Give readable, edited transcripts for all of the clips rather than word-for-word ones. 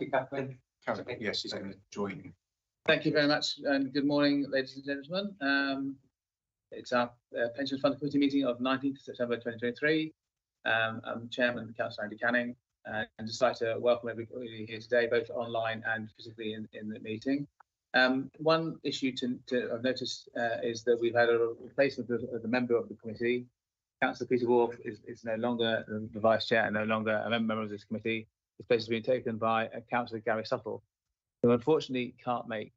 you, Catherine. Yes, she's going to join. Thank you very much, and good morning, ladies and gentlemen. It's our Pension Fund Committee meeting of 19th September 2023. I'm Chairman, Councillor Andy Canning, and just like to welcome everybody here today, both online and physically in the meeting. One issue to notice is that we've had a replacement of the member of the committee. Councillor Peter Wharf is no longer the Vice Chair and no longer a member of this committee. His place has been taken by Councillor Gary Suttle, who unfortunately can't make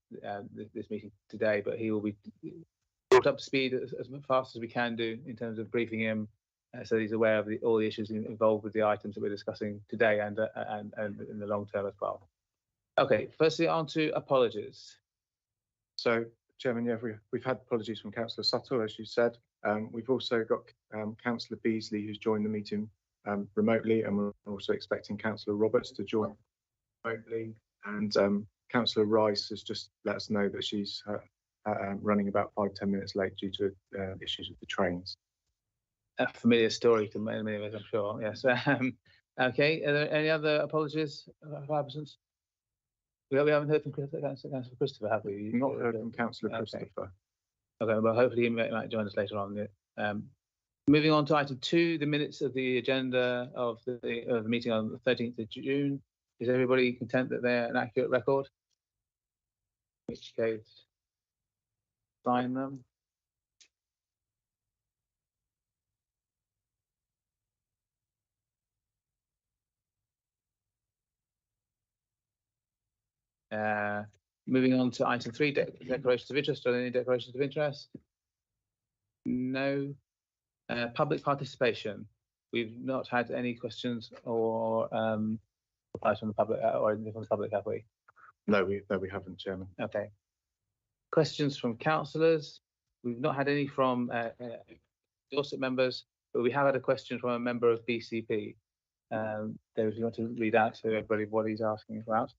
this meeting today, but he will be brought up to speed as fast as we can do in terms of briefing him, so he's aware of all the issues involved with the items that we're discussing today and in the long term as well. Okay, firstly on to apologies. So, Chairman, yeah, we've had apologies from Councillor Suttle, as you said. We've also got Councillor Beasley, who's joined the meeting remotely, and we're also expecting Councillor Roberts to join remotely. And Councillor Rice has just let us know that she's running about 5-10 minutes late due to issues with the trains. A familiar story to many of us, I'm sure. Yes. Okay. Are there any other apologies for absence? We haven't heard from Councillor Christopher, have we? Not heard from Councillor Christopher. Okay. Well, hopefully he might join us later on. Moving on to item 2, the minutes of the agenda of the meeting on the 13th of June. Is everybody content that they're an accurate record? In which case, sign them. Moving on to item 3, declarations of interest. Are there any declarations of interest? No. Public participation. We've not had any questions or replies from the public or anything from the public, have we? No, we haven't, Chairman. Okay. Questions from councillors. We've not had any from Dorset members, but we have had a question from a member of BCP. David, do you want to read out to everybody what he's asking about?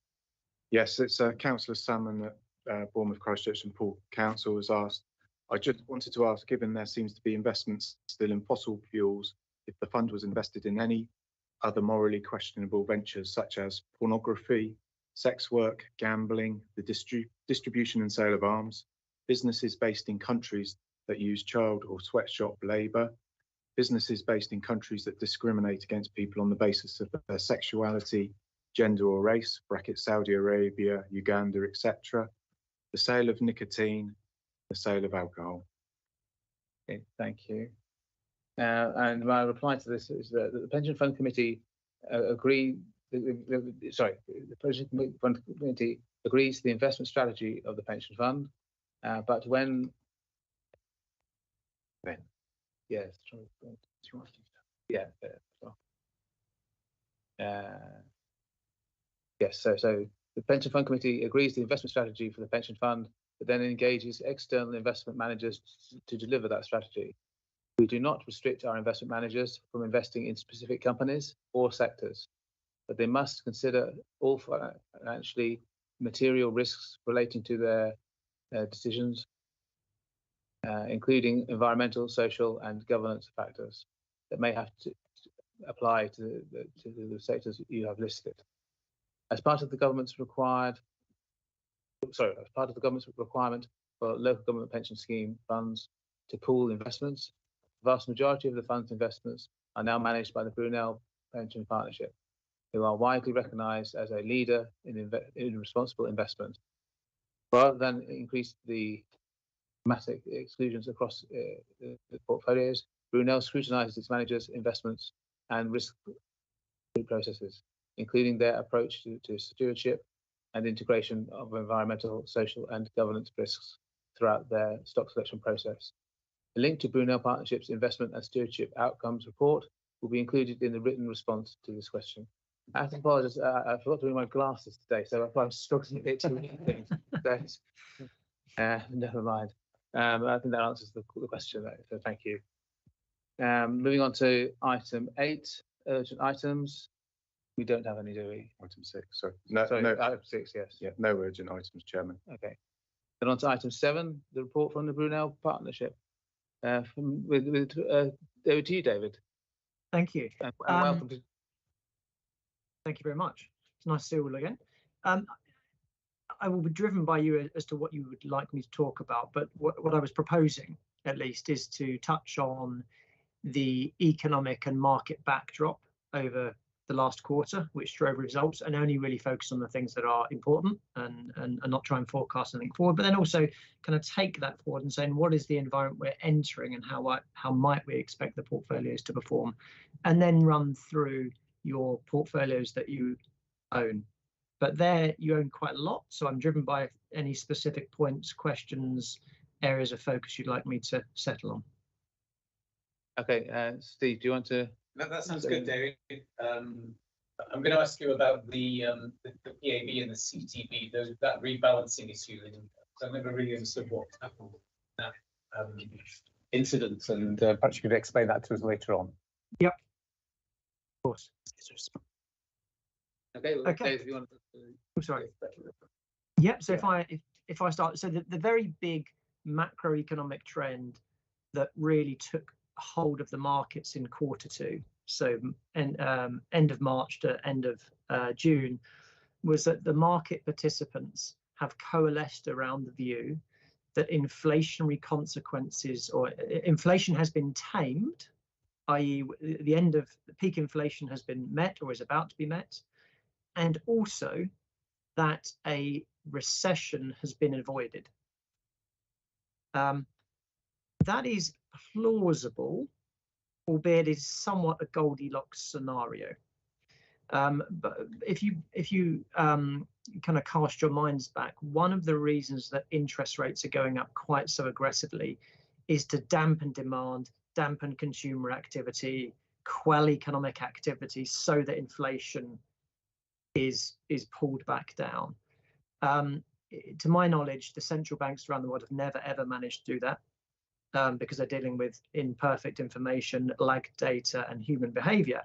Yes, it's Councillor Salmon at Bournemouth, Christchurch and Poole Council has asked, I just wanted to ask, given there seems to be investments still in fossil fuels, if the fund was invested in any other morally questionable ventures such as pornography, sex work, gambling, the distribution and sale of arms, businesses based in countries that use child or sweatshop labour, businesses based in countries that discriminate against people on the basis of their sexuality, gender or race, bracket Saudi Arabia, Uganda, etc., the sale of nicotine, the sale of alcohol. Okay, thank you. And my reply to this is that the Pension Fund Committee the Pension Fund Committee agrees to the investment strategy of the pension fund, but when yes, yes, so the Pension Fund Committee agrees to the investment strategy for the pension fund, but then engages external investment managers to deliver that strategy. We do not restrict our investment managers from investing in specific companies or sectors, but they must consider all financially material risks relating to their decisions, including environmental, social, and governance factors that may have to apply to the sectors you have listed. As part of the government's requirement for local government pension scheme funds to pool investments, the vast majority of the fund's investments are now managed by the Brunel Pension Partnership, who are widely recognised as a leader in responsible investment. Rather than increase the thematic exclusions across the portfolios, Brunel scrutinises its managers' investments and risk processes, including their approach to stewardship and integration of environmental, social and governance risks throughout their stock selection process. A link to Brunel Partnership's investment and stewardship outcomes report will be included in the written response to this question. I have to apologise, I forgot to bring my glasses today, so I'm struggling a bit to read things. Never mind. I think that answers the question, so thank you. Moving on to item 8, urgent items. We don't have any, do we? Item 6, sorry. No, item 6, yes. Yeah, no urgent items, Chairman. Okay. Then on to item 7, the report from the Brunel Partnership. Over to you, David. Thank you. And welcome to. Thank you very much. It's nice to see you all again. I will be driven by you as to what you would like me to talk about, but what I was proposing, at least, is to touch on the economic and market backdrop over the last quarter, which drove results, and only really focus on the things that are important and not try and forecast anything forward, but then also kind of take that forward and saying, what is the environment we're entering and how might we expect the portfolios to perform, and then run through your portfolios that you own. But there you own quite a lot, so I'm driven by any specific points, questions, areas of focus you'd like me to settle on. Okay, Steve, do you want to? No, that sounds good, David. I'm going to ask you about the PAB and the CTB, that rebalancing issue. I never really understood what happened with that incident, and perhaps you could explain that to us later on. Yep, of course. Okay. Well, Okay. Dave, if you want to... I'm sorry. Yep. So if I start, so the very big macroeconomic trend that really took hold of the markets in Q2, so end of March to end of June, was that the market participants have coalesced around the view that inflationary consequences, or inflation has been tamed, i.e. the end of peak inflation has been met or is about to be met, and also that a recession has been avoided. That is plausible, albeit it's somewhat a Goldilocks scenario. But if you kind of cast your minds back, one of the reasons that interest rates are going up quite so aggressively is to dampen demand, dampen consumer activity, quell economic activity, so that inflation is pulled back down. To my knowledge, the central banks around the world have never ever managed to do that, because they're dealing with imperfect information, lagged data, and human behavior.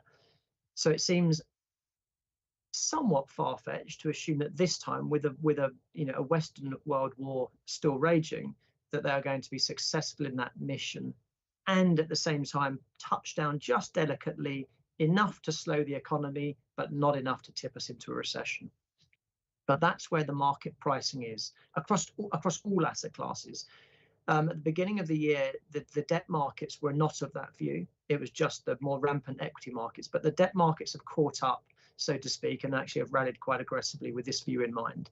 So it seems somewhat far-fetched to assume that this time, with a Western world war still raging, that they are going to be successful in that mission, and at the same time touch down just delicately enough to slow the economy, but not enough to tip us into a recession. But that's where the market pricing is across all asset classes. At the beginning of the year, the debt markets were not of that view. It was just the more rampant equity markets. But the debt markets have caught up, so to speak, and actually have rallied quite aggressively with this view in mind.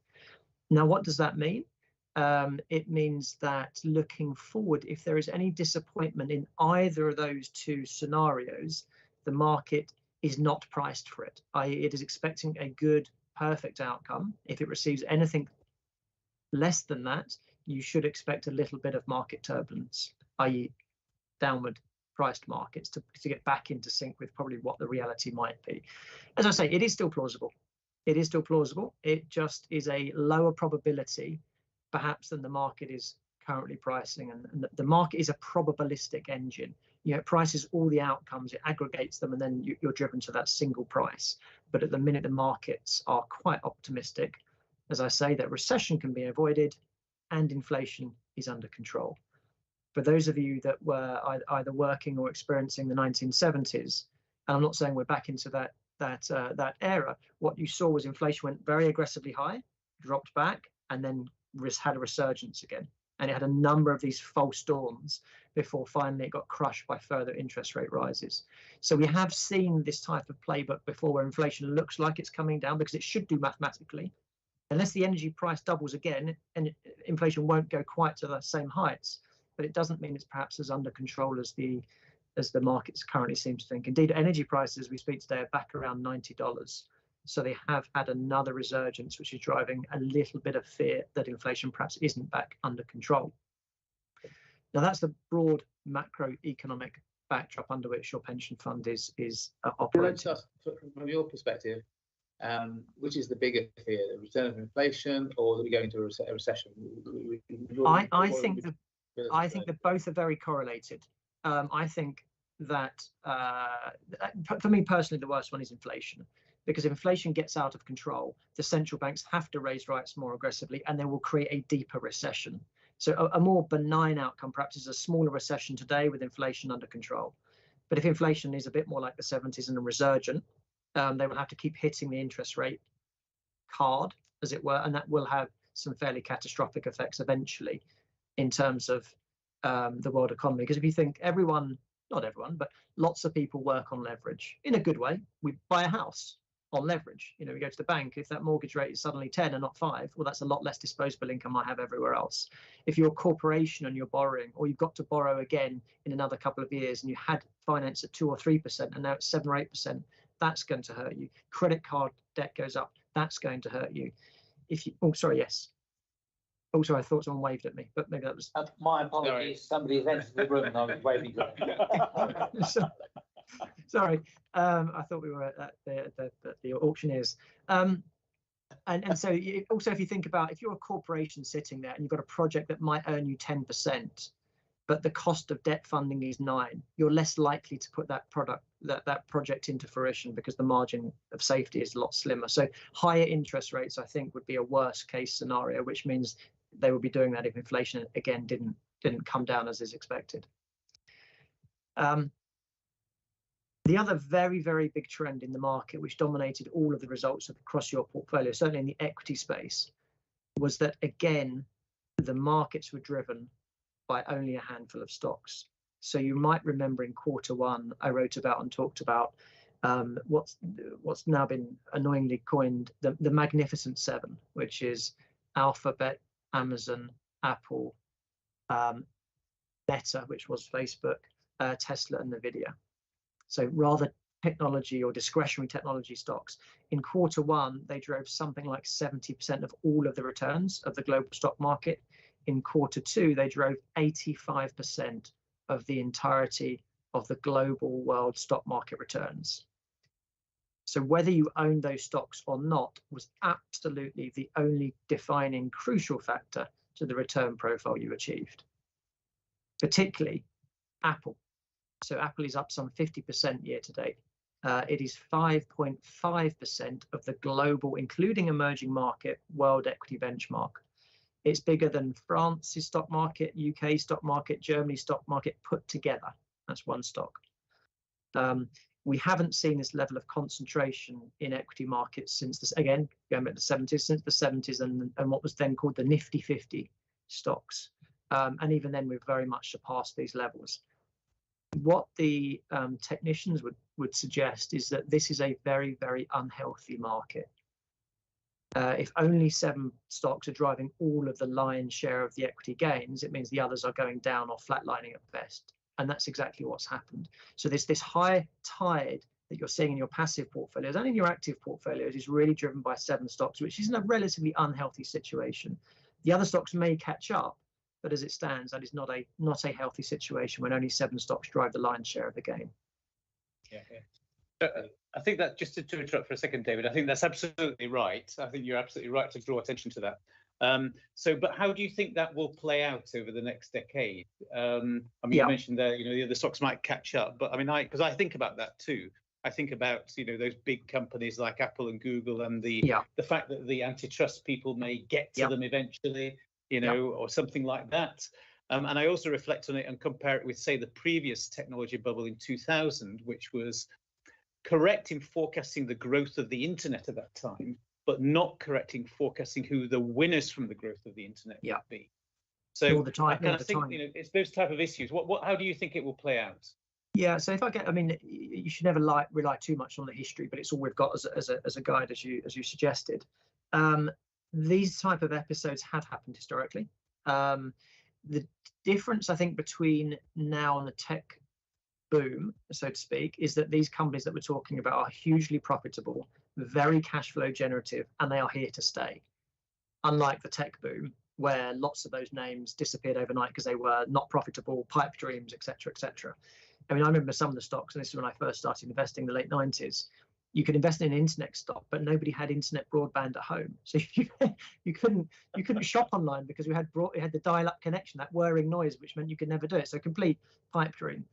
Now, what does that mean? It means that looking forward, if there is any disappointment in either of those two scenarios, the market is not priced for it, i.e. it is expecting a good, perfect outcome. If it receives anything less than that, you should expect a little bit of market turbulence, i.e. downward priced markets to get back into sync with probably what the reality might be. As I say, it is still plausible. It is still plausible. It just is a lower probability, perhaps, than the market is currently pricing. And the market is a probabilistic engine. It prices all the outcomes, it aggregates them, and then you're driven to that single price. But at the minute, the markets are quite optimistic, as I say, that recession can be avoided and inflation is under control. For those of you that were either working or experiencing the 1970s, and I'm not saying we're back into that era, what you saw was inflation went very aggressively high, dropped back, and then had a resurgence again. And it had a number of these false dawns before finally it got crushed by further interest rate rises. So we have seen this type of playbook before, where inflation looks like it's coming down, because it should do mathematically. Unless the energy price doubles again, and inflation won't go quite to the same heights, but it doesn't mean it's perhaps as under control as the markets currently seem to think. Indeed, energy prices as we speak today are back around $90. So they have had another resurgence, which is driving a little bit of fear that inflation perhaps isn't back under control. Now, that's the broad macroeconomic backdrop under which your pension fund is operating. From your perspective, which is the bigger fear, the return of inflation, or that we go into a recession? I think that both are very correlated. I think that for me personally, the worst one is inflation, because if inflation gets out of control, the central banks have to raise rates more aggressively, and they will create a deeper recession. So a more benign outcome perhaps is a smaller recession today with inflation under control. But if inflation is a bit more like the 70s and a resurgent, they will have to keep hitting the interest rate card as it were, and that will have some fairly catastrophic effects eventually in terms of the world economy. Because if you think everyone, not everyone, but lots of people work on leverage in a good way. We buy a house on leverage. You know, we go to the bank. If that mortgage rate is suddenly 10 and not 5, well, that's a lot less disposable income I have everywhere else. If you're a corporation and you're borrowing, or you've got to borrow again in another couple of years, and you had finance at 2 or 3%, and now it's 7 or 8%, that's going to hurt you. Credit card debt goes up, that's going to hurt you. If you, oh, sorry, yes. Oh, sorry, I thought someone waved at me, but maybe that was. My apologies. Somebody's entered the room and I was waving to them. Sorry, I thought we were at the auctioneers. And so also, if you think about, if you're a corporation sitting there and you've got a project that might earn you 10%, but the cost of debt funding is 9, you're less likely to put that project into fruition because the margin of safety is a lot slimmer. So higher interest rates, I think, would be a worst case scenario, which means they would be doing that if inflation again didn't come down as is expected. The other very, very big trend in the market, which dominated all of the results across your portfolio, certainly in the equity space, was that, again, the markets were driven by only a handful of stocks. So you might remember in Q1, I wrote about and talked about what's now been annoyingly coined the Magnificent Seven, which is Alphabet, Amazon, Apple, Meta, which was Facebook, Tesla, and Nvidia. So rather technology or discretionary technology stocks. In Q1, they drove something like 70% of all of the returns of the global stock market. In Q2, they drove 85% of the entirety of the global world stock market returns. So whether you own those stocks or not was absolutely the only defining crucial factor to the return profile you achieved, particularly Apple. So Apple is up some 50% year to date. It is 5.5% of the global, including emerging market, world equity benchmark. It's bigger than France's stock market, UK stock market, Germany's stock market put together. That's one stock. We haven't seen this level of concentration in equity markets since this, again, going back to the 70s, since the 70s and what was then called the Nifty 50 stocks. And even then, we've very much surpassed these levels. What the technicians would suggest is that this is a very, very unhealthy market. If only 7 stocks are driving all of the lion's share of the equity gains, it means the others are going down or flatlining at best. And that's exactly what's happened. So this high tide that you're seeing in your passive portfolios and in your active portfolios is really driven by 7 stocks, which is in a relatively unhealthy situation. The other stocks may catch up, but as it stands, that is not a healthy situation when only 7 stocks drive the lion's share of the game. Yeah. I think that, just to interrupt for a second, David, I think that's absolutely right. I think you're absolutely right to draw attention to that. But how do you think that will play out over the next decade? I mean, you mentioned there, the other stocks might catch up, but I mean, because I think about that too. I think about, those big companies like Apple and Google and the fact that the antitrust people may get to them eventually, or something like that. And I also reflect on it and compare it with, say, the previous technology bubble in 2000, which was correct in forecasting the growth of the internet at that time, but not correct in forecasting who the winners from the growth of the internet would be. So all the time, I think it's those type of issues. How do you think it will play out? Yeah, so you should never rely too much on the history, but it's all we've got as a guide, as you suggested. These type of episodes have happened historically. The difference, I think, between now and the tech boom, so to speak, is that these companies that we're talking about are hugely profitable, very cash flow generative, and they are here to stay. Unlike the tech boom, where lots of those names disappeared overnight because they were not profitable, pipe dreams, etc., etc. I mean, I remember some of the stocks, and this is when I first started investing in the late 90s. You could invest in an internet stock, but nobody had internet broadband at home, so you couldn't shop online because we had the dial-up connection, that whirring noise, which meant you could never do it. So complete pipe dream.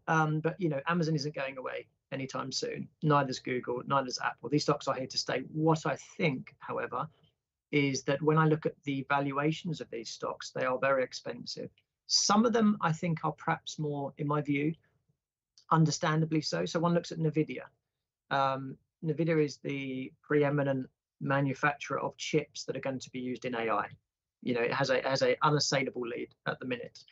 But Amazon isn't going away anytime soon. Neither's Google, neither's Apple. These stocks are here to stay. What I think, however, is that when I look at the valuations of these stocks, they are very expensive. Some of them, I think, are perhaps more, in my view, understandably so. So one looks at Nvidia. Nvidia is the preeminent manufacturer of chips that are going to be used in AI. You know, it has a unassailable lead at the minute.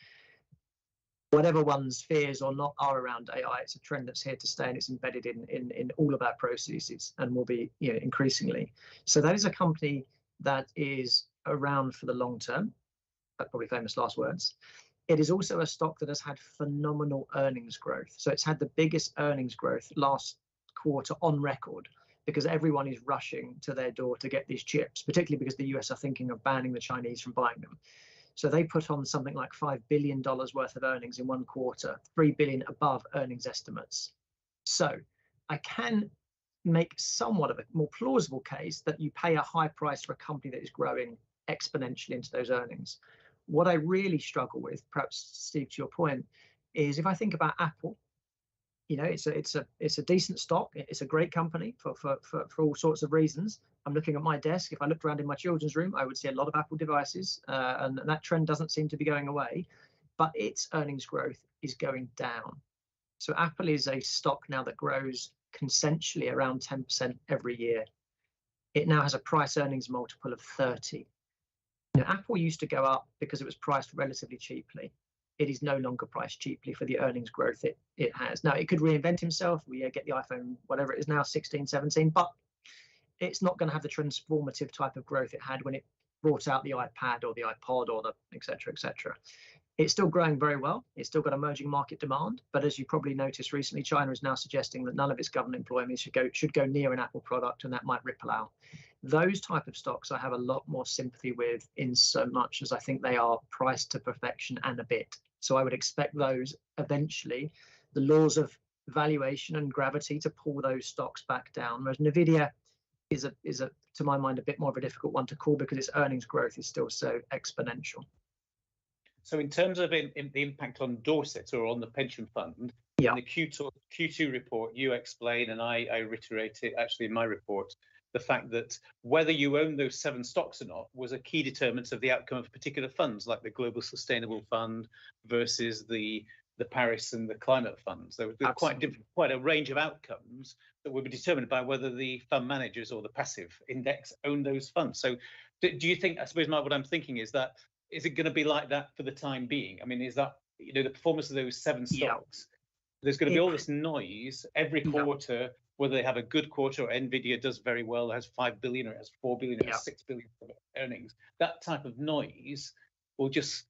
Whatever one's fears or not are around AI, it's a trend that's here to stay, and it's embedded in all of our processes and will be, you know, increasingly. So that is a company that is around for the long term. Probably famous last words. It is also a stock that has had phenomenal earnings growth. So it's had the biggest earnings growth last quarter on record, because everyone is rushing to their door to get these chips, particularly because the US are thinking of banning the Chinese from buying them. So they put on something like $5 billion worth of earnings in one quarter, 3 billion above earnings estimates. So I can make somewhat of a more plausible case that you pay a high price for a company that is growing exponentially into those earnings. What I really struggle with, perhaps Steve, to your point, is if I think about Apple, you know, it's a decent stock. It's a great company for all sorts of reasons. I'm looking at my desk. If I looked around in my children's room, I would see a lot of Apple devices, and that trend doesn't seem to be going away. But its earnings growth is going down. So Apple is a stock now that grows consensually around 10% every year. It now has a price earnings multiple of 30. Now, Apple used to go up because it was priced relatively cheaply. It is no longer priced cheaply for the earnings growth it has. Now, it could reinvent himself. We get the iPhone, whatever it is now, 16, 17, but it's not going to have the transformative type of growth it had when it brought out the iPad or the iPod or the et cetera, et cetera. It's still growing very well. It's still got emerging market demand. But as you probably noticed recently, China is now suggesting that none of its government employees should go near an Apple product, and that might ripple out. Those type of stocks I have a lot more sympathy with, in so much as I think they are priced to perfection and a bit. So I would expect those eventually, the laws of valuation and gravity, to pull those stocks back down. Whereas Nvidia is to my mind a bit more of a difficult one to call because its earnings growth is still so exponential. So in terms of the impact on Dorset or on the pension fund, in the Q2 report, you explain, and I reiterate it actually in my report, the fact that whether you own those 7 stocks or not was a key determinant of the outcome of particular funds, like the Global Sustainable Fund versus the Paris and the Climate Funds. There were quite a range of outcomes that would be determined by whether the fund managers or the passive index own those funds. So do you think, I suppose what I'm thinking is it going to be like that for the time being? I mean, is that, you know, the performance of those 7 stocks, there's going to be all this noise every quarter, whether they have a good quarter or Nvidia does very well, it has 5 billion or it has 4 billion or it has 6 billion of earnings. That type of noise will just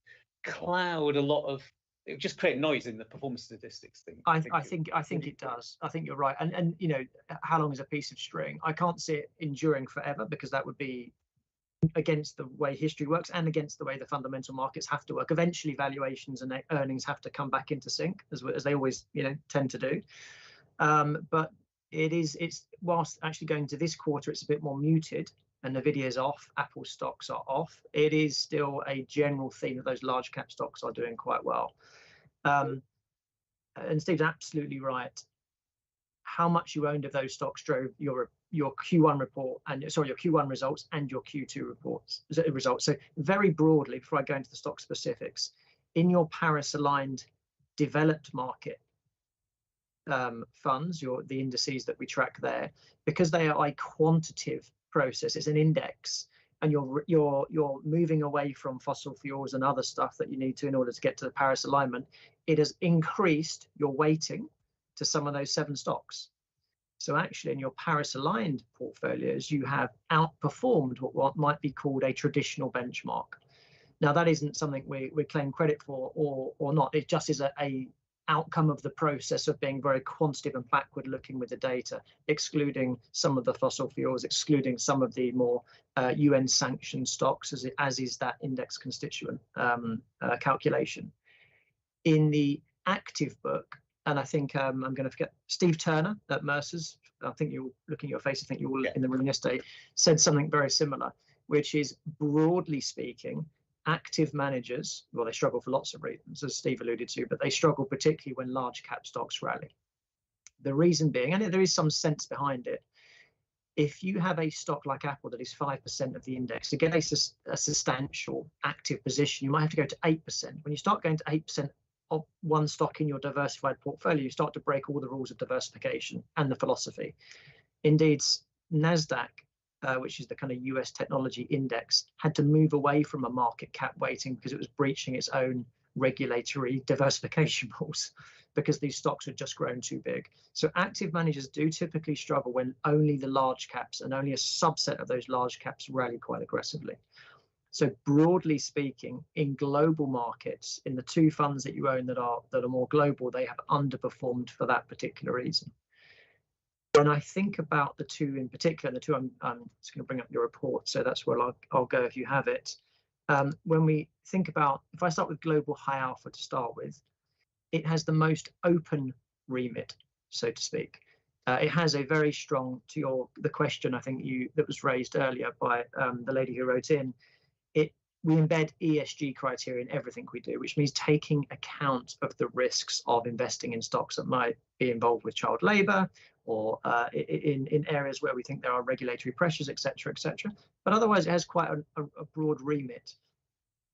cloud a lot of, it will just create noise in the performance statistics thing. I think it does. I think you're right. And you know, how long is a piece of string? I can't see it enduring forever, because that would be against the way history works and against the way the fundamental markets have to work. Eventually valuations and earnings have to come back into sync, as they always, you know, tend to do. But it's whilst actually going to this quarter, it's a bit more muted, and Nvidia is off, Apple stocks are off. It is still a general theme that those large cap stocks are doing quite well. And Steve's absolutely right. How much you owned of those stocks drove your Q1 report, and your Q1 results and your Q2 results. So very broadly, before I go into the stock specifics, in your Paris aligned developed market funds, the indices that we track there, because they are a quantitative process, it's an index, and you're moving away from fossil fuels and other stuff that you need to in order to get to the Paris alignment, it has increased your weighting to some of those 7 stocks. So actually in your Paris aligned portfolios, you have outperformed what might be called a traditional benchmark. Now that isn't something we claim credit for or not. It just is a outcome of the process of being very quantitative and backward looking with the data, excluding some of the fossil fuels, excluding some of the more UN sanctioned stocks, as is that index constituent calculation. In the active book, and I think I'm going to forget, Steve Turner at Mercer's, I think you're looking at your face, I think you were in the room yesterday, said something very similar, which is, broadly speaking, active managers, well, they struggle for lots of reasons, as Steve alluded to, but they struggle particularly when large cap stocks rally. The reason being, and there is some sense behind it, if you have a stock like Apple that is 5% of the index, to get a substantial active position, you might have to go to 8%. When you start going to 8% of one stock in your diversified portfolio, you start to break all the rules of diversification and the philosophy. Indeed, NASDAQ which is the kind of US technology index, had to move away from a market cap weighting because it was breaching its own regulatory diversification rules, because these stocks had just grown too big. So active managers do typically struggle when only the large caps and only a subset of those large caps rally quite aggressively. So broadly speaking, in global markets, in the two funds that you own that are more global, they have underperformed for that particular reason. When I think about the two in particular, the two I'm just going to bring up your report, so that's where I'll go if you have it. When we think about, if I start with global high alpha to start with, it has the most open remit, so to speak. It has a very strong, to the question I think that was raised earlier by the lady who wrote in, we embed ESG criteria in everything we do, which means taking account of the risks of investing in stocks that might be involved with child labour, or in areas where we think there are regulatory pressures, etc., etc. But otherwise, it has quite a broad remit.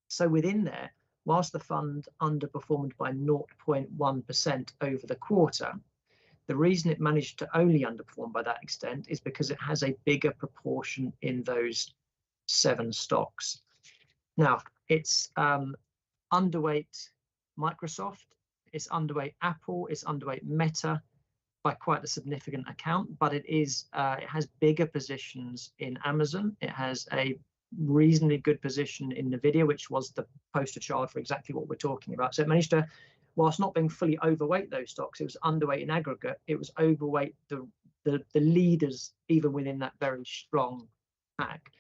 So within there, whilst the fund underperformed by 0.1% over the quarter, the reason it managed to only underperform by that extent is because it has a bigger proportion in those 7 stocks. Now, it's underweight Microsoft, it's underweight Apple, it's underweight Meta by quite a significant account, but it has bigger positions in Amazon. It has a reasonably good position in Nvidia, which was the poster child for exactly what we're talking about. So it managed to, whilst not being fully overweight those stocks, it was underweight in aggregate. It was overweight the leaders even within that very strong pack.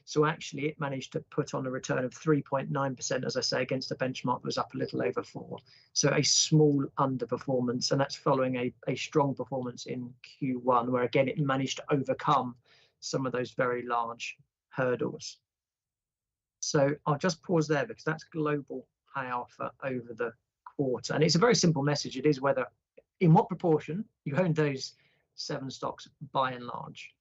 So actually, it managed to put on a return of 3.9%, as I say, against a benchmark that was up a little over 4. So a small underperformance, and that's following a strong performance in Q1, where again it managed to overcome some of those very large hurdles. So I'll just pause there because that's global high alpha over the quarter, and it's a very simple message. It is whether, in what proportion you own those 7 stocks by and large.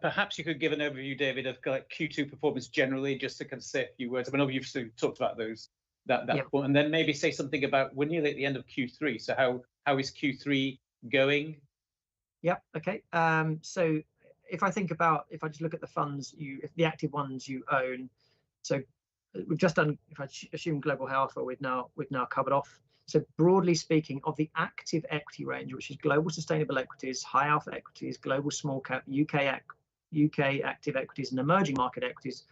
Perhaps you could give an overview, David, of like Q2 performance generally, just to kind of say a few words. I know you've sort of talked about those that point, and then maybe say something about we're nearly at the end of Q3. So how is Q3 going? Yep. Okay. So if I just look at the funds the active ones you own, so we've just done. If I assume global high alpha, we've now covered off. So broadly speaking, of the active equity range, which is global sustainable equities, high alpha equities, global small cap, UK active equities, and emerging market equities,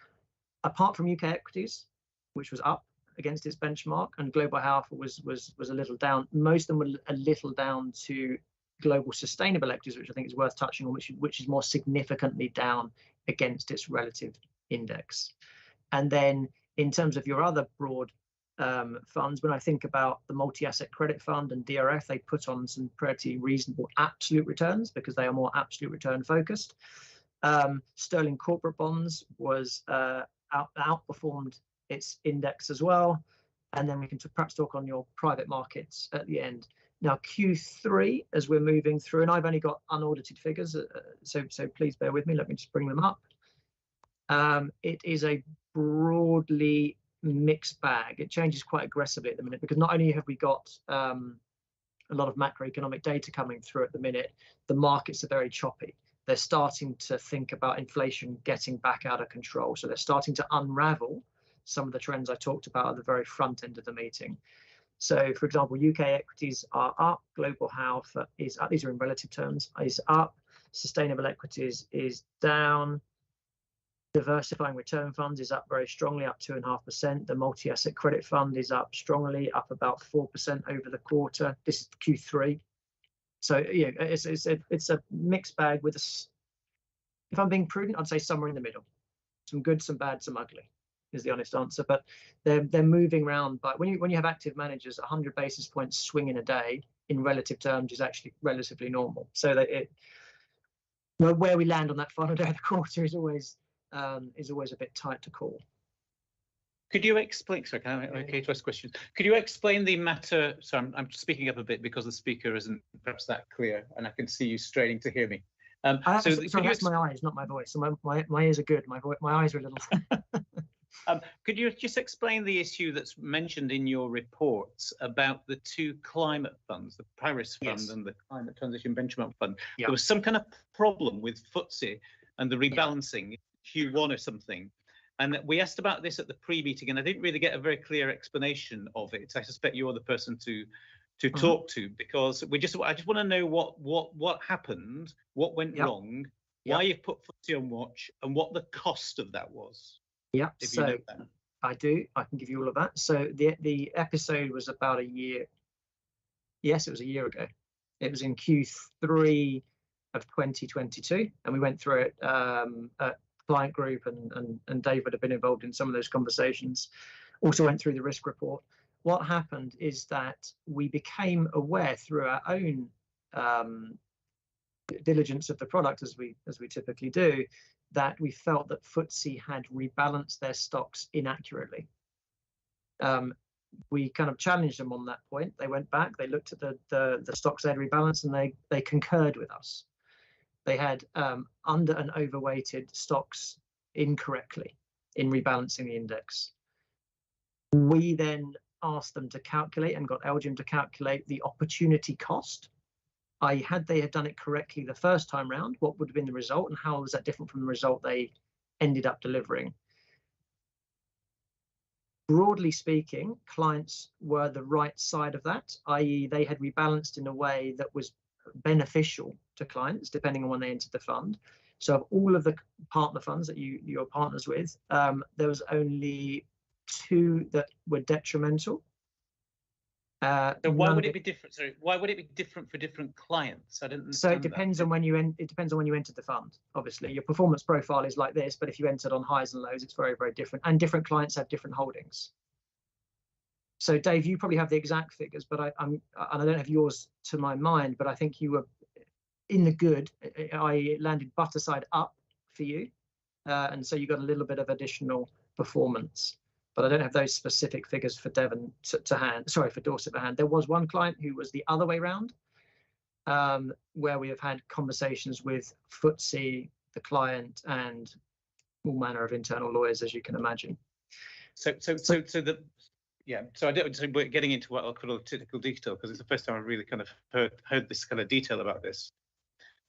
apart from UK equities, which was up against its benchmark, and global high alpha was a little down. Most of them were a little down to global sustainable equities, which I think is worth touching on, which is more significantly down against its relative index. And then in terms of your other broad funds, when I think about the multi-asset credit fund and DRF, they put on some pretty reasonable absolute returns because they are more absolute return focused. Sterling corporate bonds was outperformed its index as well. And then we can perhaps talk on your private markets at the end. Now Q3, as we're moving through, and I've only got unaudited figures, so please bear with me. Let me just bring them up. It is a broadly mixed bag. It changes quite aggressively at the minute because not only have we got a lot of macroeconomic data coming through at the minute, the markets are very choppy. They're starting to think about inflation getting back out of control. So they're starting to unravel some of the trends I talked about at the very front end of the meeting. So for example, UK equities are up, global high alpha is up, these are in relative terms, is up, sustainable equities is down, diversifying return funds is up very strongly, up 2.5%. The multi-asset credit fund is up strongly, up about 4% over the quarter. This is Q3. So yeah, it's a mixed bag with if I'm being prudent, I'd say somewhere in the middle. Some good, some bad, some ugly is the honest answer. But they're moving around. But when you have active managers, 100 basis points swing in a day in relative terms is actually relatively normal. So that where we land on that final day of the quarter is always a bit tight to call. Could you explain, sorry, can I to ask a question? Could you explain the matter? So I'm speaking up a bit because the speaker isn't perhaps that clear and I can see you straining to hear me. Sorry, that's my eyes, not my voice. So my ears are good. My eyes are a little. Could you just explain the issue that's mentioned in your reports about the two climate funds, the Paris Fund Yes. and the Climate Transition Benchmark Fund? Yeah. There was some kind of problem with FTSE and the rebalancing, Q1 or something. And we asked about this at the pre-meeting, and I didn't really get a very clear explanation of it. I suspect you're the person to talk to, because I just want to know what happened, what went wrong, why you put FTSE on watch, and what the cost of that was. Yeah, If so you know that. I do. I can give you all of that. So the episode was about a year. Yes, it was a year ago. It was in Q3 of 2022, and we went through it at client group, and David had been involved in some of those conversations. Also went through the risk report. What happened is that we became aware through our own diligence of the product, as we typically do, that we felt that FTSE had rebalanced their stocks inaccurately. We kind of challenged them on that point. They went back, they looked at the stocks they had rebalanced, and they concurred with us. They had under and overweighted stocks incorrectly in rebalancing the index. We then asked them to calculate and got LGIM to calculate the opportunity cost, i.e. had they done it correctly the first time round, what would have been the result, and how was that different from the result they ended up delivering? Broadly speaking, clients were the right side of that, i.e. they had rebalanced in a way that was beneficial to clients, depending on when they entered the fund. So of all of the partner funds that you're partners with, there was only 2 that were detrimental. So why would it be different? Sorry, why would it be different for different clients? I didn't understand. So it depends on when it depends on when you entered the fund. Obviously, your performance profile is like this, but if you entered on highs and lows, it's very, very different. And different clients have different holdings. So Dave, you probably have the exact figures, but I don't have yours to my mind. But I think you were in the good. I landed butter side up for you, and so you got a little bit of additional performance. But I don't have those specific figures for Devon to hand. Sorry, for Dorset to hand. There was one client who was the other way round, where we have had conversations with FTSE, the client, and all manner of internal lawyers, as you can imagine. So I don't. So we're getting into what I'll call technical detail, because it's the first time I've really kind of heard this kind of detail about this.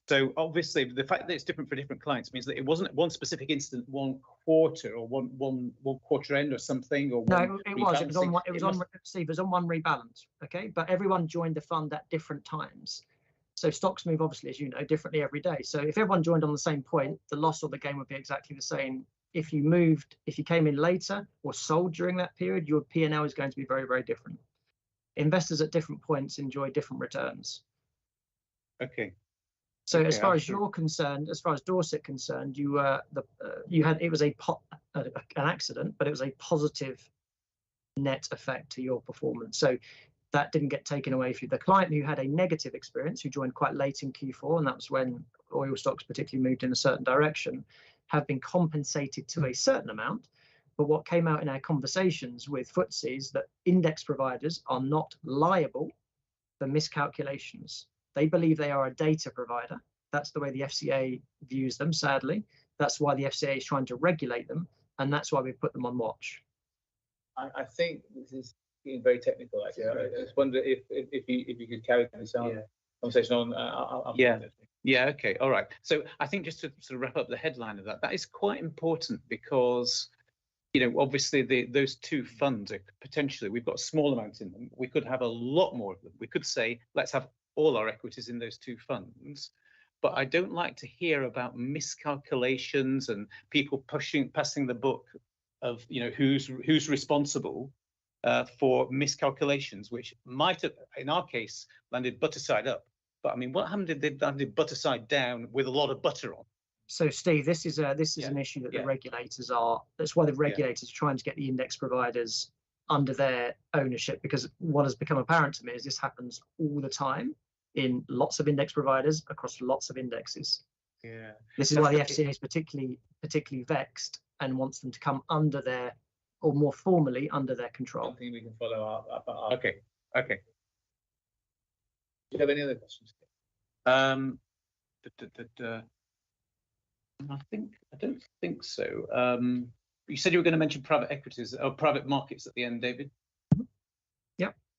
So obviously, the fact that it's different for different clients means that it wasn't one specific incident, one quarter or one quarter end or something, or no, it was on one. It was on. Steve, it was on one rebalance. Okay, but everyone joined the fund at different times. So stocks move, obviously, as you know, differently every day. So if everyone joined on the same point, the loss or the gain would be exactly the same. If you came in later or sold during that period, your P&L is going to be very, very different. Investors at different points enjoy different returns. Okay. So as far as you're concerned, as far as Dorset concerned, it was an accident, but it was a positive net effect to your performance. So that didn't get taken away from you. The client who had a negative experience, who joined quite late in Q4, and that was when oil stocks particularly moved in a certain direction, have been compensated to a certain amount. But what came out in our conversations with FTSE is that index providers are not liable for miscalculations. They believe they are a data provider. That's the way the FCA views them, sadly. That's why the FCA is trying to regulate them, and that's why we've put them on watch. I think this is getting very technical, actually. I just wonder if you could carry this conversation on. Yeah, okay, all right. So I think just to sort of wrap up the headline of that is quite important, because obviously those 2 funds are potentially, we've got a small amount in them. We could have a lot more of them. We could say, let's have all our equities in those 2 funds. But I don't like to hear about miscalculations and people passing the book of who's responsible for miscalculations, which might have, in our case, landed butter side up. But I mean, what happened if they landed butter side down with a lot of butter on? So Steve, this is an issue that the regulators are. That's why the regulators are trying to get the index providers under their ownership, because what has become apparent to me is this happens all the time in lots of index providers across lots of indexes. Yeah. This is why the FCA is particularly vexed and wants them to come under their, or more formally under their control. I think we can follow up. Okay. Do you have any other questions? I don't think so. you said you were going to mention private equities or private markets at the end, David.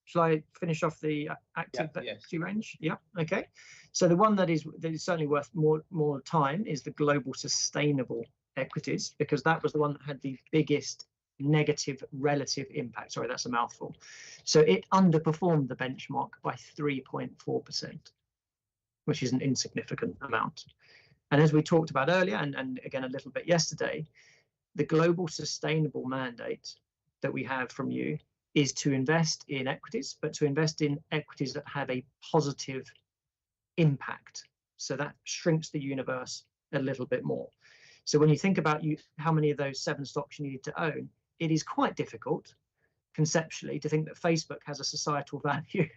Shall I finish off the active yes. equity range? Yeah. Okay. So the one that is certainly worth more time is the global sustainable equities, because that was the one that had the biggest negative relative impact. Sorry, that's a mouthful. So it underperformed the benchmark by 3.4%, which is an insignificant amount. And as we talked about earlier, and again a little bit yesterday, the global sustainable mandate that we have from you is to invest in equities, but to invest in equities that have a positive impact. So that shrinks the universe a little bit more. So when you think about how many of those 7 stocks you need to own, it is quite difficult conceptually to think that Facebook has a societal value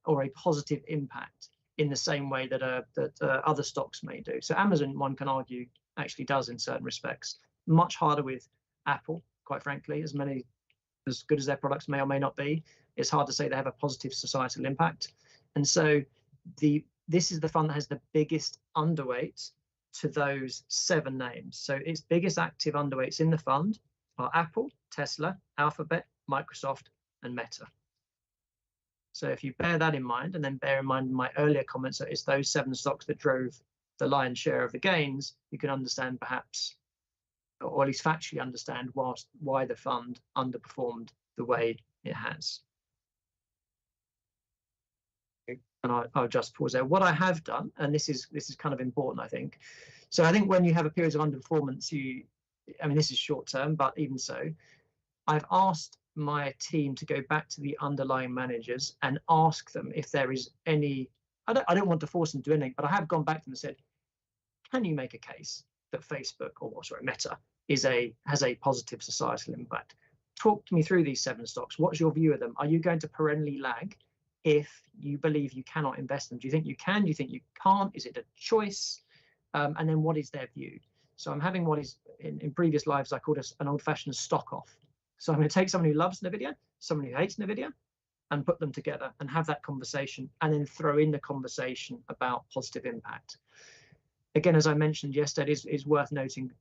or a positive impact in the same way that other stocks may do. So Amazon, one can argue, actually does in certain respects. Much harder with Apple, quite frankly, as good as their products may or may not be, it's hard to say they have a positive societal impact. And so this is the fund that has the biggest underweight to those 7 names. So its biggest active underweights in the fund are Apple, Tesla, Alphabet, Microsoft, and Meta. So if you bear that in mind, and then bear in mind my earlier comments that it's those 7 stocks that drove the lion's share of the gains, you can understand perhaps, or at least factually understand why the fund underperformed the way it has. And I'll just pause there. What I have done, and this is kind of important, I think. So I think when you have a period of underperformance, I mean, this is short term, but even so, I've asked my team to go back to the underlying managers and ask them if there is any, I don't want to force them to do anything, but I have gone back to them and said, can you make a case that Facebook, or sorry, Meta, has a positive societal impact? Talk to me through these 7 stocks. What's your view of them? Are you going to perennially lag if you believe you cannot invest them? Do you think you can? Do you think you can't? Is it a choice? And then what is their view? So I'm having what is in previous lives I called an old-fashioned stock off. So I'm going to take someone who loves NVIDIA, someone who hates NVIDIA, and put them together and have that conversation, and then throw in the conversation about positive impact. Again, as I mentioned yesterday, it is worth noting,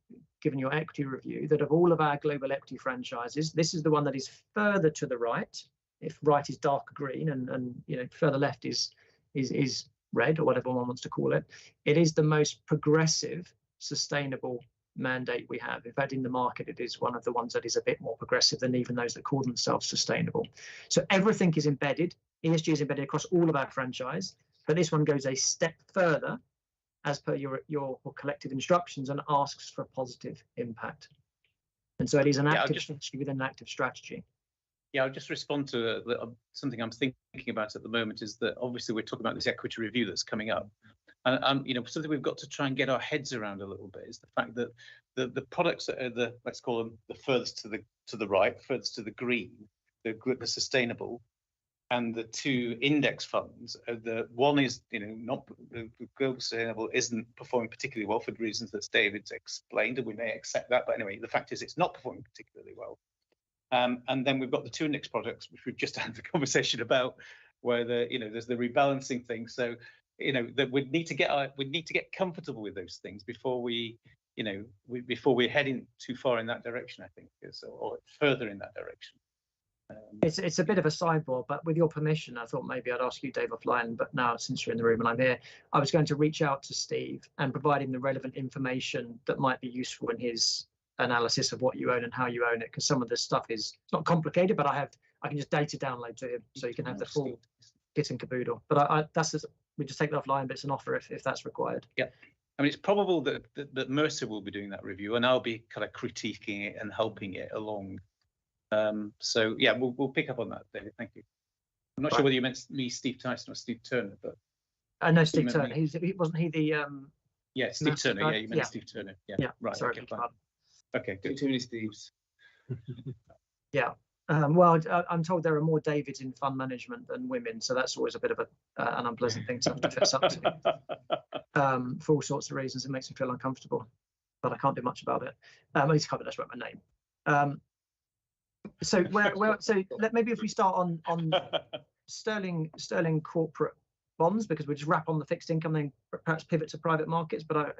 given your equity review, that of all of our global equity franchises, this is the one that is further to the right. If right is dark green and further left is red, or whatever one wants to call it, it is the most progressive, sustainable mandate we have. In fact, in the market, it is one of the ones that is a bit more progressive than even those that call themselves sustainable. So everything is embedded. ESG is embedded across all of our franchise, but this one goes a step further as per your collective instructions and asks for a positive impact. And so it is an active strategy within an active strategy. Yeah, I'll just respond to something I'm thinking about at the moment, is that obviously we're talking about this equity review that's coming up. And something we've got to try and get our heads around a little bit is the fact that the products that are let's call them the furthest to the right, furthest to the green, the sustainable, and the 2 index funds, the one is not the global sustainable isn't performing particularly well for the reasons that David's explained, and we may accept that. But anyway, the fact is it's not performing particularly well. And then we've got the 2 index products, which we've just had the conversation about, where there's the rebalancing thing. So that we need to get comfortable with those things before before we're heading too far in that direction, I think, or further in that direction. It's a bit of a sidebar, but with your permission, I thought maybe I'd ask you, Dave, offline. But now, since you're in the room and I'm here, I was going to reach out to Steve and provide him the relevant information that might be useful in his analysis of what you own and how you own it, because some of this stuff it's not complicated, but I can just data download to him, so you can have the full kit and caboodle. But we just take that offline, but it's an offer if that's required. Yeah, I mean, it's probable that Mercer will be doing that review, and I'll be kind of critiquing it and helping it along. So yeah, we'll pick up on that, David. Thank you. I'm not sure whether you meant me, Steve Tyson, or Steve Turner, but I know Steve Turner. Wasn't he the yeah, Steve Turner. Yeah, you meant Steve Turner. Yeah, right. Sorry, okay, good. Too many Steves. Yeah. Well, I'm told there are more Davids in fund management than women, so that's always a bit of an unpleasant thing to have to fess up to. For all sorts of reasons, it makes me feel uncomfortable, but I can't do much about it. At least can't that's right, my name. So maybe if we start on sterling corporate bonds because we just wrap on the fixed income, then perhaps pivot to private markets. But I'll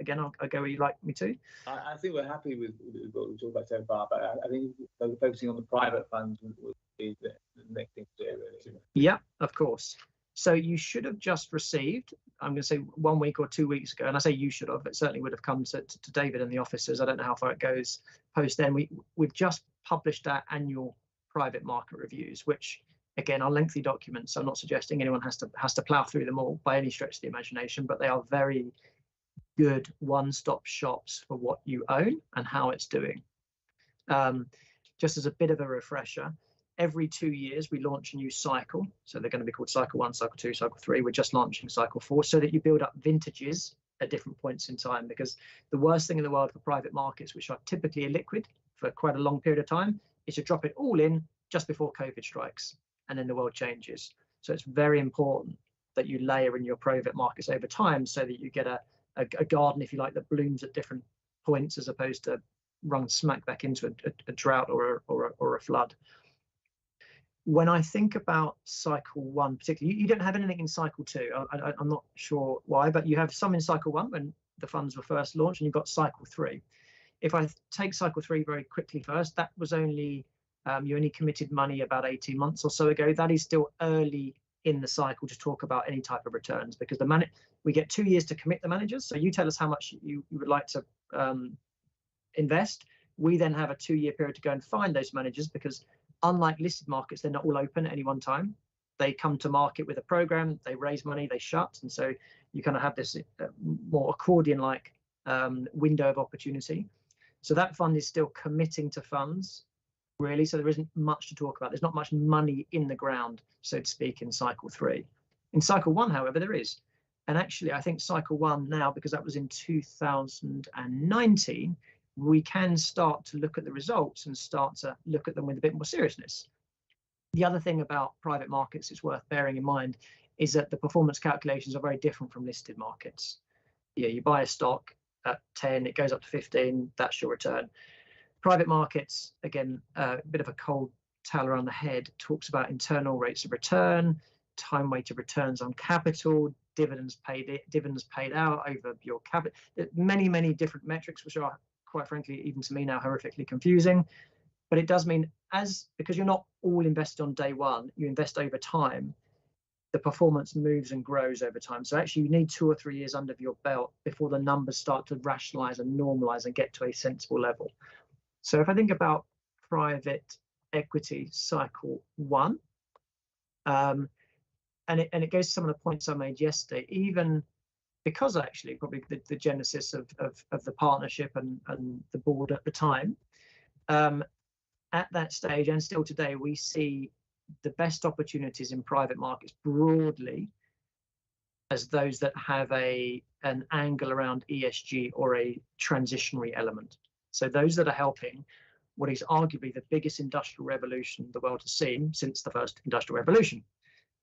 go where you like me to. I think we're happy with what we've talked about so far, but I think focusing on the private funds would be the next thing to do, really. Yeah, of course. So you should have just received, I'm going to say 1 week or 2 weeks ago, and I say you should have, it certainly would have come to David and the officers. I don't know how far it goes post then. We've just published our annual private market reviews, which again are lengthy documents. So I'm not suggesting anyone has to plow through them all by any stretch of the imagination, but they are very good one-stop shops for what you own and how it's doing. Just as a bit of a refresher, every 2 years we launch a new cycle. So they're going to be called cycle 1, cycle 2, cycle 3. We're just launching cycle 4 so that you build up vintages at different points in time, because the worst thing in the world for private markets, which are typically illiquid for quite a long period of time, is to drop it all in just before COVID strikes and then the world changes. So it's very important that you layer in your private markets over time so that you get a garden, if you like, that blooms at different points as opposed to run smack back into a drought or a flood. When I think about cycle 1 particularly, you don't have anything in cycle 2. I'm not sure why, but you have some in cycle 1 when the funds were first launched, and you've got cycle 3. If I take cycle 3 very quickly first, that was only you only committed money about 18 months or so ago. That is still early in the cycle to talk about any type of returns, because we get 2 years to commit the managers. So you tell us how much you would like to invest. We then have a 2-year period to go and find those managers, because unlike listed markets, they're not all open at any one time. They come to market with a program, they raise money, they shut. And so you kind of have this more accordion-like window of opportunity. So that fund is still committing to funds, really. So there isn't much to talk about. There's not much money in the ground, so to speak, in cycle 3. In cycle 1, however, there is. And actually, I think cycle 1 now, because that was in 2019, we can start to look at the results and start to look at them with a bit more seriousness. The other thing about private markets is worth bearing in mind is that the performance calculations are very different from listed markets. Yeah, you buy a stock at 10, it goes up to 15, that's your return. Private markets, again, a bit of a cold towel around the head, talks about internal rates of return, time weighted returns on capital, dividends paid out over your capital, many different metrics, which are, quite frankly, even to me now, horrifically confusing. But it does mean, because you're not all invested on day one, you invest over time, the performance moves and grows over time. So actually you need 2 or 3 years under your belt before the numbers start to rationalize and normalize and get to a sensible level. So if I think about private equity cycle 1, and it goes to some of the points I made yesterday, even because actually probably the genesis of the partnership and the board at the time, at that stage and still today, we see the best opportunities in private markets broadly as those that have an angle around ESG or a transitionary element. So those that are helping what is arguably the biggest industrial revolution the world has seen since the first industrial revolution.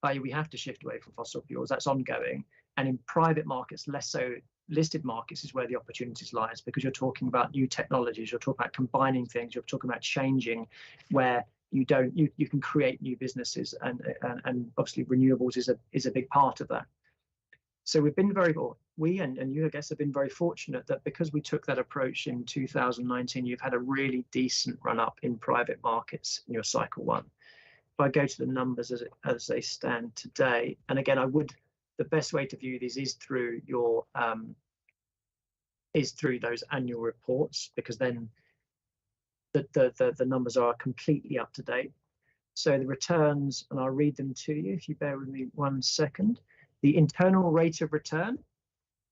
i.e. we have to shift away from fossil fuels, that's ongoing. And in private markets, less so. Listed markets is where the opportunities lies, because you're talking about new technologies, you're talking about combining things, you're talking about changing where you can create new businesses, and obviously renewables is a big part of that. So we've been we and you, I guess, have been very fortunate that because we took that approach in 2019, you've had a really decent run up in private markets in your cycle 1. If I go to the numbers as they stand today, and again, the best way to view these is through your those annual reports, because then the numbers are completely up to date. So the returns, and I'll read them to you if you bear with me 1 second. The internal rate of return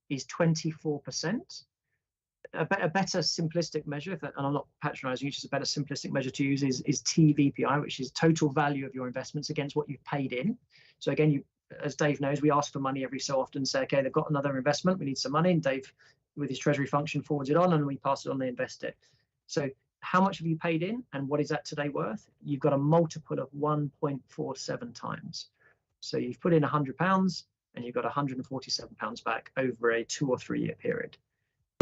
is 24%. A better simplistic measure, and I'm not patronizing you, just a better simplistic measure to use is TVPI, which is total value of your investments against what you've paid in. So again, as Dave knows, we ask for money every so often, say, okay, they've got another investment, we need some money, and Dave, with his treasury function, forwards it on, and we pass it on, they invest it. So how much have you paid in, and what is that today worth? You've got a multiple of 1.47 times. So you've put in £100, and you've got £147 back over a 2 or 3 year period.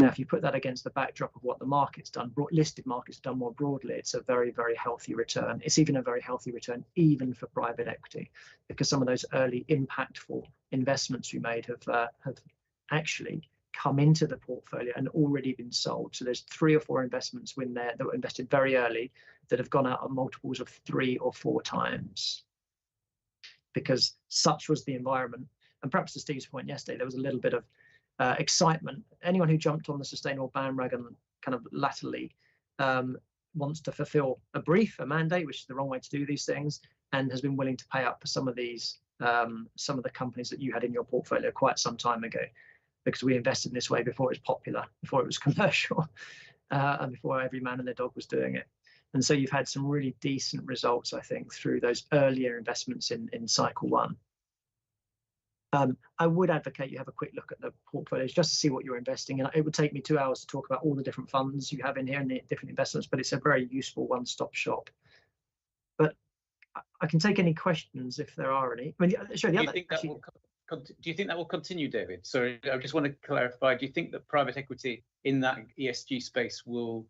Now, if you put that against the backdrop of what the market's done, listed markets have done more broadly, it's a very, very healthy return. It's even a very healthy return, even for private equity, because some of those early impactful investments we made have actually come into the portfolio and already been sold. So there's 3 or 4 investments in there that were invested very early that have gone out at multiples of 3 or 4 times, because such was the environment. And perhaps to Steve's point yesterday, there was a little bit of excitement. Anyone who jumped on the sustainable bandwagon kind of latterly wants to fulfill a mandate, which is the wrong way to do these things, and has been willing to pay up for some of these, some of the companies that you had in your portfolio quite some time ago, because we invested in this way before it was popular, before it was commercial, and before every man and their dog was doing it. And so you've had some really decent results, I think, through those earlier investments in cycle 1. I would advocate you have a quick look at the portfolios just to see what you're investing in. It would take me 2 hours to talk about all the different funds you have in here and the different investments, but it's a very useful one-stop shop. But I can take any questions if there are any. I mean, sure. Do you think that will continue, David? Sorry, I just want to clarify. Do you think that private equity in that ESG space will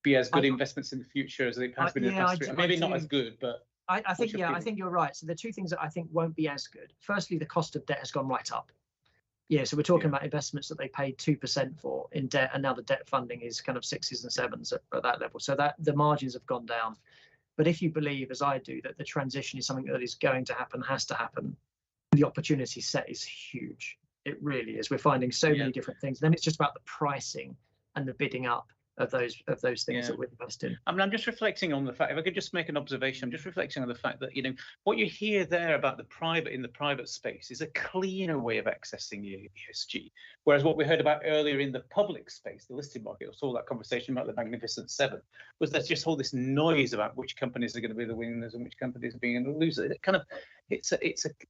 be as good investments in the future as it has been in the past? Maybe not as good, but I think you're right. So the 2 things that I think won't be as good. Firstly, the cost of debt has gone right up. Yeah, so we're talking about investments that they paid 2% for in debt, and now the debt funding is kind of 6s and 7s at that level. So that the margins have gone down. But if you believe, as I do, that the transition is something that is going to happen, has to happen, the opportunity set is huge. It really is. We're finding so many different things. Then it's just about the pricing and the bidding up of those things that we invest in. I mean, I'm just reflecting on the fact, if I could just make an observation, I'm just reflecting on the fact that, you know, what you hear there about the private space is a cleaner way of accessing ESG. Whereas what we heard about earlier in the public space, the listed market, or all that conversation about the Magnificent Seven, was there's just all this noise about which companies are going to be the winners and which companies are being the losers. It kind of,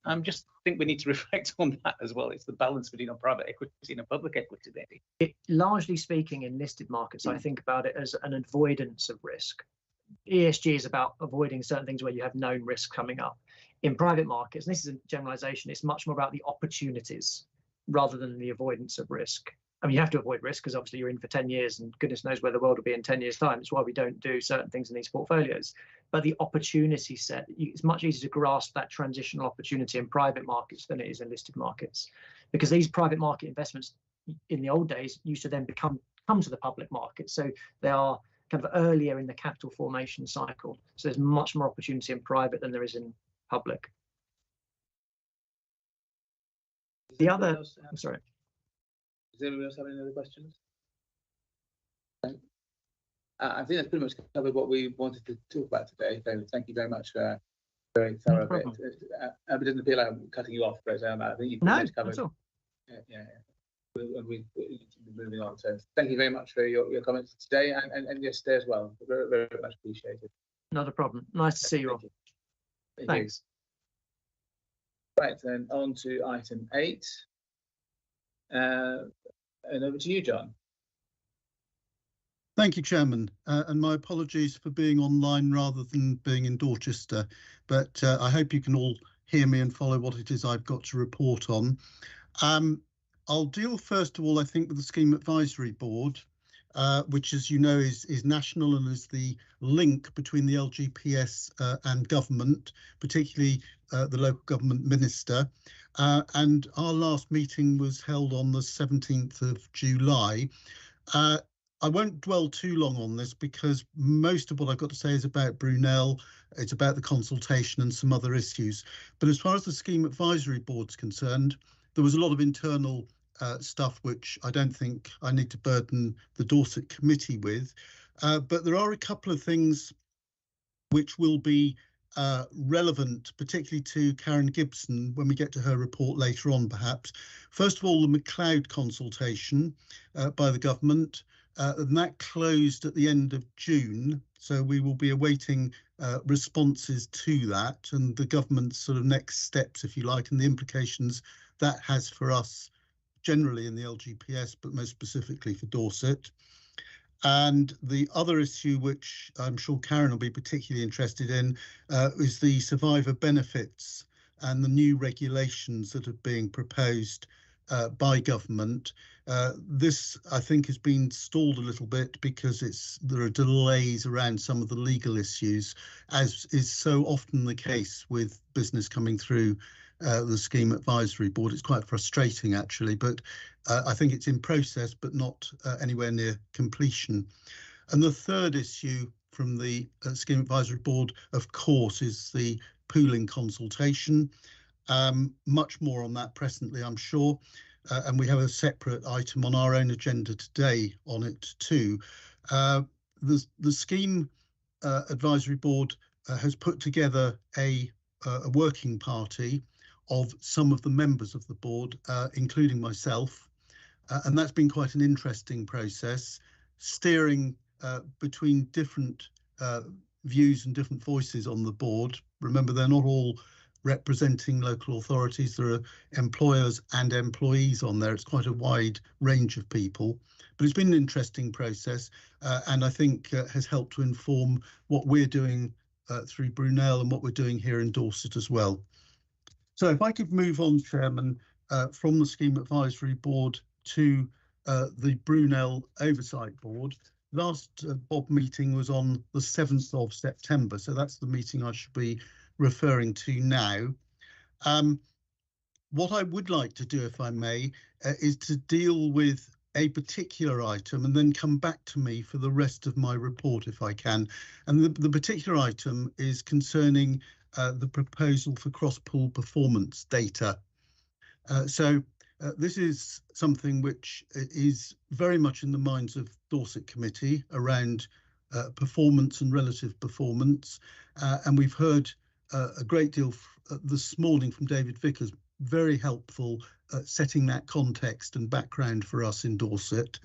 I'm just think we need to reflect on that as well. It's the balance between a private equity and a public equity, maybe. Largely speaking, in listed markets, I think about it as an avoidance of risk. ESG is about avoiding certain things where you have known risk coming up. In private markets, and this is a generalization, it's much more about the opportunities rather than the avoidance of risk. I mean, you have to avoid risk because obviously you're in for 10 years and goodness knows where the world will be in 10 years' time. It's why we don't do certain things in these portfolios. But the opportunity set, it's much easier to grasp that transitional opportunity in private markets than it is in listed markets, because these private market investments in the old days used to then come to the public market. So they are kind of earlier in the capital formation cycle. So there's much more opportunity in private than there is in public. The other, I'm sorry. Does anyone else have any other questions? I think that's pretty much covered what we wanted to talk about today. David, thank you very much for a very thorough bit. It doesn't feel like I'm cutting you off, but I think you've covered. No, yeah. We'll be moving on. So thank you very much for your comments today and yesterday as well. Very, very much appreciated. Not a problem. Nice to see you all. Thanks. Right, then on to item 8. And over to you, John. Thank you, Chairman, and my apologies for being online rather than being in Dorchester, but I hope you can all hear me and follow what it is I've got to report on. I'll deal first of all, I think, with the Scheme Advisory Board, which, as you know, is national and is the link between the LGPS and government, particularly the local government minister. And our last meeting was held on the 17th of July. I won't dwell too long on this because most of what I've got to say is about Brunel, it's about the consultation and some other issues. But as far as the Scheme Advisory Board's concerned, there was a lot of internal stuff which I don't think I need to burden the Dorset Committee with. But there are a couple of things which will be relevant, particularly to Karen Gibson, when we get to her report later on, perhaps. First of all, the McLeod consultation by the government, and that closed at the end of June. So we will be awaiting responses to that and the government's sort of next steps, if you like, and the implications that has for us generally in the LGPS, but most specifically for Dorset. And the other issue, which I'm sure Karen will be particularly interested in, is the survivor benefits and the new regulations that are being proposed by government. This, I think, has been stalled a little bit because there are delays around some of the legal issues, as is so often the case with business coming through the Scheme Advisory Board. It's quite frustrating, actually, but I think it's in process, but not anywhere near completion. And the third issue from the Scheme Advisory Board, of course, is the pooling consultation. Much more on that presently, I'm sure. And we have a separate item on our own agenda today on it too. The Scheme Advisory Board has put together a working party of some of the members of the board, including myself. And that's been quite an interesting process, steering between different views and different voices on the board. Remember, they're not all representing local authorities. There are employers and employees on there. It's quite a wide range of people, but it's been an interesting process, and I think has helped to inform what we're doing through Brunel and what we're doing here in Dorset as well. So if I could move on, Chairman, from the Scheme Advisory Board to the Brunel Oversight Board. Last Bob meeting was on the 7th of September, so that's the meeting I should be referring to now. What I would like to do, if I may, is to deal with a particular item and then come back to me for the rest of my report, if I can. And the particular item is concerning the proposal for cross-pool performance data. This is something which is very much in the minds of Dorset Committee around performance and relative performance. And we've heard a great deal this morning from David Vickers, very helpful setting that context and background for us in Dorset.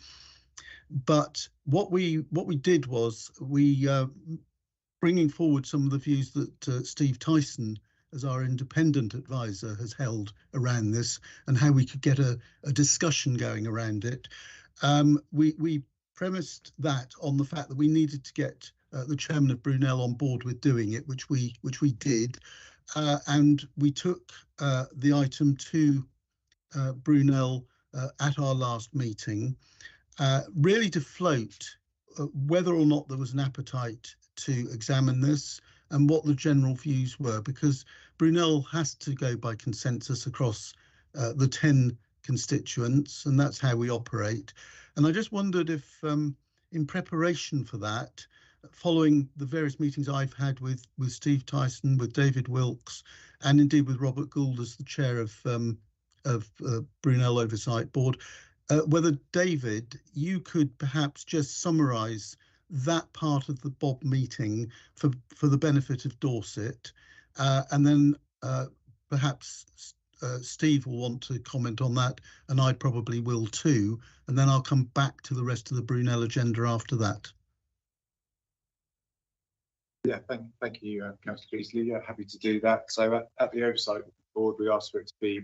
But what we did was we bringing forward some of the views that Steve Tyson, as our independent advisor, has held around this and how we could get a discussion going around it. We premised that on the fact that we needed to get the chairman of Brunel on board with doing it, which we did, and we took the item to Brunel at our last meeting, really to float whether or not there was an appetite to examine this and what the general views were, because Brunel has to go by consensus across the 10 constituents, and that's how we operate. And I just wondered if, in preparation for that, following the various meetings I've had with Steve Tyson, with David Wilkes, and indeed with Robert Gould as the chair of Brunel Oversight Board, whether, David, you could perhaps just summarise that part of the Bob meeting for the benefit of Dorset, and then perhaps Steve will want to comment on that, and I probably will too, and then I'll come back to the rest of the Brunel agenda after that. Yeah, thank you, Councillor Beasley. Yeah, happy to do that. So at the Oversight Board, we asked for it to be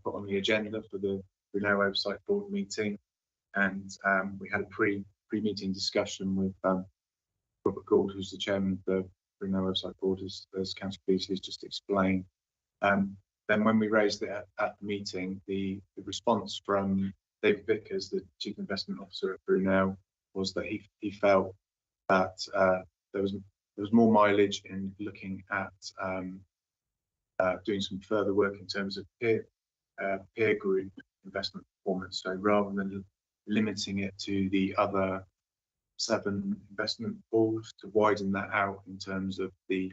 put on the agenda for the Brunel Oversight Board meeting, and we had a pre-meeting discussion with Robert Gould, who's the chairman of the Brunel Oversight Board, as Councillor Beasley has just explained. Then when we raised it at the meeting, the response from David Vickers, the Chief Investment Officer at Brunel, was that he felt that there was more mileage in looking at doing some further work in terms of peer group investment performance. So rather than limiting it to the other 7 investment boards, to widen that out in terms of the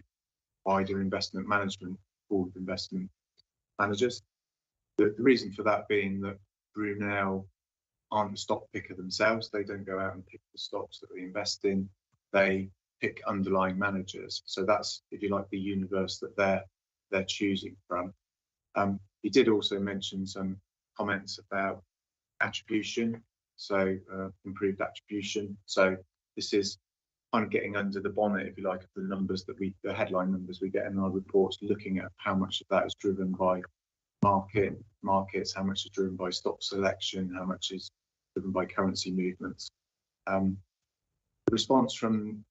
wider investment management board of investment managers. The reason for that being that Brunel aren't a stock picker themselves. They don't go out and pick the stocks that they invest in. They pick underlying managers. So that's, if you like, the universe that they're choosing from. He did also mention some comments about attribution, so improved attribution. So this is kind of getting under the bonnet, if you like, of the numbers that the headline numbers we get in our reports, looking at how much of that is driven by markets, how much is driven by stock selection, how much is driven by currency movements. The response from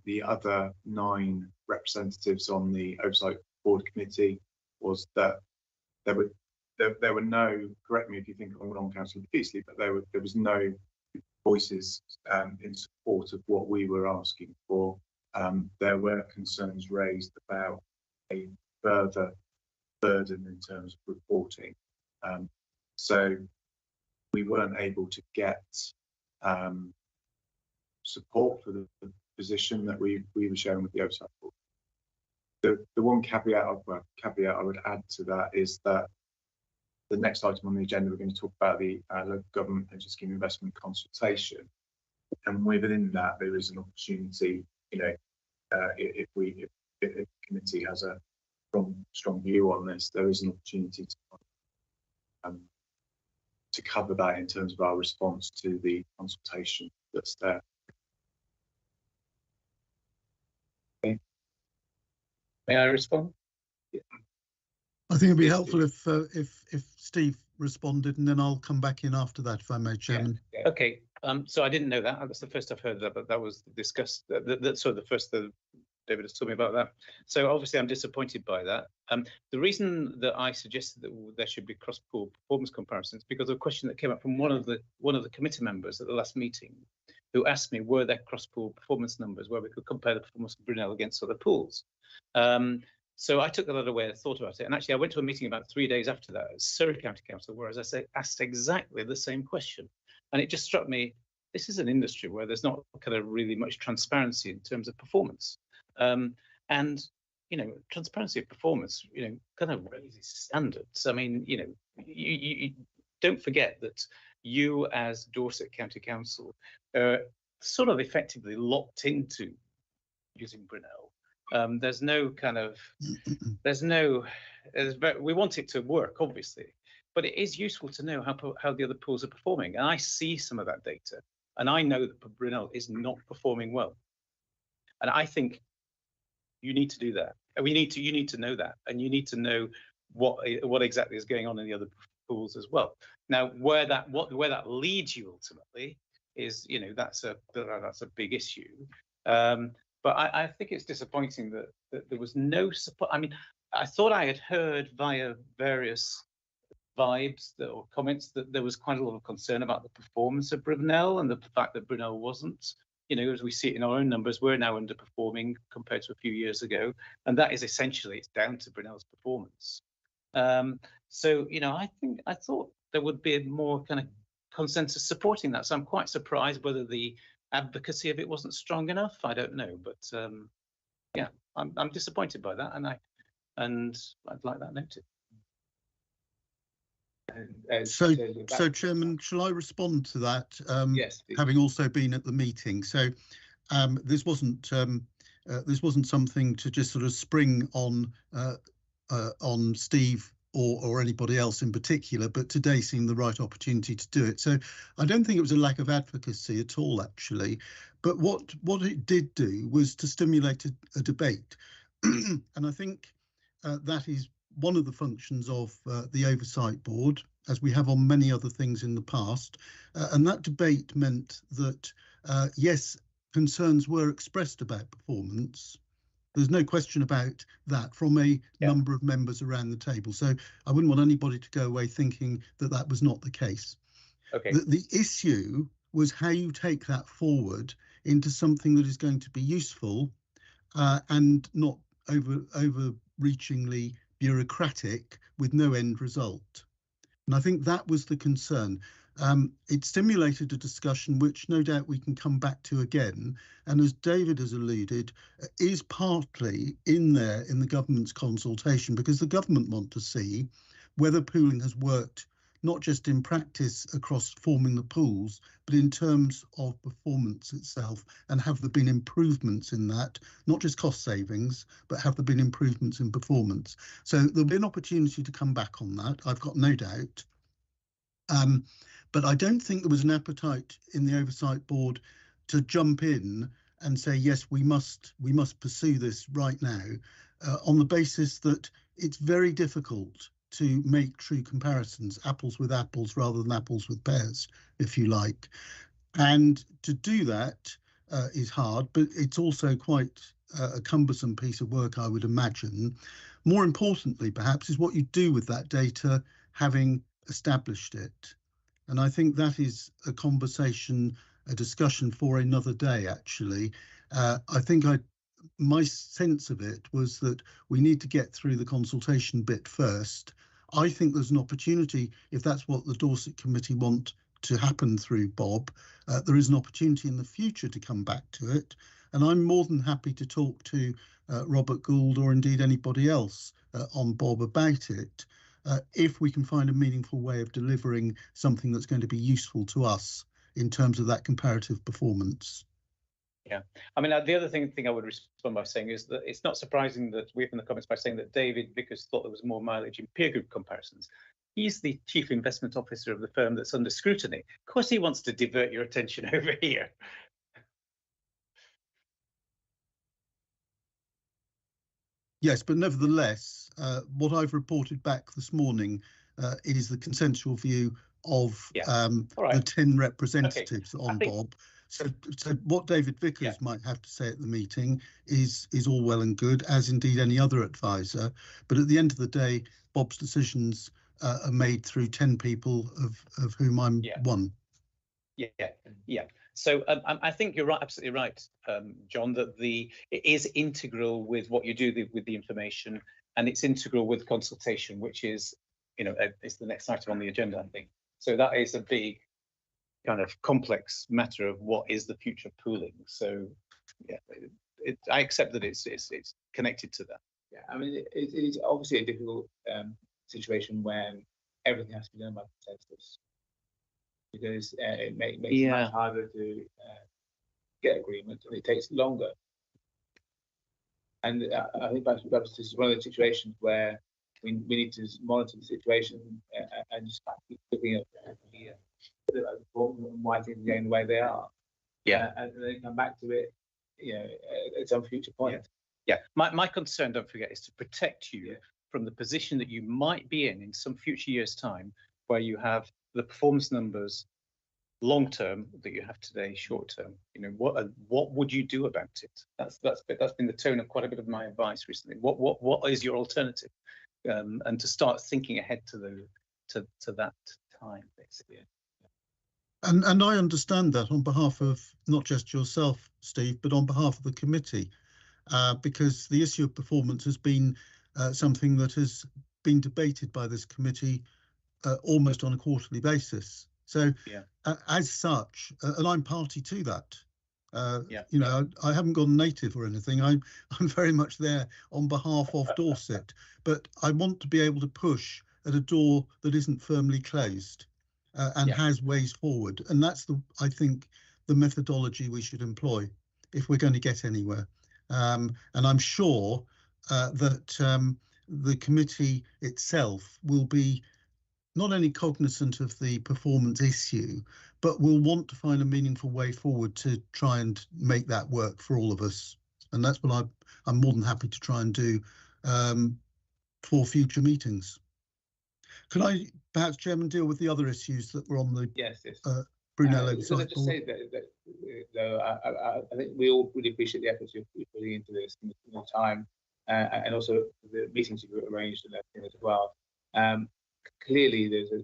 the other 9 representatives on the Oversight Board Committee was that there were no, correct me if you think I'm wrong, Councillor Beasley, but there was no voices in support of what we were asking for. There were concerns raised about a further burden in terms of reporting. So we weren't able to get support for the position that we were showing with the oversight board. The one caveat I would add to that is that the next item on the agenda, we're going to talk about the local government pension scheme investment consultation, and within that there is an opportunity, you know, if the committee has a strong view on this, there is an opportunity to cover that in terms of our response to the consultation that's there. Okay. May I respond? Yeah. I think it'd be helpful if Steve responded, and then I'll come back in after that, if I may, Chairman. Yeah. Okay. So I didn't know that. That's the first I've heard of that, but that was discussed. That's sort of the first that David has told me about that. So obviously I'm disappointed by that. The reason that I suggested that there should be cross-pool performance comparisons because of a question that came up from one of the committee members at the last meeting, who asked me were there cross-pool performance numbers where we could compare the performance of Brunel against other pools. So I took that away and thought about it. And actually I went to a meeting about 3 days after that at Surrey County Council, where, as I say, asked exactly the same question. And it just struck me, this is an industry where there's not kind of really much transparency in terms of performance. And, you know, transparency of performance, you know, kind of raises standards. I mean, you know, you don't forget that you as Dorset County Council are sort of effectively locked into using Brunel. There's no kind of, we want it to work, obviously, but it is useful to know how the other pools are performing. And I see some of that data, and I know that Brunel is not performing well. And I think you need to do that. And you need to know that, and you need to know what exactly is going on in the other pools as well. Now, where that leads you ultimately is, you know, that's a big issue. But I think it's disappointing that there was no support. I mean, I thought I had heard via various vibes or comments that there was quite a lot of concern about the performance of Brunel and the fact that Brunel wasn't. You know, as we see it in our own numbers, we're now underperforming compared to a few years ago, and that is essentially, it's down to Brunel's performance. So, you know, I thought there would be more kind of consensus supporting that. So I'm quite surprised whether the advocacy of it wasn't strong enough. I don't know, but yeah, I'm disappointed by that, and I'd like that noted. So Chairman, shall I respond to that? Yes, please. Having also been at the meeting, so this wasn't something to just sort of spring on Steve or anybody else in particular, but today seemed the right opportunity to do it. So I don't think it was a lack of advocacy at all, actually, but what it did do was to stimulate a debate, and I think that is one of the functions of the Oversight Board, as we have on many other things in the past. And that debate meant that, yes, concerns were expressed about performance. There's no question about that from a number of members around the table. So I wouldn't want anybody to go away thinking that that was not the case. Okay. The issue was how you take that forward into something that is going to be useful and not overreachingly bureaucratic with no end result. And I think that was the concern. It stimulated a discussion which no doubt we can come back to again, and as David has alluded, is partly in there in the government's consultation, because the government want to see whether pooling has worked not just in practice across forming the pools, but in terms of performance itself, and have there been improvements in that, not just cost savings, but have there been improvements in performance. So there'll be an opportunity to come back on that, I've got no doubt. But I don't think there was an appetite in the Oversight Board to jump in and say, yes, we must pursue this right now, on the basis that it's very difficult to make true comparisons, apples with apples rather than apples with pears, if you like. And to do that is hard, but it's also quite a cumbersome piece of work, I would imagine. More importantly, perhaps, is what you do with that data having established it. And I think that is a conversation, a discussion for another day, actually. I think my sense of it was that we need to get through the consultation bit first. I think there's an opportunity, if that's what the Dorset Committee want to happen through Bob, there is an opportunity in the future to come back to it. And I'm more than happy to talk to Robert Gould or indeed anybody else on Bob about it, if we can find a meaningful way of delivering something that's going to be useful to us in terms of that comparative performance. Yeah, I mean, the other thing I would respond by saying is that it's not surprising that we opened the comments by saying that David Vickers thought there was more mileage in peer group comparisons. He's the chief investment officer of the firm that's under scrutiny. Of course, he wants to divert your attention over here. Yes, but nevertheless, what I've reported back this morning, it is the consensual view of the 10 representatives on Bob. So what David Vickers might have to say at the meeting is all well and good, as indeed any other advisor. But at the end of the day, Bob's decisions are made through 10 people, of whom I'm one. Yeah. So I think you're right, absolutely right, John, that it is integral with what you do with the information, and it's integral with consultation, which is, it's the next item on the agenda, I think. So that is a big kind of complex matter of what is the future of pooling. So yeah, I accept that it's connected to that. Yeah, I mean, it's obviously a difficult situation when everything has to be done by consensus, because it makes it much harder to get agreement, and it takes longer. And I think perhaps this is one of the situations where we need to monitor the situation and just keep looking at why things are going the way they are. And then come back to it, at some future point. Yeah. My concern, don't forget, is to protect you from the position that you might be in some future year's time, where you have the performance numbers long term that you have today, short term. What would you do about it? That's been the tone of quite a bit of my advice recently. What is your alternative? And to start thinking ahead to that time, basically. And I understand that on behalf of not just yourself, Steve, but on behalf of the committee, because the issue of performance has been something that has been debated by this committee almost on a quarterly basis. So as such, and I'm party to that. I haven't gone native or anything. I'm very much there on behalf of Dorset, but I want to be able to push at a door that isn't firmly closed and has ways forward. And that's I think the methodology we should employ if we're going to get anywhere. And I'm sure that the committee itself will be not only cognizant of the performance issue, but will want to find a meaningful way forward to try and make that work for all of us. And that's what I'm more than happy to try and do for future meetings. Could I perhaps, Chairman, deal with the other issues that were on the Brunel oversight board? Say that I think we all really appreciate the efforts you're putting into this in the time, and also the meetings you've arranged and everything as well. Clearly, there's a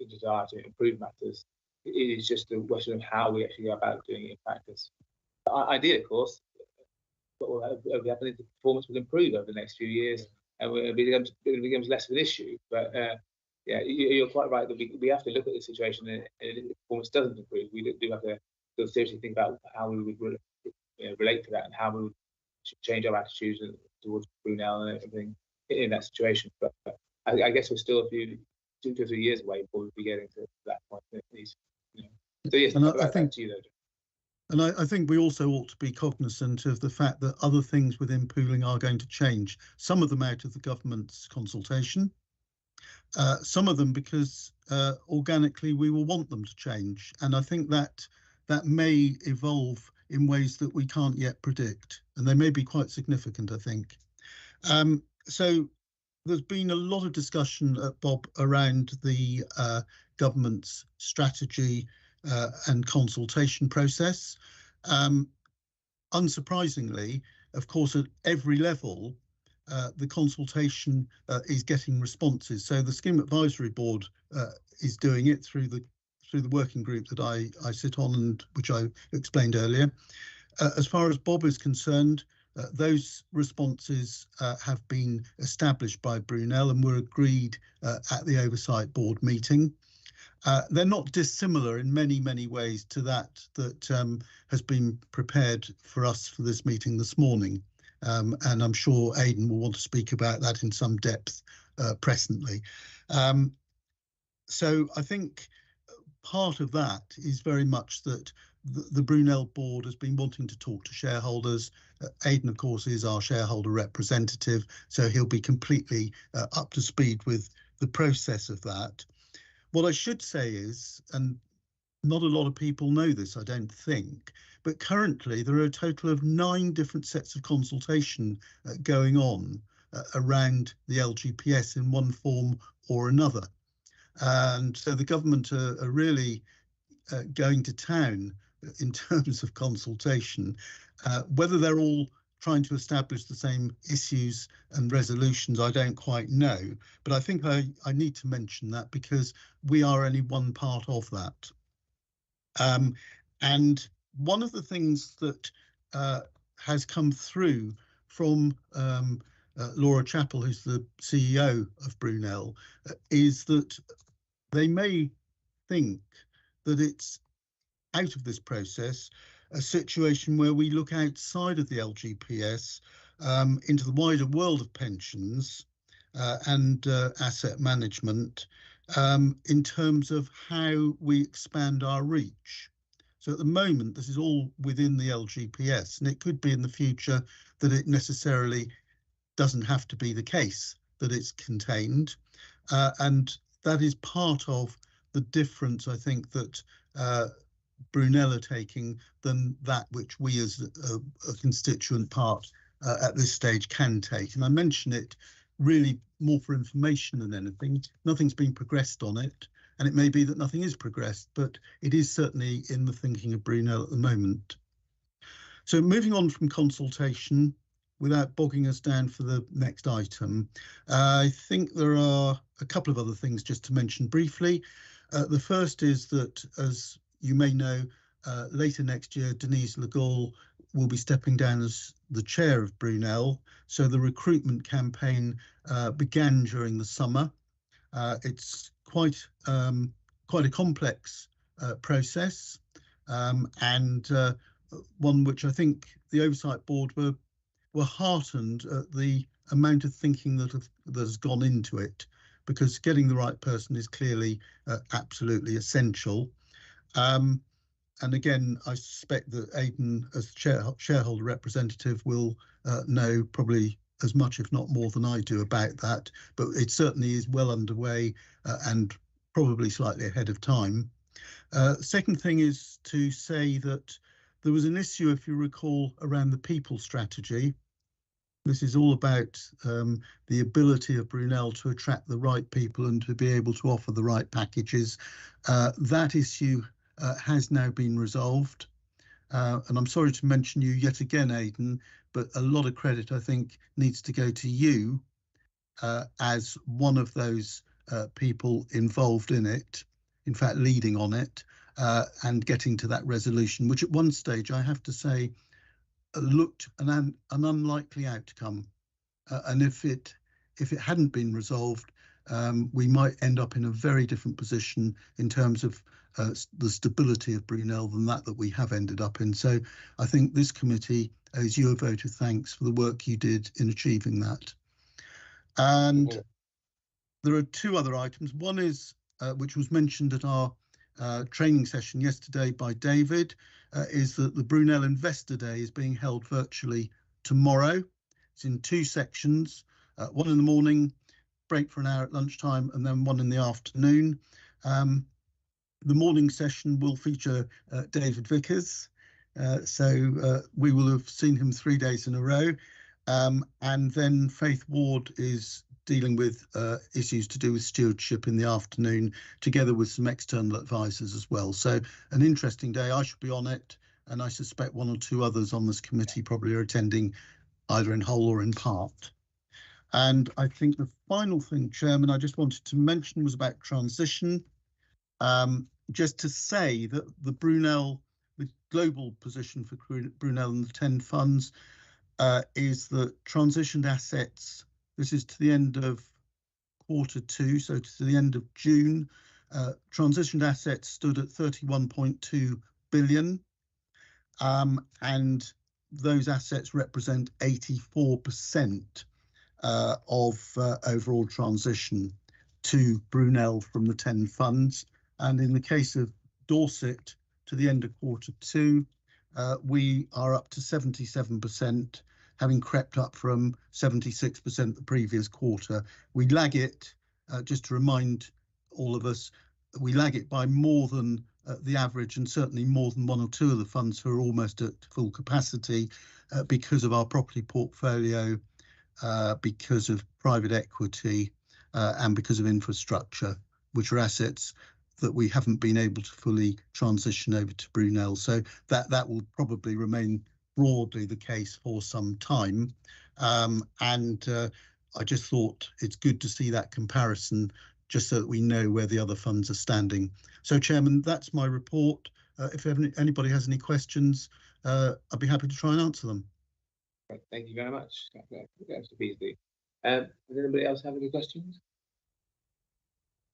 desire to improve matters. It is just a question of how we actually go about doing it in practice. Ideally, of course, what will happen is the performance will improve over the next few years, and it becomes less of an issue. But you're quite right that we have to look at the situation, and if the performance doesn't improve, we do have to seriously think about how we would relate to that, and how we would change our attitudes towards Brunel and everything in that situation. But I guess we're still 2 to 3 years away before we'll be getting to that point. So yes, I think we also ought to be cognizant of the fact that other things within pooling are going to change. Some of them out of the government's consultation, some of them because organically we will want them to change. And I think that may evolve in ways that we can't yet predict, and they may be quite significant, I think. So there's been a lot of discussion at Bob around the government's strategy and consultation process. Unsurprisingly, of course, at every level, the consultation is getting responses. So the Scheme Advisory Board is doing it through the working group that I sit on, and which I explained earlier. As far as Bob is concerned, those responses have been established by Brunel and were agreed at the Oversight Board meeting. They're not dissimilar in many ways to that has been prepared for us for this meeting this morning. And I'm sure Aidan will want to speak about that in some depth presently. So I think part of that is very much that the Brunel board has been wanting to talk to shareholders. Aidan, of course, is our shareholder representative, so he'll be completely up to speed with the process of that. What I should say is, and not a lot of people know this, I don't think, but currently there are a total of 9 different sets of consultation going on around the LGPS in one form or another. And so the government are really going to town in terms of consultation. Whether they're all trying to establish the same issues and resolutions, I don't quite know, but I think I need to mention that because we are only one part of that. And one of the things that has come through from Laura Chappell, who's the CEO of Brunel, is that they may think that it's out of this process a situation where we look outside of the LGPS into the wider world of pensions and asset management in terms of how we expand our reach. So at the moment, this is all within the LGPS, and it could be in the future that it necessarily doesn't have to be the case that it's contained. And that is part of the difference, I think, that Brunel are taking than that which we as a constituent part at this stage can take. And I mention it really more for information than anything. Nothing's been progressed on it, and it may be that nothing is progressed, but it is certainly in the thinking of Brunel at the moment. So moving on from consultation, without bogging us down for the next item, I think there are a couple of other things just to mention briefly. The first is that, as you may know, later next year, Denise Le Gall will be stepping down as the chair of Brunel. So the recruitment campaign began during the summer. It's quite a complex process, and one which I think the Oversight Board were heartened at the amount of thinking that has gone into it, because getting the right person is clearly absolutely essential. And again, I suspect that Aidan, as shareholder representative, will know probably as much, if not more, than I do about that. But it certainly is well underway and probably slightly ahead of time. Second thing is to say that there was an issue, if you recall, around the people strategy. This is all about the ability of Brunel to attract the right people and to be able to offer the right packages. That issue has now been resolved. And I'm sorry to mention you yet again, Aidan, but a lot of credit, I think, needs to go to you as one of those people involved in it, in fact, leading on it and getting to that resolution, which at one stage, I have to say, looked an unlikely outcome. And if it hadn't been resolved, we might end up in a very different position in terms of the stability of Brunel than that we have ended up in. So I think this committee owes you a vote of thanks for the work you did in achieving that. And there are 2 other items. One is, which was mentioned at our training session yesterday by David, is that the Brunel Investor Day is being held virtually tomorrow. It's in 2 sections, one in the morning, break for an hour at lunchtime, and then one in the afternoon. The morning session will feature David Vickers, so we will have seen him 3 days in a row. And then Faith Ward is dealing with issues to do with stewardship in the afternoon, together with some external advisors as well. So an interesting day. I should be on it, and I suspect 1 or 2 others on this committee probably are attending either in whole or in part. And I think the final thing, Chairman, I just wanted to mention was about transition. Just to say that the global position for Brunel and the 10 funds is that transitioned assets, this is to the end of Q2, so to the end of June, transitioned assets stood at 31.2 billion, and those assets represent 84% of overall transition to Brunel from the 10 funds. And in the case of Dorset, to the end of Q2, we are up to 77%, having crept up from 76% the previous quarter. We lag it, just to remind all of us, we lag it by more than the average, and certainly more than one or two of the funds who are almost at full capacity because of our property portfolio, because of private equity, and because of infrastructure, which are assets that we haven't been able to fully transition over to Brunel. So that will probably remain broadly the case for some time. I just thought it's good to see that comparison, just so that we know where the other funds are standing. So, Chairman, that's my report. If anybody has any questions, I'd be happy to try and answer them. Thank you very much, Councillor Beasley. Does anybody else have any questions?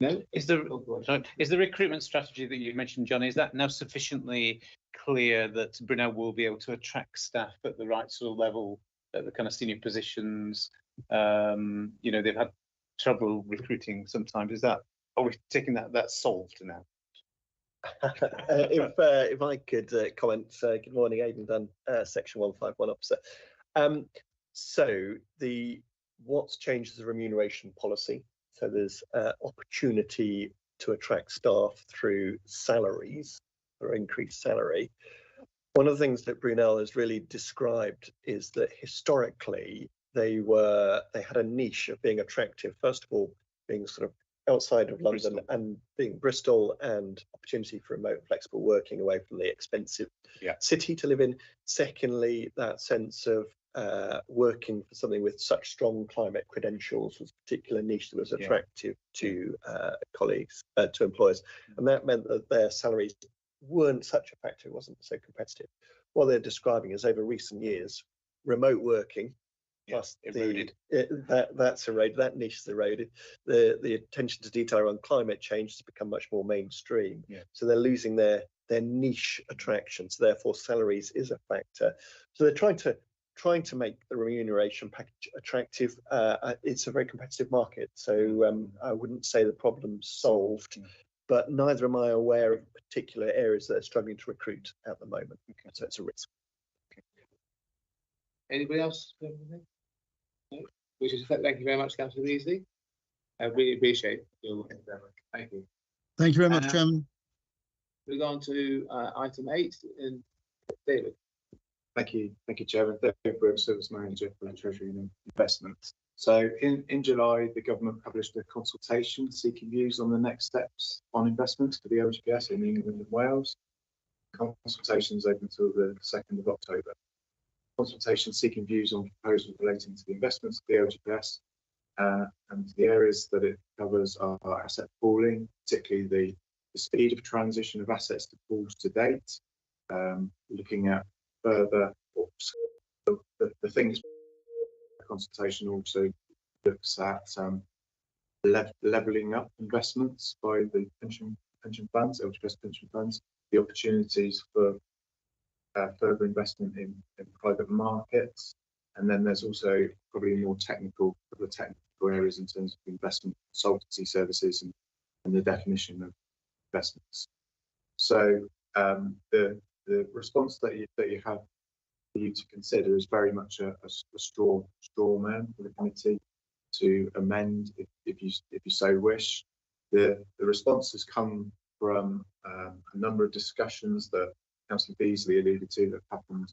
No? Is the recruitment strategy that you mentioned, John, is that now sufficiently clear that Brunel will be able to attract staff at the right sort of level, at the kind of senior positions? You know, they've had trouble recruiting sometimes. Are we taking that's solved now? If I could comment, good morning, Aidan Dunn, Section 151 officer. So what's changed is the remuneration policy. So there's opportunity to attract staff through salaries or increased salary. One of the things that Brunel has really described is that historically they had a niche of being attractive, first of all, being sort of outside of London, Bristol, and being Bristol, and opportunity for remote flexible working away from the expensive city to live in. Secondly, that sense of working for something with such strong climate credentials was a particular niche that was attractive to colleagues, to employers, and that meant that their salaries weren't such a factor, it wasn't so competitive. What they're describing is, over recent years, remote working plus that's eroded, that niche is eroded. The attention to detail around climate change has become much more mainstream. So they're losing their niche attractions, therefore salaries is a factor. So they're trying to make the remuneration package attractive. It's a very competitive market, so I wouldn't say the problem's solved, but neither am I aware of particular areas that are struggling to recruit at the moment. So it's a risk. Anybody else? Thank you very much, Councillor Beasley. I really appreciate your work. Thank you. Thank you very much, Chairman. We go on to item 8, and David. Thank you, Chairman. David Brooks, Service Manager for Treasury and Investments. So in July, the government published a consultation seeking views on the next steps on investments for the LGPS in England and Wales. Consultation is open until the 2nd of October. Consultation seeking views on proposals relating to the investments of the LGPS, and the areas that it covers are asset pooling, particularly the speed of transition of assets to pools to date, looking at further the things. The consultation also looks at levelling up investments by the pension funds, LGPS pension funds, the opportunities for further investment in private markets, and then there's also probably more technical areas in terms of investment consultancy services and the definition of investments. So the response that you have for you to consider is very much a straw man for the committee to amend if you so wish. The response has come from a number of discussions that Councillor Beasley alluded to that happened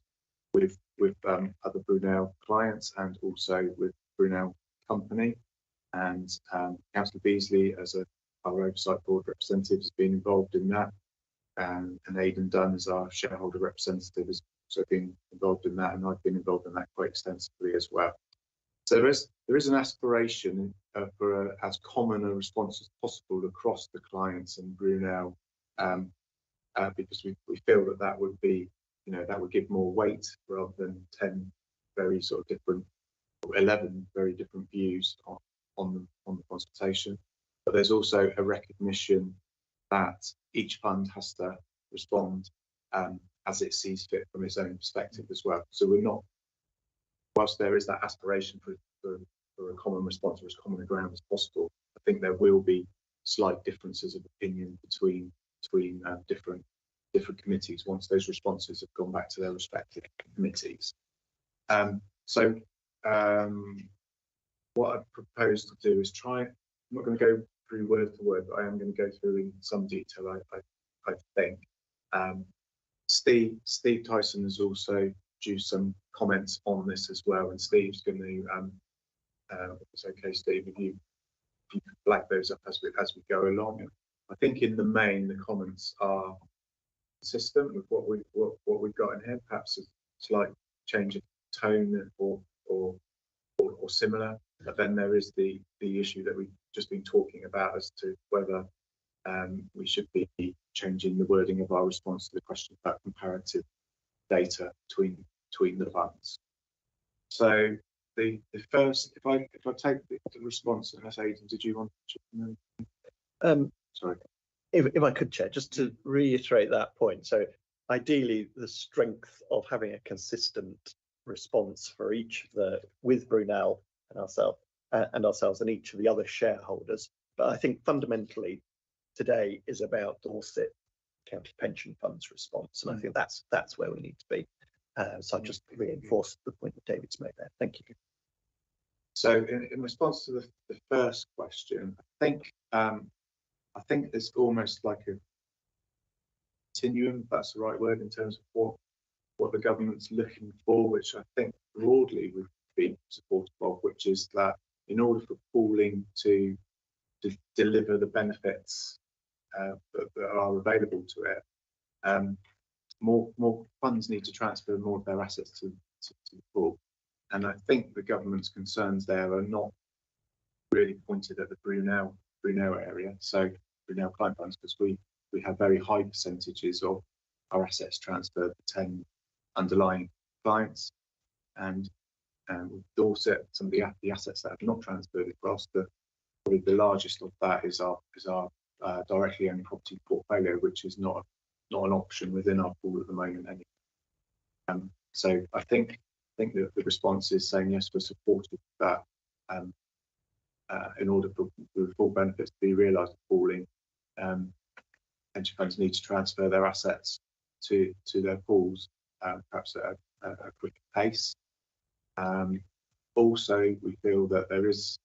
with other Brunel clients and also with Brunel company, and Councillor Beasley, as our oversight board representative, has been involved in that, and Aidan Dunn, as our shareholder representative, has also been involved in that, and I've been involved in that quite extensively as well. So there is an aspiration for as common a response as possible across the clients and Brunel, because we feel that would be, that would give more weight rather than 10 very sort of different, or 11 very different views on the consultation. But there's also a recognition that each fund has to respond as it sees fit from its own perspective as well. So we're not, whilst there is that aspiration for a common response or as common a ground as possible, I think there will be slight differences of opinion between different committees once those responses have gone back to their respective committees. What I propose to do is try. I'm not going to go through word for word, but I am going to go through in some detail. I think Steve Tyson has also due some comments on this as well, and Steve's going to. It's okay, Steve, if you could flag those up as we go along. I think in the main the comments are consistent with what we've got in here. Perhaps a slight change of tone or similar. But then there is the issue that we've just been talking about as to whether we should be changing the wording of our response to the question about comparative data between the funds. So the first, if I take the response, unless Aidan, did you want to? Sorry. If I could, Chair, just to reiterate that point. So ideally, the strength of having a consistent response for each of with Brunel and ourselves and each of the other shareholders. But I think fundamentally today is about Dorset County Pension Fund's response, and I think that's where we need to be. So I just reinforce the point that David's made there. Thank you. So in response to the first question, I think it's almost like a continuum, if that's the right word, in terms of what the government's looking for, which I think broadly we've been supportive of, which is that in order for pooling to deliver the benefits that are available to it, more funds need to transfer more of their assets to the pool. And I think the government's concerns there are not really pointed at the Brunel area, so Brunel client funds, because we have very high percentages of our assets transferred to 10 underlying clients, and with Dorset, some of the assets that have not transferred across, probably the largest of that is our directly owned property portfolio, which is not an option within our pool at the moment anyway. So I think that the response is saying yes, we're supportive of that. In order for the full benefits to be realised of pooling, pension funds need to transfer their assets to their pools, perhaps at a quicker pace. Also, we feel that there is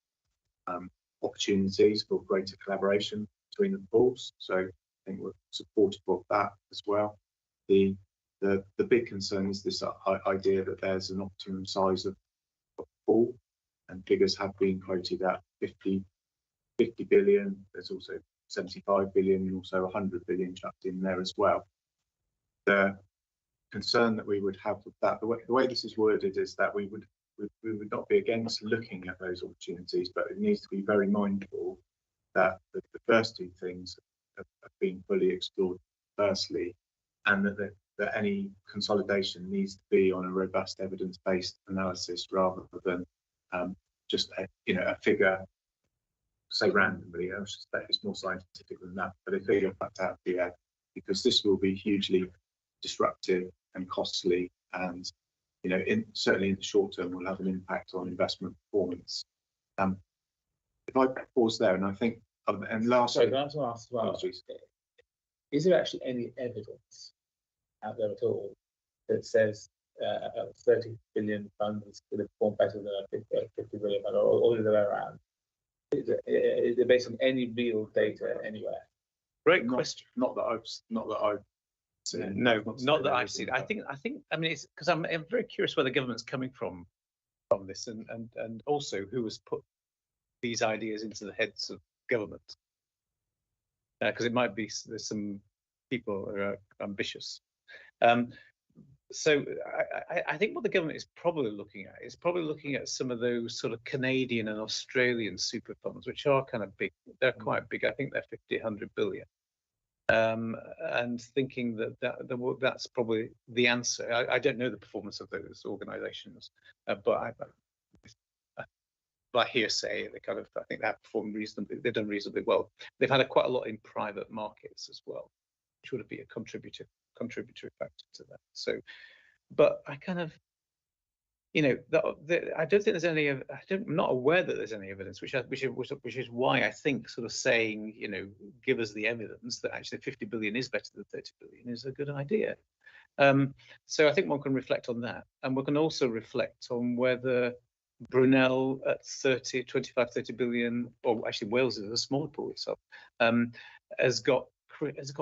opportunities for greater collaboration between the pools, so I think we're supportive of that as well. The big concern is this idea that there's an optimum size of pool, and figures have been quoted at 50 billion. There's also 75 billion and also 100 billion chucked in there as well. The concern that we would have with that, the way this is worded, is that we would not be against looking at those opportunities, but it needs to be very mindful that the first two things have been fully explored firstly, and that any consolidation needs to be on a robust evidence-based analysis rather than just a figure, say randomly. I suspect it's more scientific than that, but a figure backed out of the air, because this will be hugely disruptive and costly, and certainly in the short term will have an impact on investment performance. If I pause there, and I think, and lastly, can I also ask as well, is there actually any evidence out there at all that says a 30 billion fund is going to perform better than a 50 billion fund, or the other way around? Is it based on any real data anywhere? Great question. Not that I've seen. No, not that I've seen. I think. I mean, it's because I'm very curious where the government's coming from this, and also who has put these ideas into the heads of government. Because it might be there's some people who are ambitious. So I think what the government is probably looking at is probably looking at some of those sort of Canadian and Australian super funds, which are kind of big. They're quite big. I think they're 50, 100 billion. And thinking that's probably the answer. I don't know the performance of those organisations, but by hearsay, I think they have performed reasonably. They've done reasonably well. They've had quite a lot in private markets as well, which would be a contributory factor to that. So, but I kind of, I don't think there's any. I'm not aware that there's any evidence, which is why I think sort of saying, give us the evidence that actually 50 billion is better than 30 billion is a good idea. So I think one can reflect on that, and we can also reflect on whether Brunel at 25, 30 billion, or actually Wales is a smaller pool itself, has got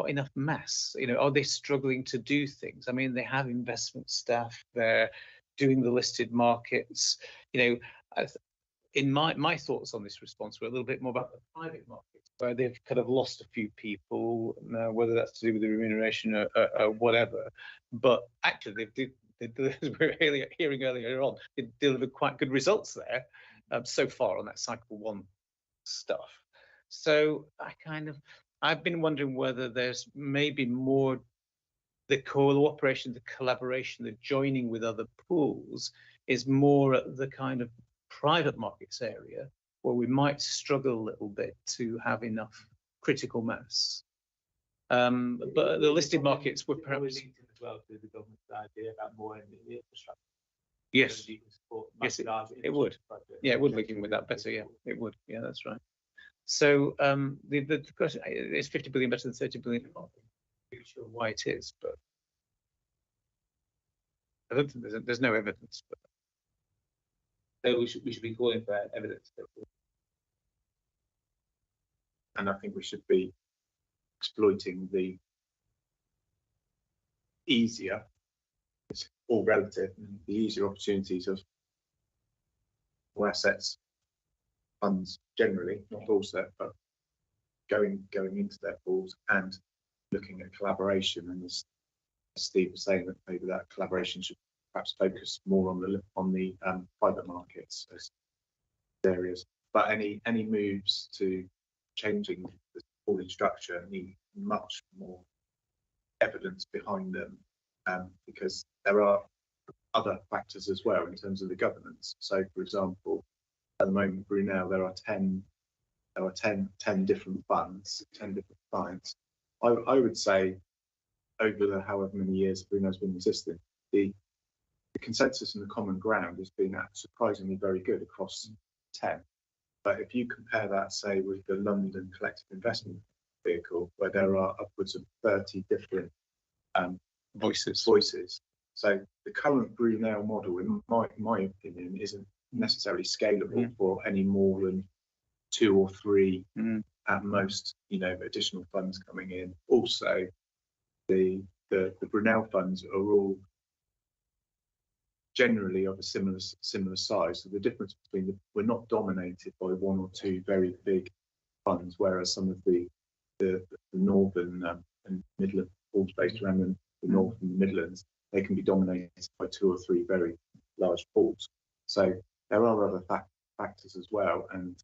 enough mass. Are they struggling to do things? I mean, they have investment staff, they're doing the listed markets. In my thoughts on this response were a little bit more about the private markets, where they've kind of lost a few people, whether that's to do with the remuneration or whatever. But actually, as we were hearing earlier on, they delivered quite good results there so far on that cycle one stuff. So I've been wondering whether there's maybe more the cooperation, the collaboration, the joining with other pools is more at the kind of private markets area, where we might struggle a little bit to have enough critical mass. But the listed markets were perhaps linked in as well to the government's idea about more in the infrastructure. Yes, it would. Yeah, it would link in with that better. Yeah, it would. Yeah, that's right. So the question is 50 billion better than 30 billion? I'm not really sure why it is, but I don't think there's no evidence. But So we should be calling for evidence. And I think we should be exploiting the easier, it's all relative, the easier opportunities of assets, funds generally, not all set, but going into their pools and looking at collaboration. And as Steve was saying, that maybe that collaboration should perhaps focus more on the private markets as areas. But any moves to changing the pooling structure need much more evidence behind them, because there are other factors as well in terms of the governance. So, for example, at the moment, Brunel, there are 10 different funds, 10 different clients. I would say over the however many years Brunel's been existing, the consensus and the common ground has been surprisingly very good across 10. But if you compare that, say, with the London Collective Investment Vehicle, where there are upwards of 30 different voices. So the current Brunel model, in my opinion, isn't necessarily scalable for any more than 2 or 3 at most, additional funds coming in. Also, the Brunel funds are all generally of a similar size. So the difference between we're not dominated by 1 or 2 very big funds, whereas some of the northern and Midland pools based around the north and the Midlands, they can be dominated by 2 or 3 very large pools. So there are other factors as well, and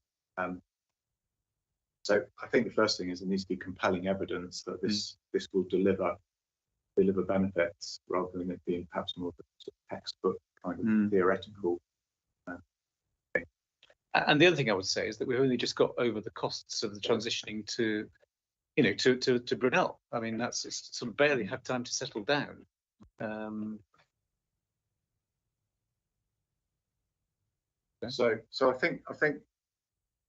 so I think the first thing is there needs to be compelling evidence that this will deliver benefits, rather than it being perhaps more of a sort of textbook kind of theoretical thing. And the other thing I would say is that we've only just got over the costs of the transitioning to Brunel. I mean, it's sort of barely had time to settle down. So I think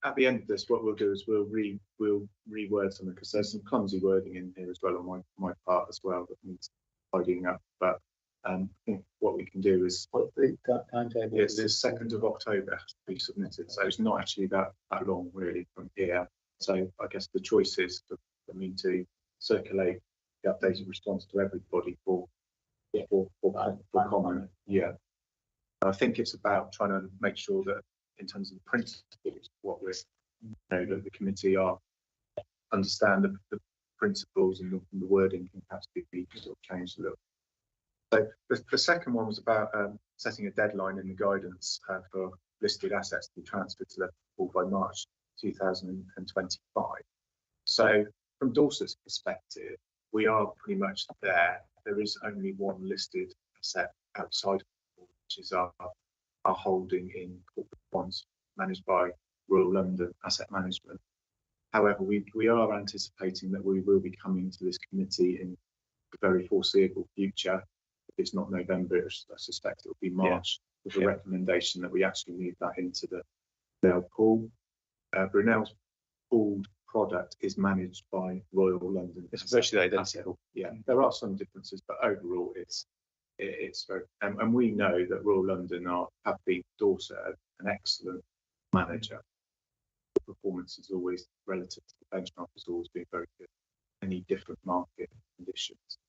at the end of this, what we'll do is we'll reword something, because there's some clumsy wording in here as well on my part as well that needs tidying up. But I think what we can do is, what's the timetable? It's the 2nd of October has to be submitted, so it's not actually that long really from here. So I guess the choice is for me to circulate the updated response to everybody for comment. Yeah, I think it's about trying to make sure that in terms of the principles, what we're, that the committee understand the principles, and the wording can perhaps be sort of changed a little. So the second one was about setting a deadline in the guidance for listed assets to be transferred to Liverpool by March 2025. So from Dorset's perspective, we are pretty much there. There is only one listed asset outside, which is our holding in corporate bonds managed by Royal London Asset Management. However, we are anticipating that we will be coming to this committee in the very foreseeable future. If it's not November, I suspect it will be March, with a recommendation that we actually move that into the Brunel pool. Brunel's pooled product is managed by Royal London. It's virtually identical. Yeah, there are some differences, but overall it's very, and we know that Royal London have been Dorset an excellent manager. The performance is always relative to the benchmark, has always been very good. Any different market conditions.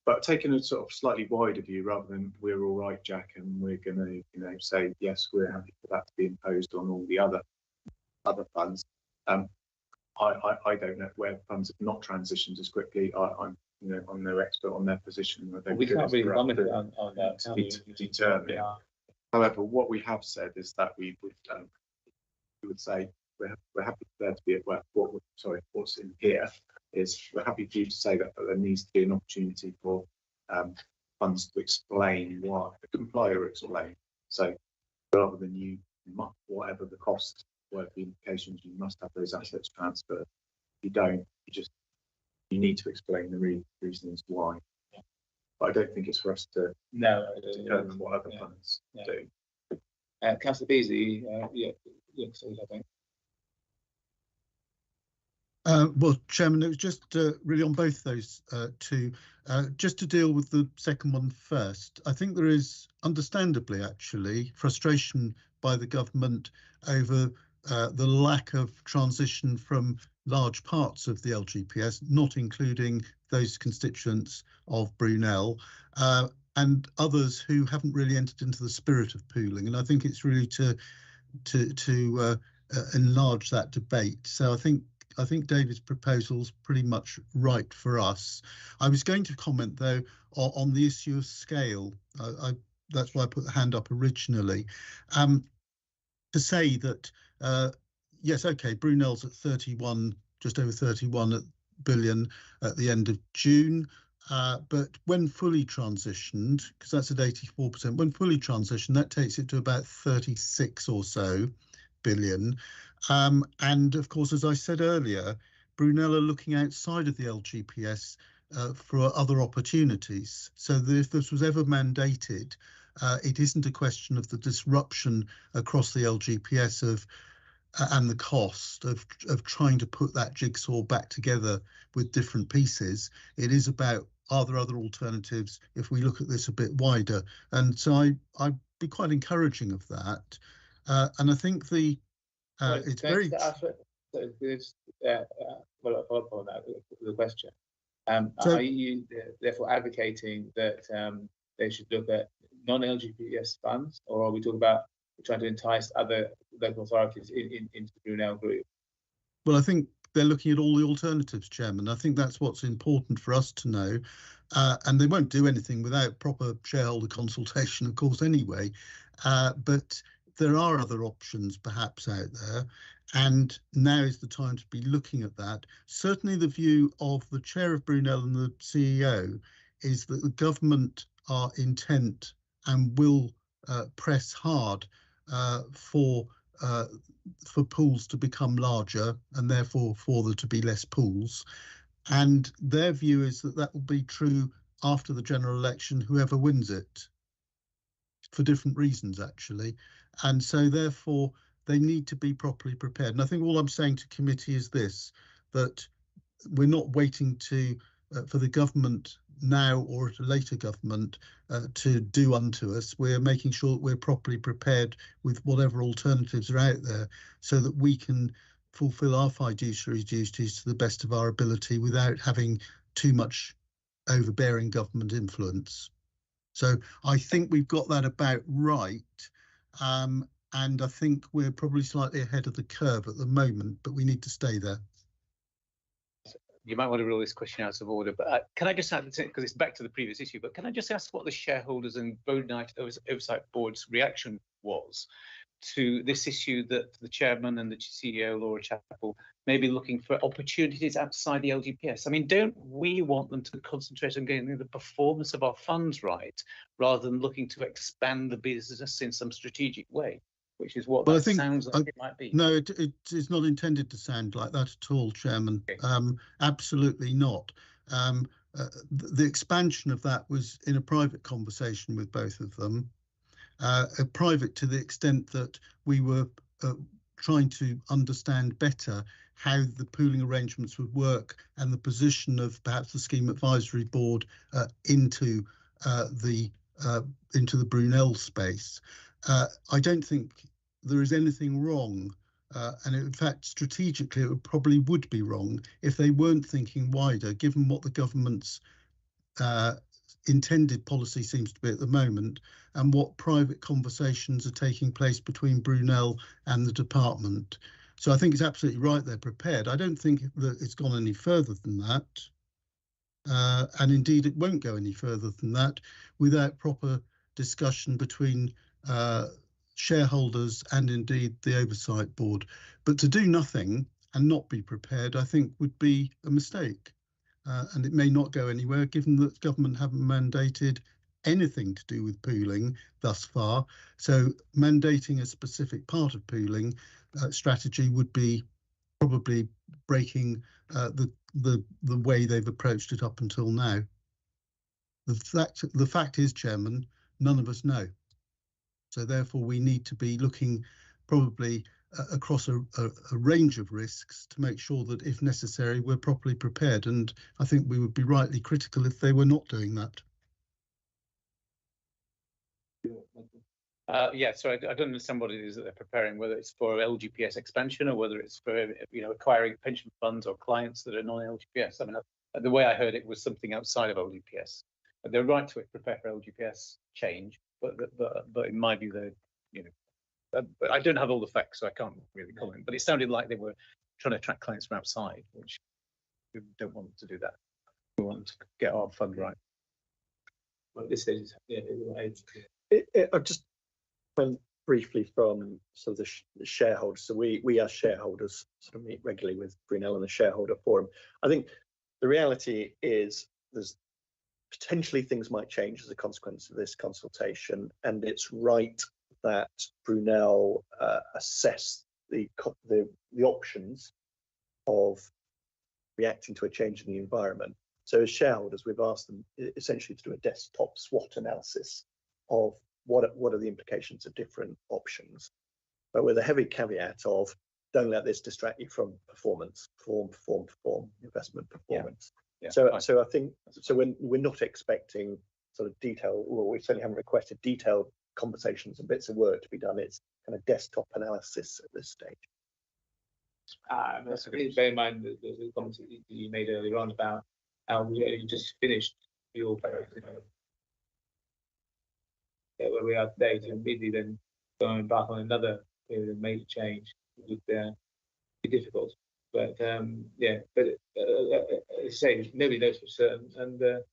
But taking a sort of slightly wider view, rather than we're all right, Jack, and we're going to, say yes, we're happy for that to be imposed on all the other funds. I don't know where funds have not transitioned as quickly. I'm no expert on their position. We can't really comment on that. To determine. However, what we have said is that we would say we're happy for there to be what's in here is we're happy for you to say that there needs to be an opportunity for funds to explain why, comply or explain. So rather than you must, whatever the cost, whatever the implications, you must have those assets transferred. If you don't, you need to explain the reasons why. Yeah. But I don't think it's for us to determine what other funds do. Councillor Beasley, so I think. Well, Chairman, it was just really on both those two, just to deal with the second one first. I think there is, understandably, actually, frustration by the government over the lack of transition from large parts of the LGPS, not including those constituents of Brunel, and others who haven't really entered into the spirit of pooling. And I think it's really to enlarge that debate. So I think David's proposal is pretty much right for us. I was going to comment, though, on the issue of scale. That's why I put the hand up originally. To say that, yes, OK, Brunel's at 31, just over 31 billion at the end of June. But when fully transitioned, because that's at 84%, when fully transitioned, that takes it to about 36 or so billion. And of course, as I said earlier, Brunel are looking outside of the LGPS for other opportunities. So if this was ever mandated, it isn't a question of the disruption across the LGPS and the cost of trying to put that jigsaw back together with different pieces. It is about, are there other alternatives if we look at this a bit wider? And so I'd be quite encouraging of that. And I think it's very. Well, I'll follow on that with the question. Are you therefore advocating that they should look at non-LGPS funds, or are we talking about trying to entice other local authorities into the Brunel group? Well, I think they're looking at all the alternatives, Chairman. I think that's what's important for us to know. And they won't do anything without proper shareholder consultation, of course, anyway. But there are other options perhaps out there, and now is the time to be looking at that. Certainly the view of the chair of Brunel and the CEO is that the government are intent and will press hard for pools to become larger, and therefore for there to be less pools. And their view is that that will be true after the general election, whoever wins it, for different reasons, actually. And so therefore they need to be properly prepared. And I think all I'm saying to committee is this, that we're not waiting for the government now or at a later government to do unto us. We're making sure that we're properly prepared with whatever alternatives are out there, so that we can fulfil our fiduciary duties to the best of our ability without having too much overbearing government influence. So I think we've got that about right. And I think we're probably slightly ahead of the curve at the moment, but we need to stay there. you might want to rule this question out of order, but can I just add, because it's back to the previous issue, but can I just ask what the shareholders and Board Oversight Board's reaction was to this issue that the chairman and the CEO, Laura Chappell, may be looking for opportunities outside the LGPS? I mean, don't we want them to concentrate on getting the performance of our funds right, rather than looking to expand the business in some strategic way, which is what sounds like it might be? No, it is not intended to sound like that at all, Chairman. Okay. Absolutely not. The expansion of that was in a private conversation with both of them. Private to the extent that we were trying to understand better how the pooling arrangements would work and the position of perhaps the Scheme Advisory Board into the Brunel space. I don't think there is anything wrong, and in fact, strategically, it probably would be wrong if they weren't thinking wider, given what the government's intended policy seems to be at the moment, and what private conversations are taking place between Brunel and the department. So I think it's absolutely right they're prepared. I don't think that it's gone any further than that. And indeed, it won't go any further than that without proper discussion between shareholders and indeed the Oversight Board. But to do nothing and not be prepared, I think, would be a mistake. And it may not go anywhere, given that government haven't mandated anything to do with pooling thus far. So mandating a specific part of pooling strategy would be probably breaking the way they've approached it up until now. The fact is, Chairman, none of us know. So therefore, we need to be looking probably across a range of risks to make sure that, if necessary, we're properly prepared. And I think we would be rightly critical if they were not doing that. Yeah, so I don't understand what it is that they're preparing, whether it's for LGPS expansion or whether it's for acquiring pension funds or clients that are non-LGPS. I mean, the way I heard it was something outside of LGPS. They're right to prepare for LGPS change, but in my view, but I don't have all the facts, so I can't really comment. But it sounded like they were trying to attract clients from outside, which we don't want to do that. We want to get our fund right. Well, this is I just went briefly from sort of the shareholders. So we as shareholders sort of meet regularly with Brunel and the shareholder forum. I think the reality is there's potentially things might change as a consequence of this consultation, and it's right that Brunel assess the options of reacting to a change in the environment. So as shareholders, we've asked them essentially to do a desktop SWOT analysis of what are the implications of different options, but with a heavy caveat of don't let this distract you from performance, perform, investment performance. Yeah, so I think we're not expecting sort of detail, or we certainly haven't requested detailed conversations and bits of work to be done. It's kind of desktop analysis at this stage. Bear in mind the comments that you made earlier on about how you just finished your where we are today, to immediately then go embark on another period of major change would be difficult. But as I say, nobody knows for certain, and the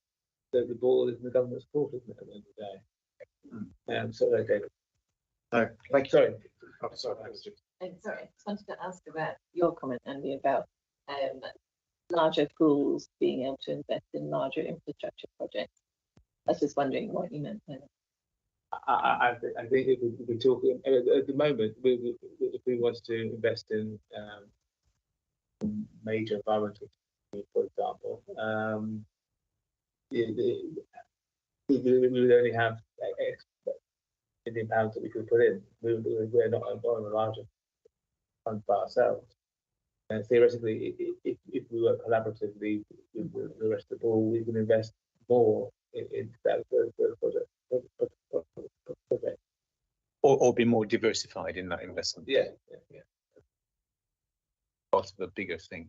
ball is in the government's court, isn't it, at the end of the day? So David. No, thank you. Sorry. Sorry, I just wanted to ask about your comment, Andy, about larger pools being able to invest in larger infrastructure projects. I was just wondering what you meant there. I think if we're talking at the moment, if we want to invest in major environmental, for example, we would only have £1 million that we could put in. We're not on a larger fund by ourselves. And theoretically, if we work collaboratively with the rest of the pool, we can invest more in that project. Or be more diversified in that investment. Yeah. Part of a bigger thing.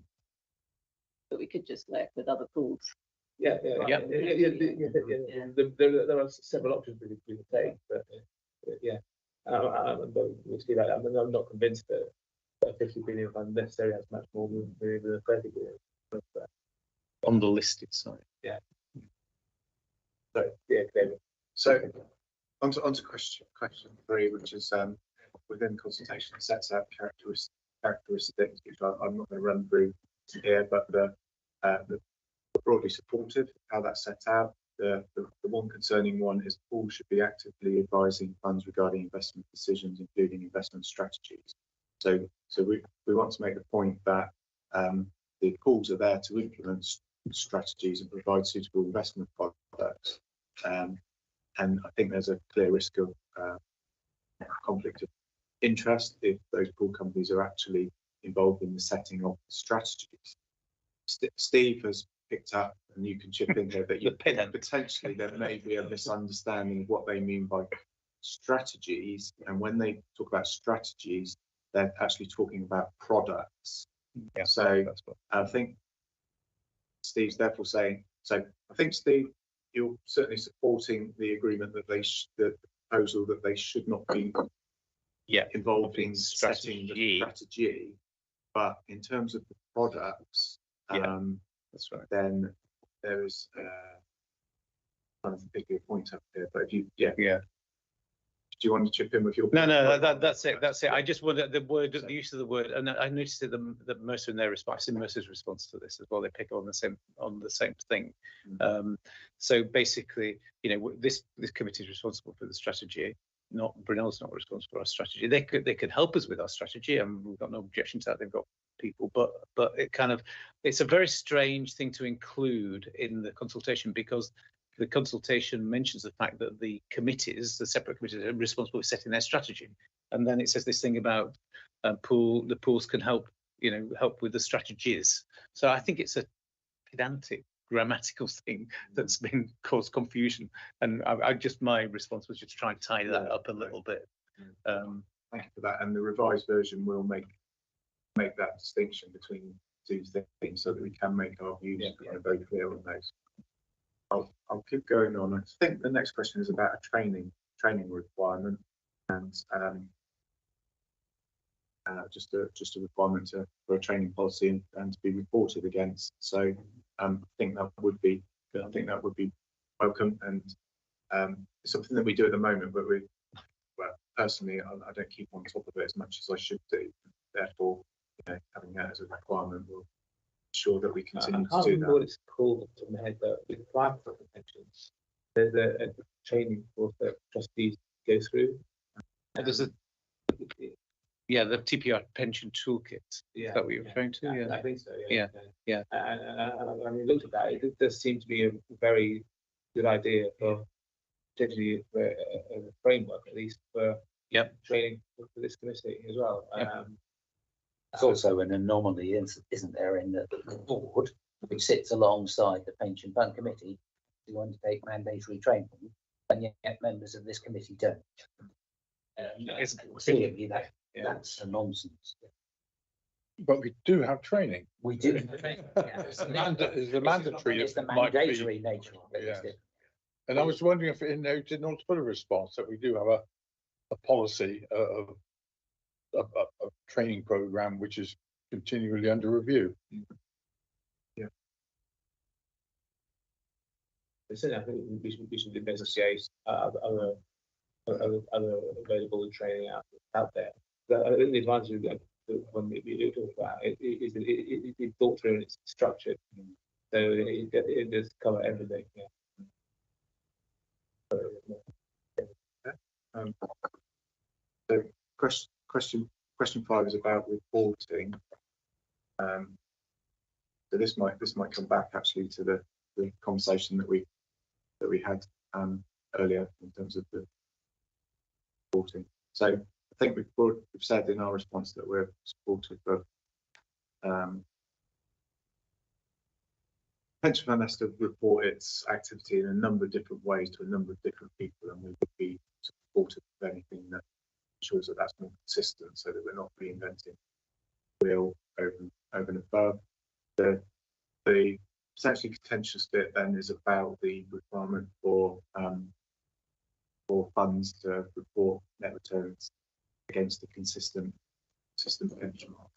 But we could just work with other pools. Yeah. There are several options we could take, but I'm not convinced that a 50 billion fund necessarily has much more than a 30 billion. on the listed side. So onto question 3, which is within consultation sets out characteristics, which I'm not going to run through here, but the broadly supportive, how that's set out. The one concerning one is pools should be actively advising funds regarding investment decisions, including investment strategies. So we want to make the point that the pools are there to implement strategies and provide suitable investment products. And I think there's a clear risk of conflict of interest if those pool companies are actually involved in the setting of strategies. Steve has picked up, and you can chip in here, that you think potentially there may be a misunderstanding of what they mean by strategies. And when they talk about strategies, they're actually talking about products. Yeah, so I think Steve's therefore saying, so I think, Steve, you're certainly supporting the agreement that the proposal that they should not be involved in setting the strategy. But in terms of the products, that's right. Then there is kind of a bigger point up here. But if you, do you want to chip in with your? No, that's it. That's it. I just wanted the use of the word, and I noticed that Mercer in their response, in Mercer's response to this as well, they pick on the same thing. So basically, this committee is responsible for the strategy. Brunel's not responsible for our strategy. They could help us with our strategy, and we've got no objection to that. They've got people, but it's a very strange thing to include in the consultation, because the consultation mentions the fact that the separate committees are responsible for setting their strategy, and then it says this thing about the pools can help with the strategies. So I think it's a pedantic grammatical thing that's been caused confusion, and my response was just to try and tidy that up a little bit. Thank you for that, and the revised version will make that distinction between two things so that we can make our views very clear on those. I'll keep going on. I think the next question is about a training requirement, and just a requirement for a training policy and to be reported against. So I think that would be welcome, and it's something that we do at the moment, but personally I don't keep on top of it as much as I should do. Therefore, having that as a requirement will ensure that we continue to do that. What it's called off the top of my head, but with private pensions, there's a training course that trustees go through. There's the TPR pension toolkit. Is that what you're referring to? I think so. Yeah. I mean, looked at that. It does seem to be a very good idea for potentially a framework, at least for training for this committee as well. It's also an anomaly, isn't there, in that the board, which sits alongside the pension fund committee, to undertake mandatory training, and yet members of this committee don't. Clearly, that's a nonsense. But we do have training. We do. It's the mandatory. It's the mandatory nature of it. Yeah. And I was wondering if it did not put a response that we do have a policy of a training program which is continually under review. I think we should investigate other available training out there. The advantage of that, when we do talk about it, is it's thought through and it's structured, so it does cover everything. So question 5 is about reporting. So this might come back actually to the conversation that we had earlier in terms of the reporting. So I think we've said in our response that we're supportive of pension fund has to report its activity in a number of different ways to a number of different people, and we would be supportive of anything that ensures that that's more consistent, so that we're not reinventing the wheel over and above. The potentially contentious bit then is about the requirement for funds to report net returns against a consistent benchmark.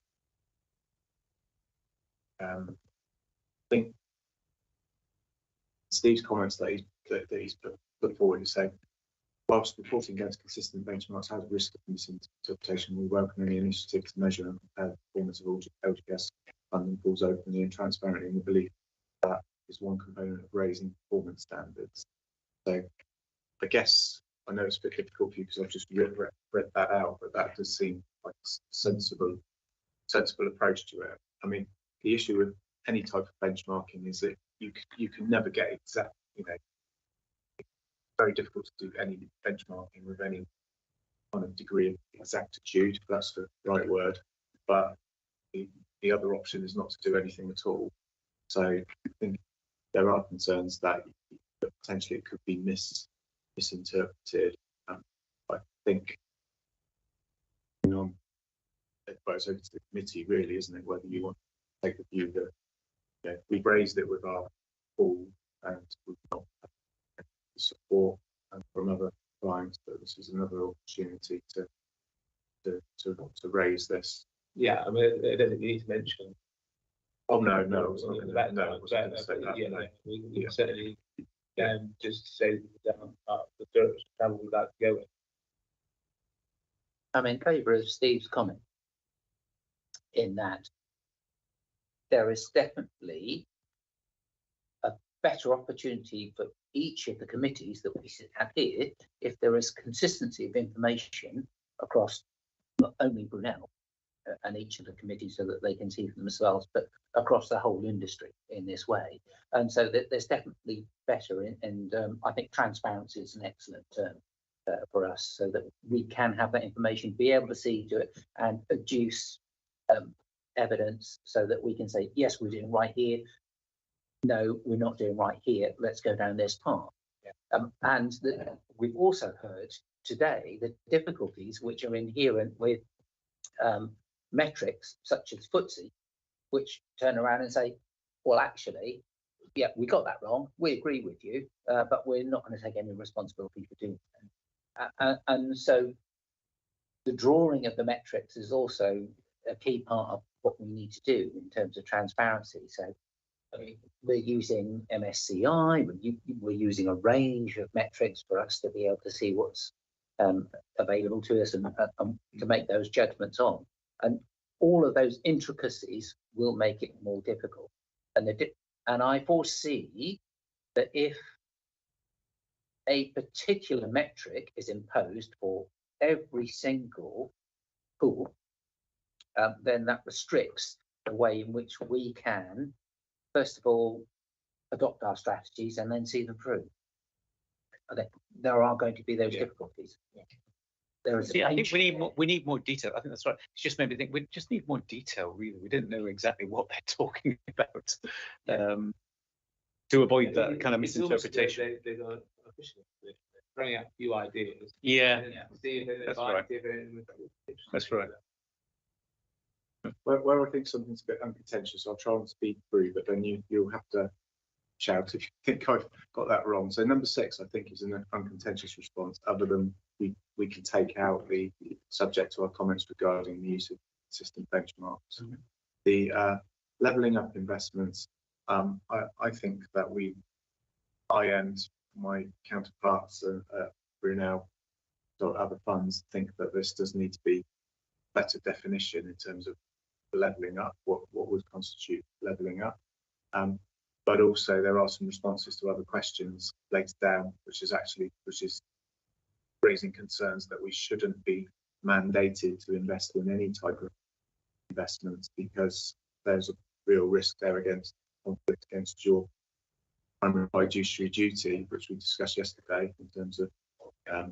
I think Steve's comments that he's put forward is saying, whilst reporting against consistent benchmarks has a risk of misinterpretation, we welcome any initiative to measure and compare the performance of all LGS funding pools openly and transparently, and we believe that is one component of raising performance standards. So I guess I know it's a bit difficult for you because I've just read that out, but that does seem like a sensible approach to it. I mean, the issue with any type of benchmarking is that you can never get exact, it's very difficult to do any benchmarking with any kind of degree of exactitude, if that's the right word. But the other option is not to do anything at all. So I think there are concerns that potentially it could be misinterpreted. I think, well, it's over to the committee really, isn't it, whether you want to take the view that we've raised it with our pool and we've not had support from other clients, but this is another opportunity to raise this. Yeah, I mean, I don't think you need to mention. Oh no, I was not going to say that. Yeah, no. We certainly just say down the direction travel we'd like to go with. I'm in favour of Steve's comment in that there is definitely a better opportunity for each of the committees that we have here if there is consistency of information across not only Brunel and each of the committees so that they can see for themselves, but across the whole industry in this way. And so that there's definitely better and I think transparency is an excellent term for us, so that we can have that information, be able to see to it and adduce evidence so that we can say, yes, we're doing right here. No, we're not doing right here. Let's go down this path. Yeah. We've also heard today the difficulties which are inherent with metrics such as FTSE, which turn around and say, well, actually, yeah, we got that wrong. We agree with you, but we're not going to take any responsibility for doing that. And so the drawing of the metrics is also a key part of what we need to do in terms of transparency. So I mean, we're using MSCI, we're using a range of metrics for us to be able to see what's available to us and to make those judgments on. And all of those intricacies will make it more difficult. And I foresee that if a particular metric is imposed for every single pool, then that restricts the way in which we can, first of all, adopt our strategies and then see them through. I think there are going to be those difficulties. Yeah. There is. I think we need more detail. I think that's right. It's just made me think we just need more detail. Really, we didn't know exactly what they're talking about to avoid that kind of misinterpretation. They're throwing out a few ideas. Yeah, that's right. That's right. Where I think something's a bit uncontentious, I'll try and speed through, but then you'll have to shout if you think I've got that wrong. So number 6, I think, is an uncontentious response, other than we can take out the subject to our comments regarding the use of consistent benchmarks. Mm-hmm. The levelling up investments, I think that I and my counterparts at Brunel or other funds think that this does need to be better definition in terms of levelling up, what would constitute levelling up. But also there are some responses to other questions later down, which is raising concerns that we shouldn't be mandated to invest in any type of investments, because there's a real risk there against conflict against your primary fiduciary duty, which we discussed yesterday, in terms of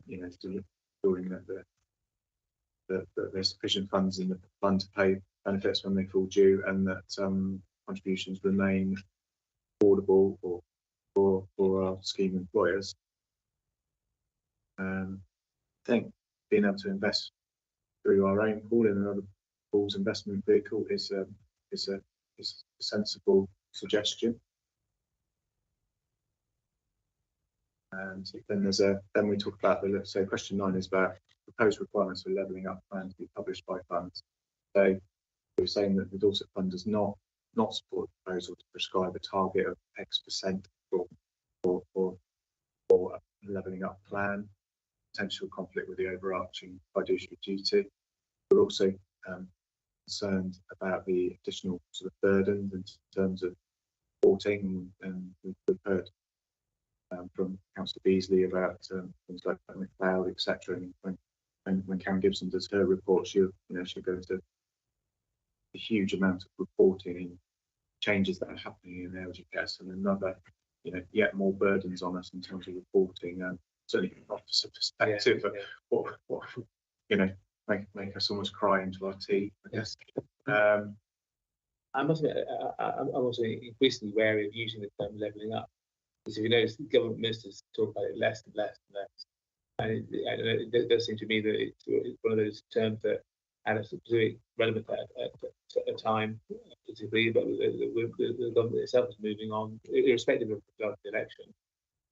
ensuring that there's sufficient funds in the fund to pay benefits when they fall due, and that contributions remain affordable for our scheme employers. I think being able to invest through our own pool in another pool's investment vehicle is a sensible suggestion. And then we talk about so question 9 is about proposed requirements for levelling up plans to be published by funds. So we're saying that the Dorset Fund does not support the proposal to prescribe a target of X% for levelling up plan, potential conflict with the overarching fiduciary duty. We're also concerned about the additional sort of burdens in terms of reporting, and we've heard from Councillor Beasley about things like McLeod, etc. And when Karen Gibson does her report, she'll go into a huge amount of reporting and changes that are happening in the LGPS, and another, yet more burdens on us in terms of reporting, and certainly from an officer perspective, what make us almost cry into our tea, I guess. I must admit, I'm also increasingly wary of using the term levelling up, because if you notice, government ministers talk about it less and less and less. And it does seem to me that it's one of those terms that had a specific relevant at a time, particularly, but the government itself is moving on, irrespective of the election.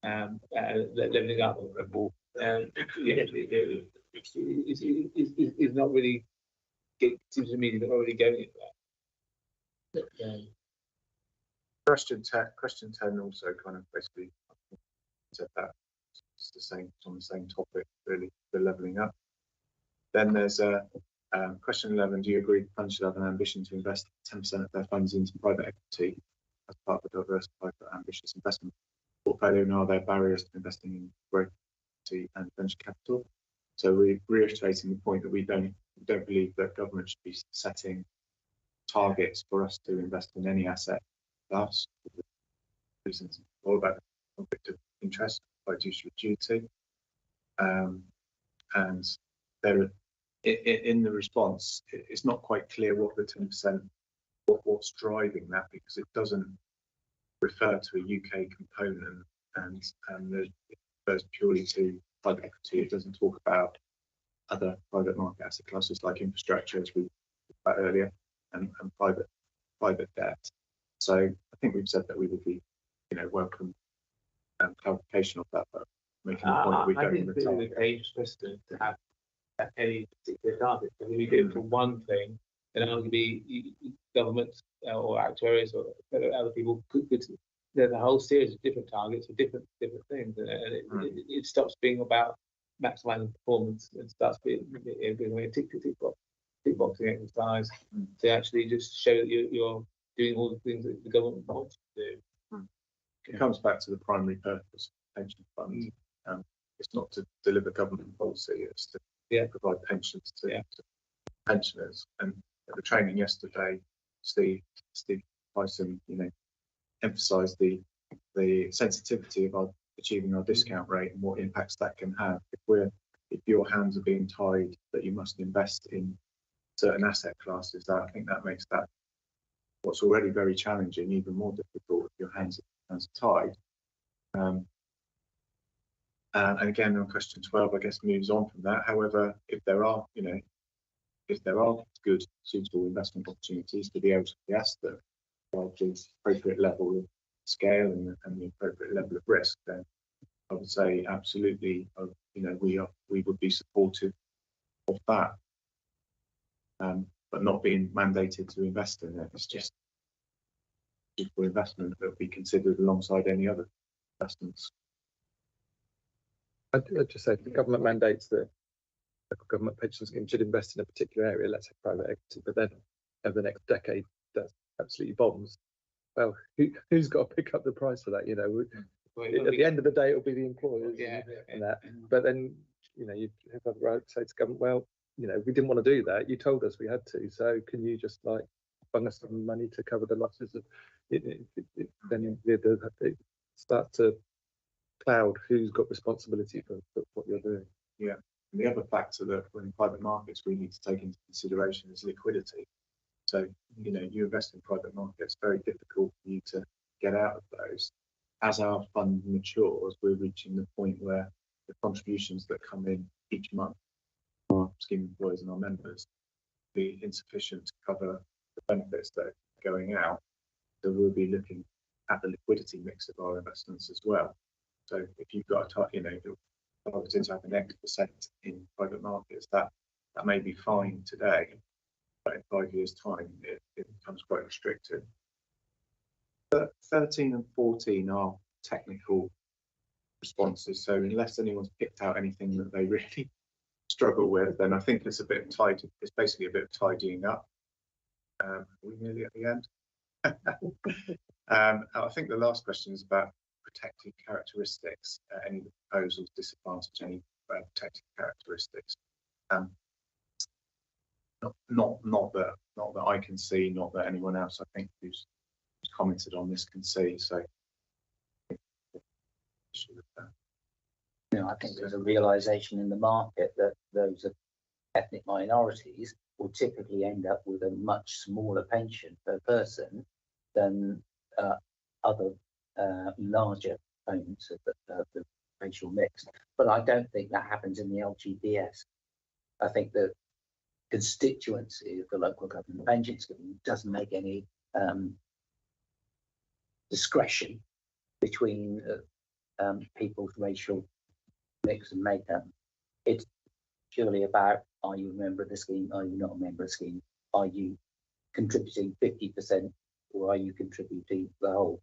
Levelling up is not really, it seems to me, not really going into that. Question 10 also kind of basically said that it's the same, it's on the same topic, really, the levelling up. Then there's question 11, do you agree funds should have an ambition to invest 10% of their funds into private equity as part of a diversified but ambitious investment portfolio, and are there barriers to investing in growth equity and venture capital? So we're reiterating the point that we don't believe that government should be setting targets for us to invest in any asset class. Reasons all about conflict of interest, fiduciary duty, and there, in the response, it's not quite clear what the 10%, what's driving that, because it doesn't refer to a UK component, and it refers purely to private equity. It doesn't talk about other private market asset classes like infrastructure, as we talked about earlier, and private debt. So I think we've said that we would be, welcome clarification of that, but making the point that we don't. I think it's dangerous precedent to have any particular target. If we do it for one thing, then arguably governments or actuaries or other people could there's a whole series of different targets for different things, and it stops being about maximising performance and starts being a tick boxing exercise to actually just show that you're doing all the things that the government wants to do. It comes back to the primary purpose of pension funds. It's not to deliver government policy, it's to provide pensions to pensioners. And at the training yesterday, Steve Tyson, emphasised the sensitivity of achieving our discount rate and what impacts that can have. If your hands are being tied that you must invest in certain asset classes, I think that makes that what's already very challenging even more difficult if your hands are tied. And again, on question 12, I guess moves on from that. However, if there are good, suitable investment opportunities to be able to invest that are the appropriate level of scale and the appropriate level of risk, then I would say absolutely, we would be supportive of that, but not being mandated to invest in it. It's just for investment that will be considered alongside any other investments. I'd just say if the government mandates that local government pension scheme should invest in a particular area, let's say private equity, but then over the next decade that's absolutely bombs. Well, who's got to pick up the price for that? At the end of the day, it'll be the employers and that. But then, you have the right to say to government, well, we didn't want to do that. You told us we had to, so can you just bung us some money to cover the losses of it? Then it starts to cloud who's got responsibility for what you're doing. Yeah, and the other factor that in private markets we need to take into consideration is liquidity. So, you invest in private markets, very difficult for you to get out of those. As our fund matures, we're reaching the point where the contributions that come in each month from our scheme employees and our members be insufficient to cover the benefits that are going out. So we'll be looking at the liquidity mix of our investments as well. So if you've got a targeted to have an X% in private markets, that may be fine today, but in 5 years' time, it becomes quite restricted. But 13 and 14 are technical responses. So unless anyone's picked out anything that they really struggle with, then I think it's a bit of it's basically a bit of tidying up. Are we nearly at the end? I think the last question is about protected characteristics. Any of the proposals disadvantage any protected characteristics? Not that I can see, not that anyone else I think who's commented on this can see. So I think there's a realization in the market that those ethnic minorities will typically end up with a much smaller pension per person than other larger components of the racial mix. But I don't think that happens in the LGPS. I think the constituency of the local government pension scheme doesn't make any discretion between people's racial mix and makeup. It's purely about, are you a member of the scheme? Are you not a member of the scheme? Are you contributing 50% or are you contributing the whole?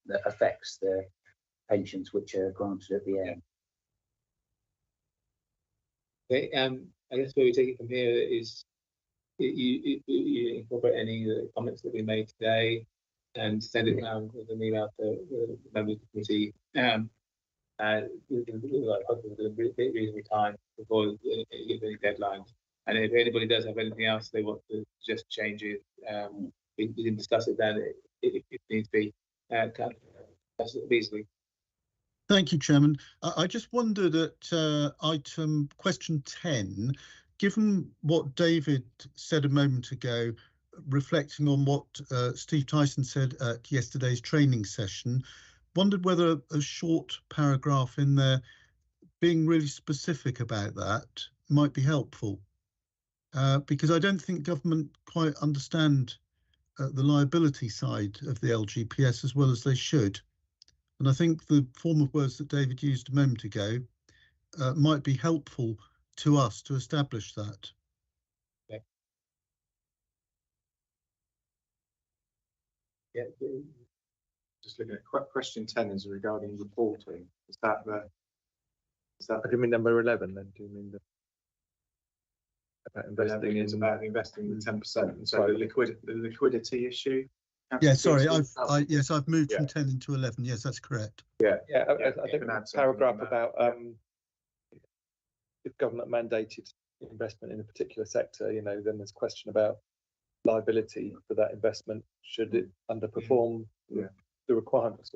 That affects the pensions which are granted at the end. Okay, I guess where we take it from here is you incorporate any of the comments that we made today and send it around with an email to the members of the committee. Within reasonable time before any deadlines. And if anybody does have anything else they want to suggest changes, we can discuss it then if needs be. Easily. Thank you, Chairman. I just wondered at item question 10, given what David said a moment ago, reflecting on what Steve Tyson said at yesterday's training session, wondered whether a short paragraph in there being really specific about that might be helpful. Because I don't think government quite understand the liability side of the LGPS as well as they should. And I think the form of words that David used a moment ago might be helpful to us to establish that. Yeah. Yeah. Just looking at question 10 is regarding reporting. Is that do you mean number 11 then? Do you mean about investing in about investing in 10%? So the liquidity issue. Yeah, sorry, I've moved from 10 into 11. Yes, that's correct. I think the paragraph about if government mandated investment in a particular sector, then there's a question about liability for that investment should it underperform the requirements.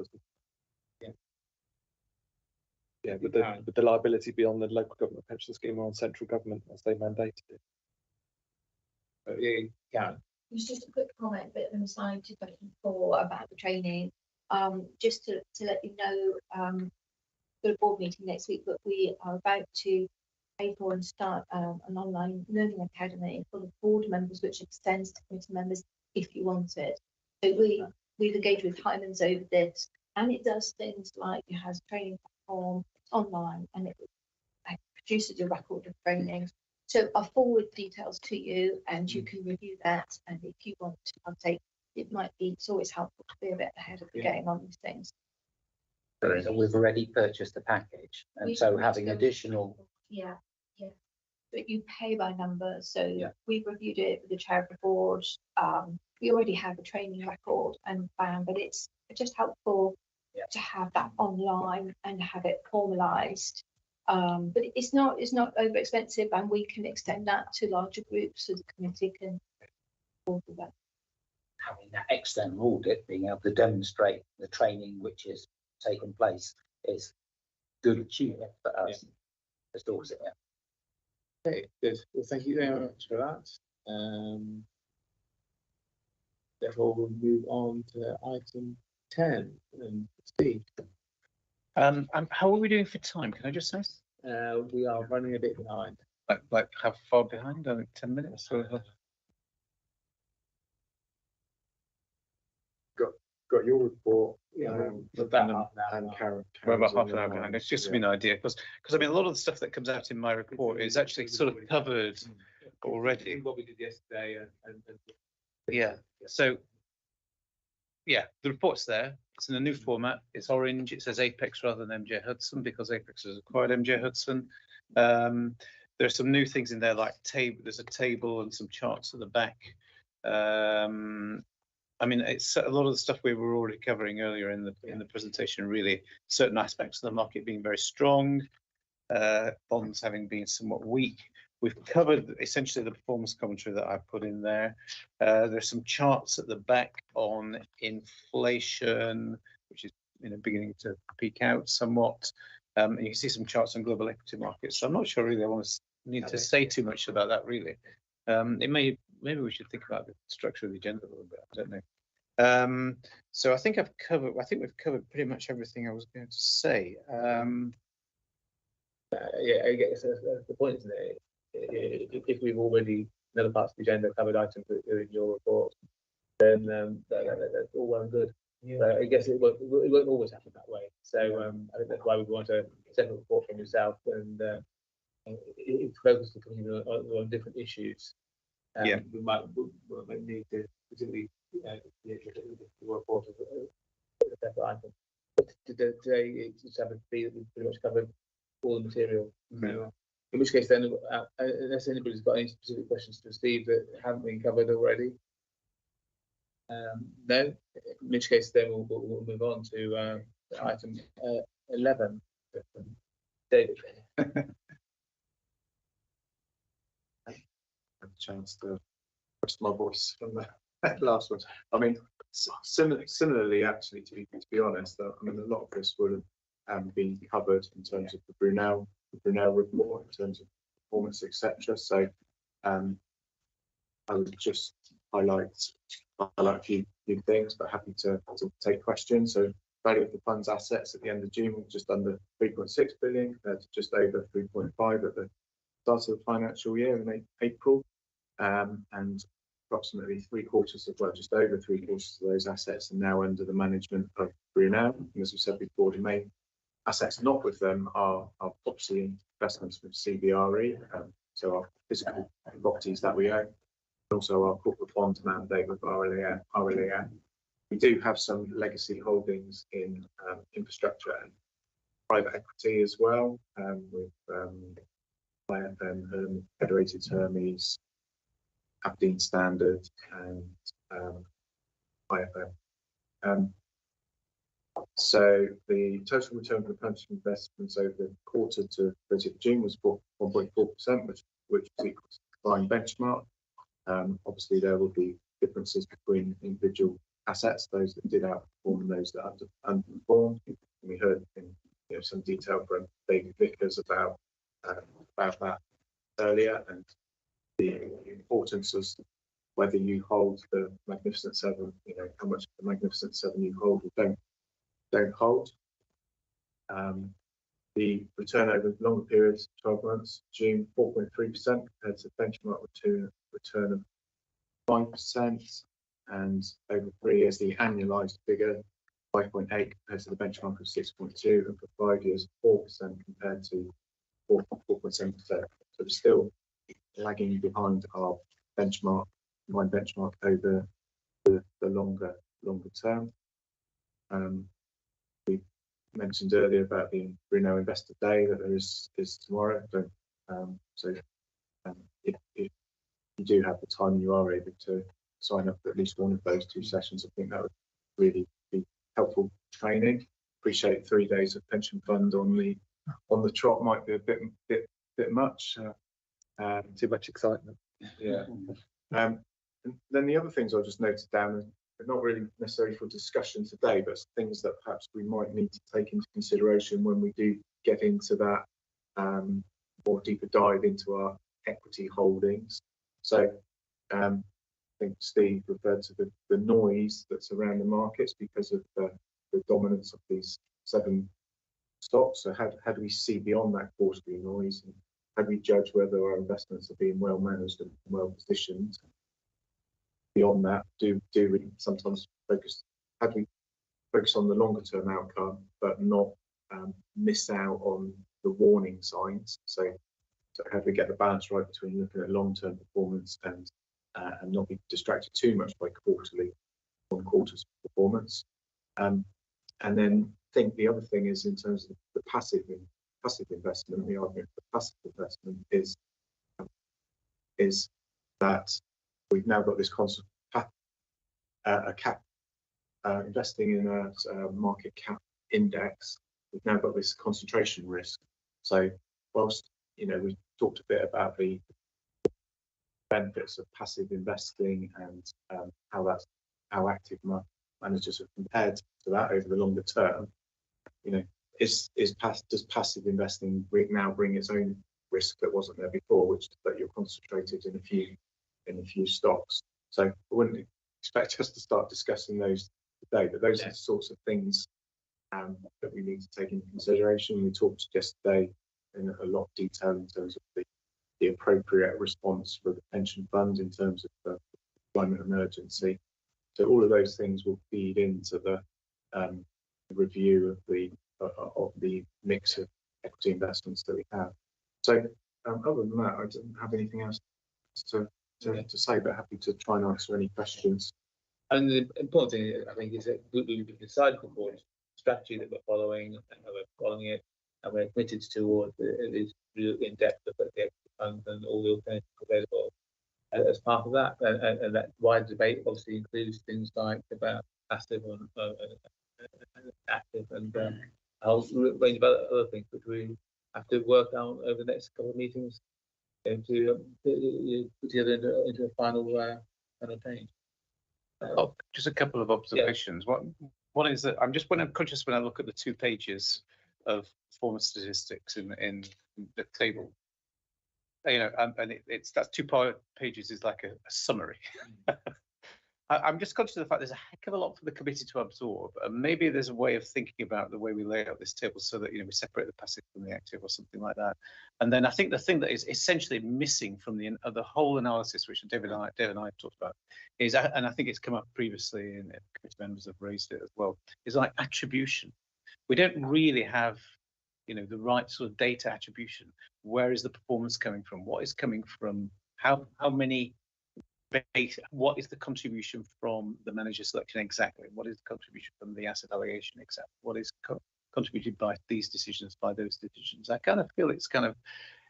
Would the liability be on the local government pension scheme or on central government as they mandated it? Yeah. It was just a quick comment, bit of an aside to question 4 about the training. Just to let you know, got a board meeting next week, but we are about to pay for and start an online learning academy for the board members, which extends to committee members if you want it. So we've engaged with Hymans over this, and it does things like it has a training platform online, and it produces a record of training. So I'll forward details to you and you can review that. And if you want to partake, it's always helpful to be a bit ahead of the game on these things. So we've already purchased the package. And so having additional. Yeah. But you pay by number. So we've reviewed it with the chair of the board. We already have a training record and plan, but it's just helpful to have that online and have it formalised. But it's not over expensive, and we can extend that to larger groups so the committee can order that. Having that external audit, being able to demonstrate the training which is taking place is good achievement for us as Dorset. Okay, good. Well, thank you very much for that. Therefore, we'll move on to item 10. Steve. How are we doing for time? Can I just say? We are running a bit behind. Like how far behind? 10 minutes or? Got your report. About and Karen. We're about half an hour behind. It's just to be an idea, because I mean a lot of the stuff that comes out in my report is actually sort of covered already. What we did yesterday, and yeah. So yeah, the report's there. It's in a new format. It's orange. It says Apex rather than MJ Hudson because Apex has acquired MJ Hudson. There are some new things in there, like there's a table and some charts at the back. I mean, it's a lot of the stuff we were already covering earlier in the presentation. Really, certain aspects of the market being very strong, bonds having been somewhat weak. We've covered essentially the performance commentary that I put in there. There's some charts at the back on inflation, which is beginning to peak out somewhat. And you can see some charts on global equity markets. So I'm not sure really I need to say too much about that really. Maybe we should think about the structure of the agenda a little bit. I don't know. So I think we've covered pretty much everything I was going to say. Yeah, I guess the point, isn't it? If we've already another parts of the agenda covered items in your report, then that's all well and good. Yeah. I guess it won't always happen that way. So I think that's why we want a separate report from yourself and focus the community on different issues. Yeah, we might need to particularly report as a separate item. But today it's just happened to be that we've pretty much covered all the material. Yeah. In which case, then, unless anybody's got any specific questions to Steve that haven't been covered already, no. In which case, then we'll move on to item 11. David. A chance to rest my voice from the last one. I mean, similarly, actually, to be honest, I mean, a lot of this will have been covered in terms of the Brunel report, in terms of performance, etc. So, I would just highlight a few things, but happy to take questions. So, value of the fund's assets at the end of June was just under 3.6 billion, compared to just over 3.5 at the start of the financial year in April, and approximately just over three quarters of those assets are now under the management of Brunel. And as we said before, the main assets not with them are obviously investments with CBRE, so our physical properties that we own, and also our corporate bond mandate with RLAM. We do have some legacy holdings in infrastructure and private equity as well, with IFM, Federated Hermes, Aberdeen Standard, and IFM. So the total return for the pension investments over the quarter to 30th of June was 1.4%, which is equal to the combined benchmark. Obviously, there will be differences between individual assets, those that did outperform and those that underperformed. We heard in some detail from David Vickers about that earlier, and the importance of whether you hold the Magnificent Seven, how much of the Magnificent Seven you hold or don't hold. The return over longer periods, 12 months, June 4.3% compared to benchmark return of 5%, and over 3 years the annualized figure 5.8 compared to the benchmark of 6.2, and for 5 years 4% compared to 4.7%. So we're still lagging behind our benchmark, combined benchmark over the longer term. We mentioned earlier about the Brunel Investor Day that there is tomorrow. So if you do have the time and you are able to sign up for at least one of those two sessions, I think that would really be helpful training. Appreciate 3 days of pension fund on the trot might be a bit much. Too much excitement. Yeah. And then the other things I just noted down, not really necessarily for discussion today, but things that perhaps we might need to take into consideration when we do get into that more deeper dive into our equity holdings. So I think Steve referred to the noise that's around the markets because of the dominance of these 7 stocks. So how do we see beyond that quarterly noise, and how do we judge whether our investments are being well managed and well positioned? Beyond that, do we sometimes focus on the longer term outcome, but not miss out on the warning signs? So how do we get the balance right between looking at long term performance and not be distracted too much by quarter's performance? performance. And then I think the other thing is in terms of the passive investment, the argument for passive investment is that we've now got this concept a cap investing in a market cap index. We've now got this concentration risk. So whilst we talked a bit about the benefits of passive investing and how active managers have compared to that over the longer term, does passive investing now bring its own risk that wasn't there before, which is that you're concentrated in a few stocks. So I wouldn't expect us to start discussing those today, but those are the sorts of things that we need to take into consideration. We talked yesterday in a lot of detail in terms of the appropriate response for the pension fund in terms of the climate emergency. So all of those things will feed into the review of the mix of equity investments that we have. So other than that, I don't have anything else to say, but happy to try and answer any questions. And the important thing, I think, is that we've decided for the strategy that we're following, and how we're following it, and we're committed towards this in-depth look at the equity fund and all the alternatives available as part of that. And that wide debate obviously includes things like about passive and active and a whole range of other things which we have to work out over the next couple of meetings and to put together into a final change. Just a couple of observations. One is that I'm conscious when I look at the 2 pages of performance statistics in the table, and that's 2 pages is like a summary. I'm just conscious of the fact there's a heck of a lot for the committee to absorb, and maybe there's a way of thinking about the way we lay out this table so that we separate the passive from the active or something like that. And then I think the thing that is essentially missing from the whole analysis, which Dave and I talked about, is, and I think it's come up previously, and committee members have raised it as well, is like attribution. We don't really have the right sort of data attribution. Where is the performance coming from? What is coming from? How many? What is the contribution from the manager selection exactly? What is the contribution from the asset allocation exactly? What is contributed by these decisions, by those decisions? I kind of feel it's kind of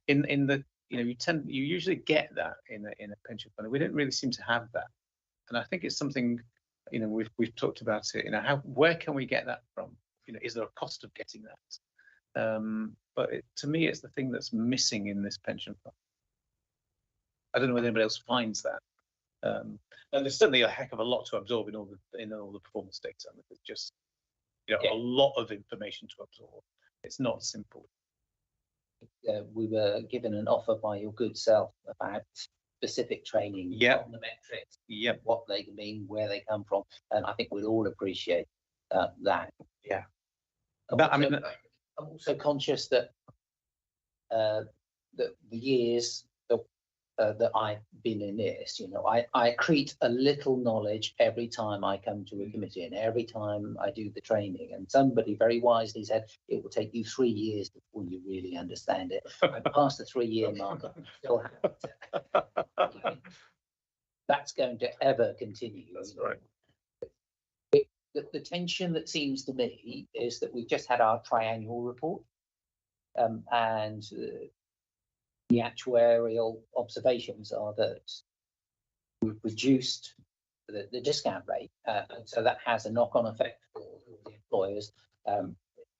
in the you usually get that in a pension fund. We don't really seem to have that, and I think it's something we've talked about it. Where can we get that from? Is there a cost of getting that? But to me, it's the thing that's missing in this pension fund. I don't know whether anybody else finds that. And there's certainly a heck of a lot to absorb in all the performance data. There's just a lot of information to absorb. It's not simple. We were given an offer by your good self about specific training on the metrics, what they mean, where they come from, and I think we'd all appreciate that. Yeah. I'm also conscious that the years that I've been in this, I accrete a little knowledge every time I come to a committee and every time I do the training. And somebody very wisely said it will take you 3 years before you really understand it. I'm past the 3-year mark. I still haven't. That's going to ever continue. That's right. The tension that seems to me is that we've just had our triannual report, and the actuarial observations are that we've reduced the discount rate, and so that has a knock-on effect for the employers.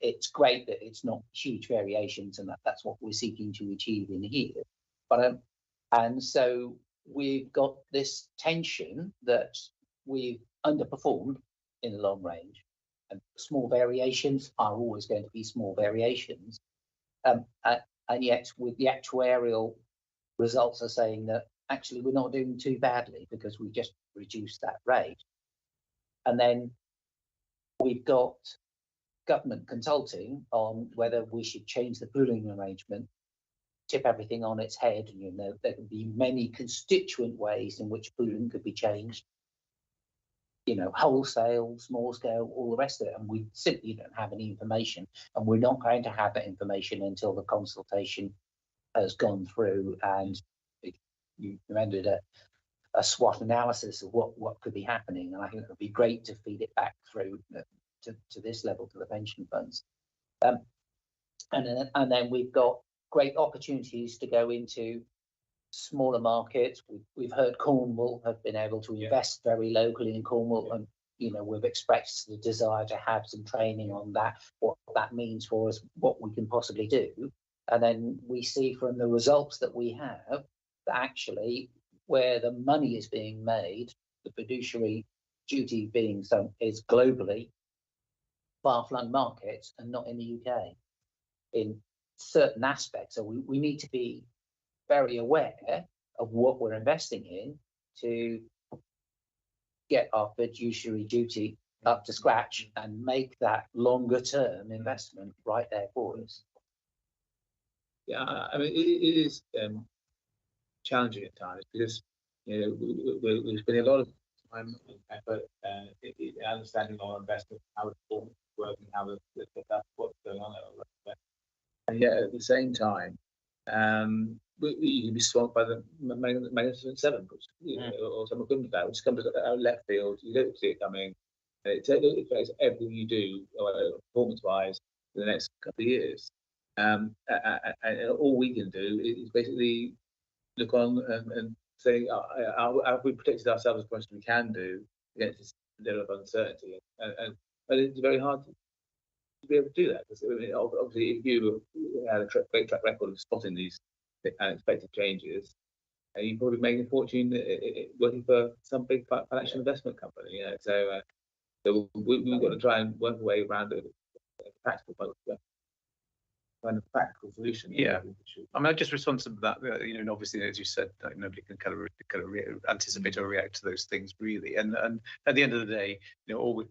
It's great that it's not huge variations, and that's what we're seeking to achieve in here. But and so we've got this tension that we've underperformed in the long range, and small variations are always going to be small variations. And yet, with the actuarial results are saying that actually we're not doing too badly because we just reduced that rate. And then we've got government consulting on whether we should change the pooling arrangement, tip everything on its head. There can be many constituent ways in which pooling could be changed. Wholesale, small scale, all the rest of it, and we simply don't have any information, and we're not going to have that information until the consultation has gone through and you rendered a SWOT analysis of what could be happening, and I think it would be great to feed it back through to this level, to the pension funds. And then we've got great opportunities to go into smaller markets. We've heard Cornwall have been able to invest very locally in Cornwall, and we've expressed the desire to have some training on that, what that means for us, what we can possibly do. And then we see from the results that we have that actually where the money is being made, the fiduciary duty being some is globally far-flung markets and not in the UK in certain aspects. So we need to be very aware of what we're investing in to get our fiduciary duty up to scratch and make that longer term investment right there for us. Yeah, I mean, it is challenging at times because we're spending a lot of time and effort in understanding our investment, how it's working, how what's going on there. And yet at the same time, you can be swamped by the Magnificent Seven, or some equivalent of that, which comes out of left field. You don't see it coming. It affects everything you do, performance-wise, for the next couple of years. And all we can do is basically look on and say, have we protected ourselves as much as we can do against this level of uncertainty? But it's very hard to be able to do that, because obviously if you had a great track record of spotting these unexpected changes, you're probably making a fortune working for some big financial investment company. So we've got to try and work our way around a practical kind of practical solution. Yeah, I mean, I just respond to that. And obviously, as you said, nobody can kind of anticipate or react to those things really. And at the end of the day, all we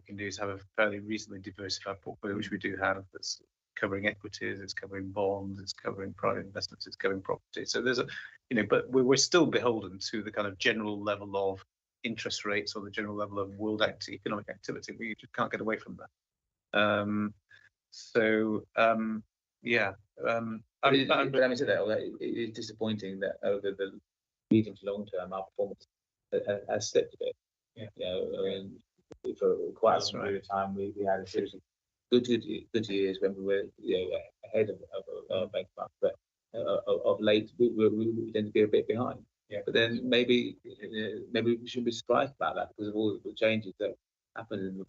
can do is have a fairly reasonably diversified portfolio, which we do have. That's covering equities, it's covering bonds, it's covering private investments, it's covering property. So there's but we're still beholden to the kind of general level of interest rates or the general level of world economic activity. We just can't get away from that. Yeah. Having said that, it is disappointing that over the medium to long term, our performance has slipped a bit. For quite a long period of time, we had a series of good years when we were ahead of benchmark, but of late we tend to be a bit behind. Yeah. But then maybe we shouldn't be surprised about that because of all the changes that happened in the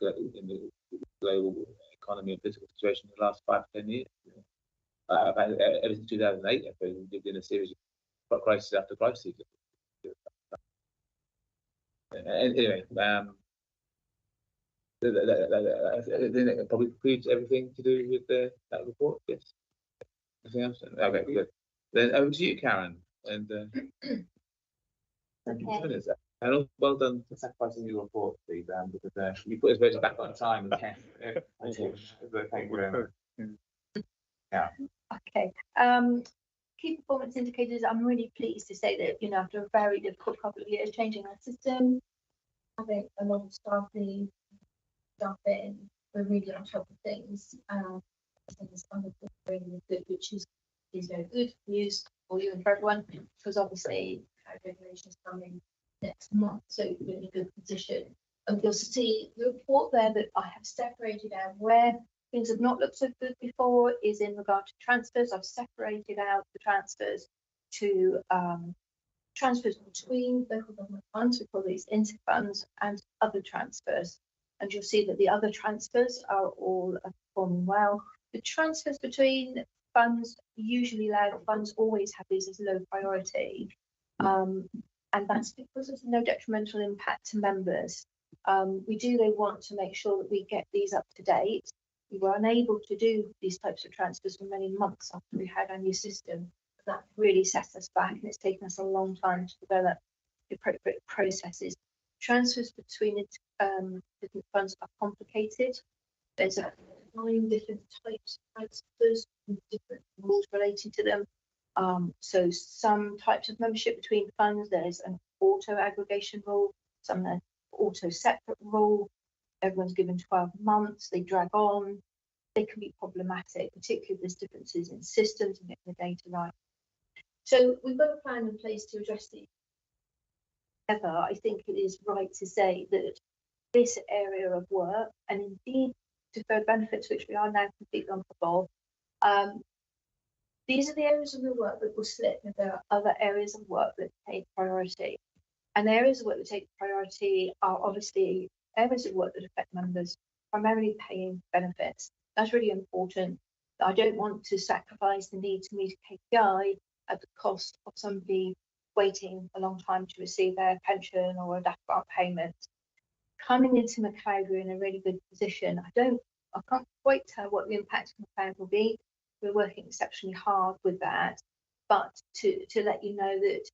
global economy and political situation in the last 5 to 10 years. Ever since 2008, we've lived in a series of crisis after crisis. Anyway, I think that probably concludes everything to do with that report. Yes. Anything else? Okay, good. Then over to you, Karen. And thank you for doing this. And well done for sacrificing your report, Steve, because you put us both back on time. Thank you very much. Yeah. Okay. Key performance indicators. I'm really pleased to say that after a very difficult couple of years changing our system, having a lot of staff in, we're really on top of things. Things are really good, which is very good news for you and for everyone, because obviously regulations coming next month, so we're in a good position. And you'll see the report there that I have separated out where things have not looked so good before is in regard to transfers. I've separated out the transfers to transfers between local government funds, we call these inter-funds, and other transfers. And you'll see that the other transfers are all performing well. The transfers between funds, usually local funds, always have these as low priority. And that's because there's no detrimental impact to members. We do want to make sure that we get these up to date. We were unable to do these types of transfers for many months after we had our new system. That really sets us back, and it's taken us a long time to develop the appropriate processes. Transfers between different funds are complicated. There's 9 different types of transfers with different rules relating to them. So some types of membership between funds, there's an auto aggregation rule, some an auto separate rule. Everyone's given 12 months, they drag on. They can be problematic, particularly if there's differences in systems and getting the data right. So we've got a plan in place to address these. However, I think it is right to say that this area of work, and indeed deferred benefits, which we are now completely on top of, these are the areas of the work that will slip, and there are other areas of work that take priority. And the areas of work that take priority are obviously areas of work that affect members, primarily paying benefits. That's really important. I don't want to sacrifice the need to meet a KPI at the cost of somebody waiting a long time to receive their pension or a DAF grant payment. Coming into McLeod, we're in a really good position. I can't quite tell what the impact of McLeod will be. We're working exceptionally hard with that, but to let you know that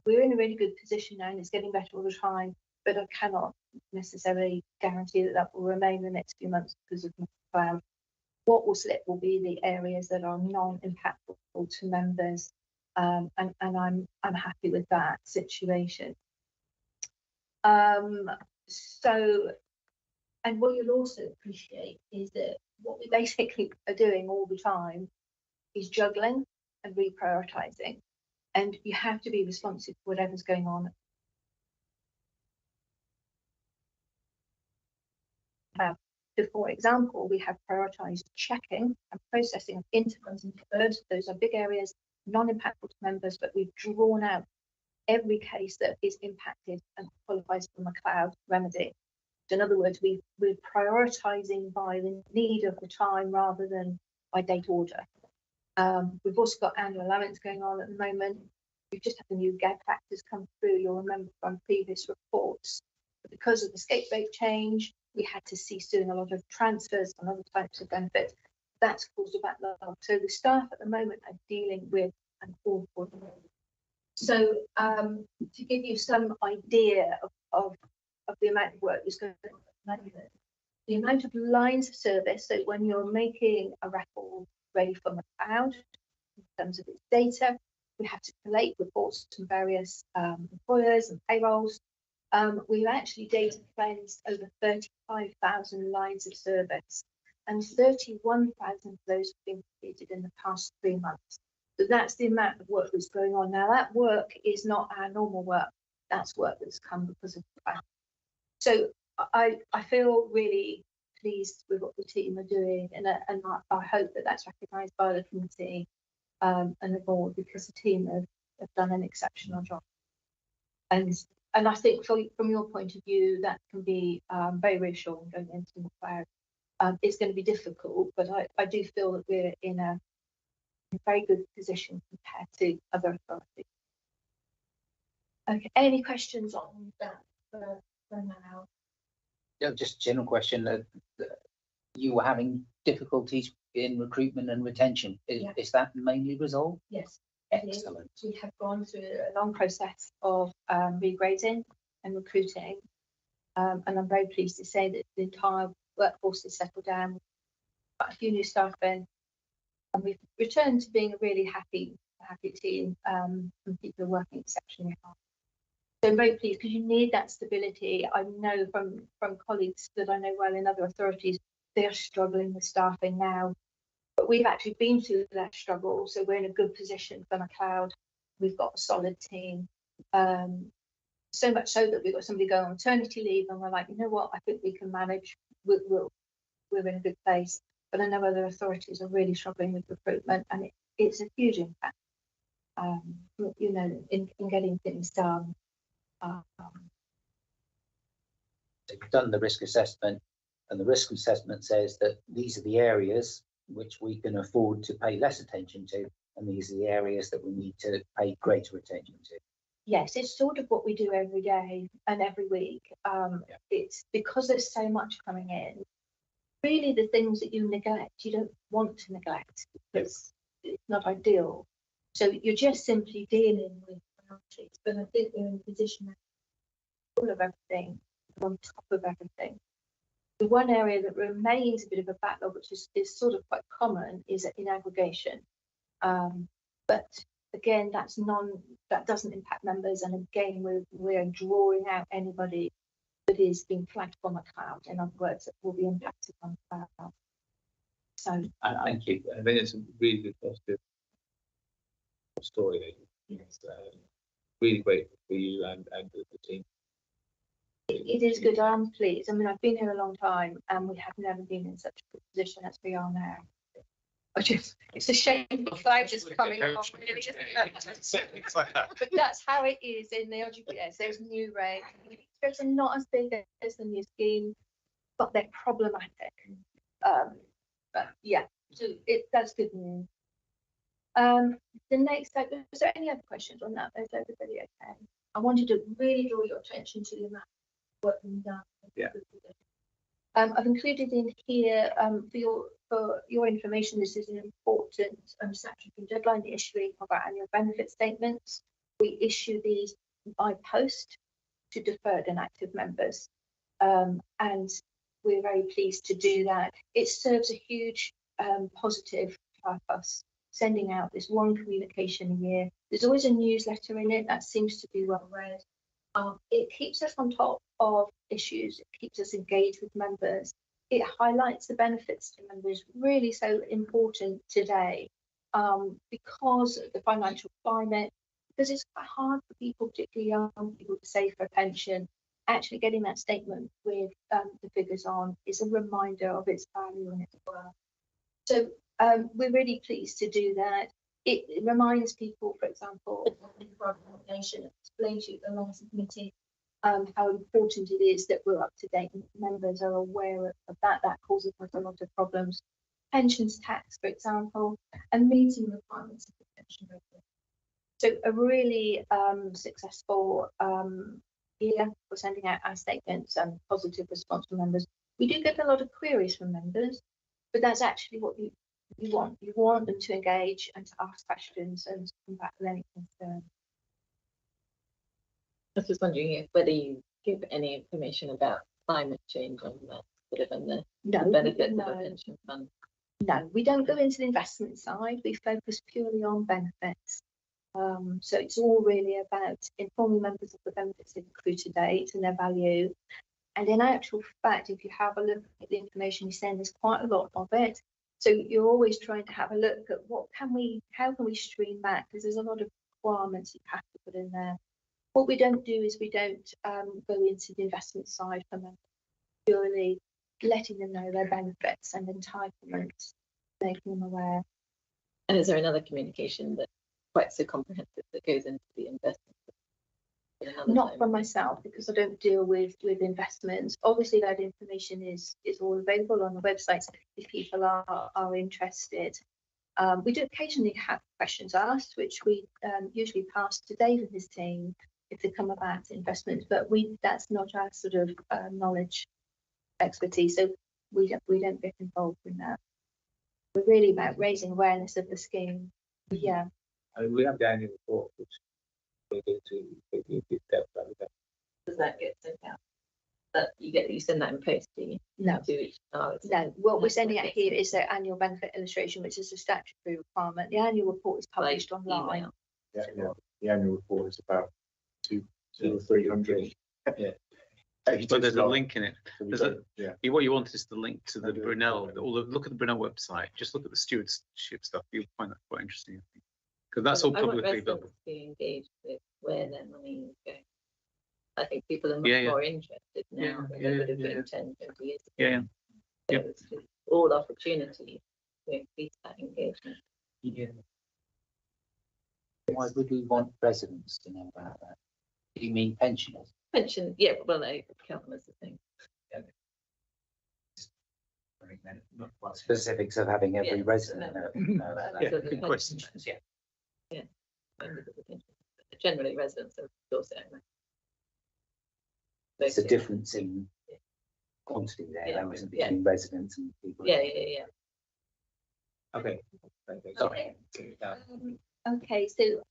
we're in a really good position now, and it's getting better all the time, but I cannot necessarily guarantee that that will remain the next few months because of McLeod. What will slip will be the areas that are non-impactful to members, and I'm happy with that situation. So, and what you'll also appreciate is that what we basically are doing all the time is juggling and reprioritizing, and you have to be responsive to whatever's going on. So, for example, we have prioritized checking and processing of interfunds and deferred. Those are big areas, non-impactful to members, but we've drawn out every case that is impacted and qualifies for McLeod remedy. So in other words, we're prioritising by the need of the time rather than by date order. We've also got annual allowance going on at the moment. We've just had the new gag factors come through. You'll remember from previous reports. But because of the scape rate change, we had to cease doing a lot of transfers and other types of benefits. That's caused a backlog. So the staff at the moment are dealing with an awful lot. So to give you some idea of the amount of work that's going on, the amount of lines of service, so when you're making a record ready for McLeod in terms of its data, we have to collate reports from various employers and payrolls. We've actually data cleansed over 35,000 lines of service, and 31,000 of those have been completed in the past 3 months. So that's the amount of work that's going on. Now, that work is not our normal work. That's work that's come because of that. So I feel really pleased with what the team are doing, and I hope that that's recognised by the committee and the board, because the team have done an exceptional job. And I think from your point of view, that can be very reassuring going into McLeod. It's going to be difficult, but I do feel that we're in a very good position compared to other authorities. Okay, any questions on that for now? Yeah, just a general question. You were having difficulties in recruitment and retention. Is that mainly resolved? Yes. Excellent. We have gone through a long process of regrading and recruiting, and I'm very pleased to say that the entire workforce has settled down. Quite a few new staff in, and we've returned to being a really happy team, and people are working exceptionally hard. So I'm very pleased, because you need that stability. I know from colleagues that I know well in other authorities, they are struggling with staffing now. But we've actually been through that struggle, so we're in a good position for McLeod. We've got a solid team. So much so that we've got somebody going on maternity leave, and we're like, you know what, I think we can manage. We're in a good place. But I know other authorities are really struggling with recruitment, and it's a huge impact, you know, in getting things done. You've done the risk assessment, and the risk assessment says that these are the areas which we can afford to pay less attention to, and these are the areas that we need to pay greater attention to. Yes, it's sort of what we do every day and every week. It's because there's so much coming in. Really, the things that you neglect, you don't want to neglect, because it's not ideal. So you're just simply dealing with priorities. But I think we're in a position full of everything, on top of everything. The one area that remains a bit of a backlog, which is sort of quite common, is in aggregation. But again, that doesn't impact members, and again, we're drawing out anybody that is being flagged from McLeod, in other words, that will be impacted on McLeod. So thank you. I think it's a really good positive story. Yes. really grateful for you and the team. It is good. I'm pleased. I mean, I've been here a long time, and we have never been in such a good position as we are now. It's a shame cloud just coming off. Really, isn't it? But that's how it is in the LGPS. There's new regs. Those are not as big as the new scheme, but they're problematic. But yeah, so that's good news. The next, was there any other questions on that? Is everybody okay? I wanted to really draw your attention to the amount of work being done. Yeah. I've included in here for your information. This is an important statutory deadline, the issuing of our annual benefit statements. We issue these by post to deferred and active members, and we're very pleased to do that. It serves a huge positive purpose, sending out this one communication a year. There's always a newsletter in it that seems to be well read. It keeps us on top of issues. It keeps us engaged with members. It highlights the benefits to members, really so important today, because of the financial climate, because it's quite hard for people, particularly young people, to save for a pension. Actually getting that statement with the figures on is a reminder of its value and its worth. So we're really pleased to do that. It reminds people, for example, in the nation, it explains you along the committee how important it is that we're up to date and members are aware of that. That causes us a lot of problems. Pensions tax, for example, and meeting requirements of the pension regulator. So a really successful year for sending out our statements and positive response from members. We do get a lot of queries from members, but that's actually what you want. You want them to engage and to ask questions and to come back with any concerns. I was just wondering whether you give any information about climate change on that, sort of, and the benefits of a pension fund. No, we don't go into the investment side. We focus purely on benefits. So it's all really about informing members of the benefits they've accrued to date and their value. And in actual fact, if you have a look at the information you send, there's quite a lot of it. So you're always trying to have a look at how can we stream back, because there's a lot of requirements you have to put in there. What we don't do is we don't go into the investment side for members, purely letting them know their benefits and entitlements, making them aware. And is there another communication that's quite so comprehensive that goes into the investment? Not from myself, because I don't deal with investments. Obviously that information is all available on the website if people are interested. We do occasionally have questions asked, which we usually pass to Dave and his team if they come about investments, but that's not our sort of knowledge expertise, so we don't get involved in that. We're really about raising awareness of the scheme. Yeah. I mean, we have the annual report, which we're going to give depth about that. Does that get sent out? That you send that in post, do you? No. No. What we're sending out here is their annual benefit illustration, which is a statutory requirement. The annual report is published online. Yeah, the annual report is about 200 or 300. Yeah. But there's a link in it. So What you want is the link to the Brunel. Look at the Brunel website. Just look at the stewardship stuff. You'll find that quite interesting, I think, because that's all publicly available. To be engaged with where their money is going. I think people are much more interested now than they would have been 10, 20 years ago. So it's all opportunity to increase that engagement. Yeah. Why would we want residents to know about that? Do you mean pensioners? Pension, yeah, well, they count them as the thing. Specifics of having every resident know that. Good question. Yeah. Generally, residents of Dorset. There's a difference in quantity there, though, isn't it, between residents and people? Yeah. Okay. Okay, so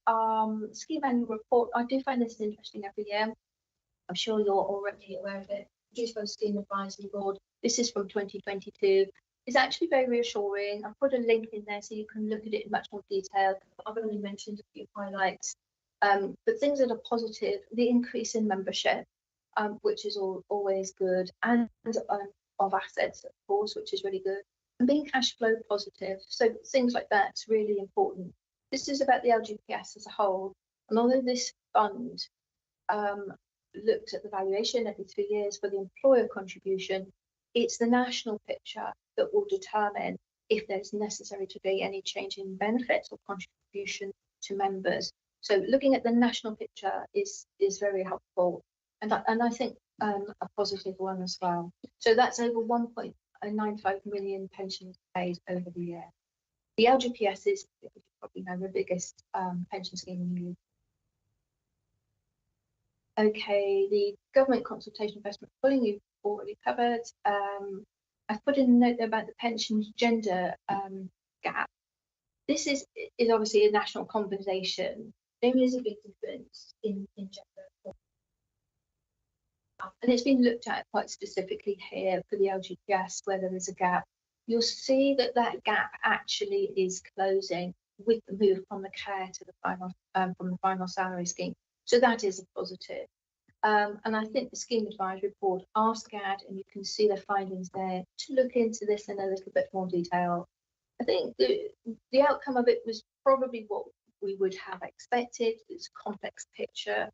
scheme annual report. I do find this interesting every year. I'm sure you're already aware of it. Produced by the Scheme Advisory Board. This is from 2022. It's actually very reassuring. I've put a link in there so you can look at it in much more detail. I've only mentioned a few highlights, but things that are positive: the increase in membership, which is always good, and of assets, of course, which is really good, and being cash flow positive. So things like that's really important. This is about the LGPS as a whole, and although this fund looked at the valuation every 3 years for the employer contribution, it's the national picture that will determine if there's necessary to be any change in benefits or contribution to members. So looking at the national picture is very helpful, and I think a positive one as well. So that's over 1.95 million pensions paid over the year. The LGPS is, you probably know, the biggest pension scheme in the UK. Okay, the government consultation investment pooling you've already covered. I've put in a note there about the pensions gender gap. This is obviously a national conversation. There is a big difference in gender. And it's been looked at quite specifically here for the LGPS, where there is a gap. You'll see that that gap actually is closing with the move from the care to the final salary scheme. So that is a positive. And I think the scheme advisory report asked GAD, and you can see the findings there, to look into this in a little bit more detail. I think the outcome of it was probably what we would have expected. It's a complex picture.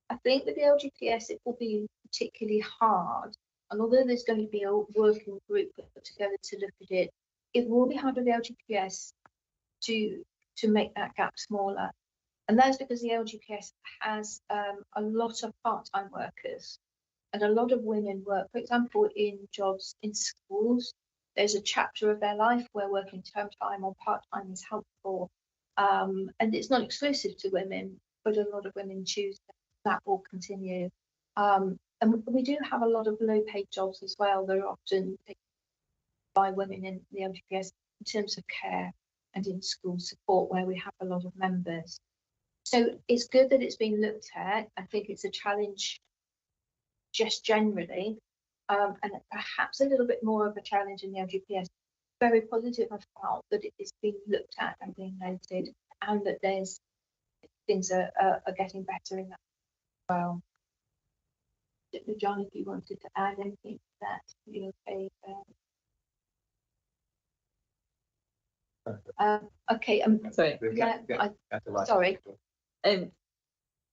I think with the LGPS, it will be particularly hard. And although there's going to be a working group put together to look at it, it will be hard with the LGPS to make that gap smaller. And that's because the LGPS has a lot of part-time workers, and a lot of women work, for example, in jobs in schools. There's a chapter of their life where working term time or part-time is helpful. And it's not exclusive to women, but a lot of women choose that will continue. And we do have a lot of low-paid jobs as well. They're often picked by women in the LGPS in terms of care and in school support, where we have a lot of members. So it's good that it's been looked at. I think it's a challenge just generally, and perhaps a little bit more of a challenge in the LGPS. Very positive, I felt, that it is being looked at and being noted, and that there's things are getting better in that as well. John, if you wanted to add anything to that, you okay? Okay, Sorry. Yeah, sorry.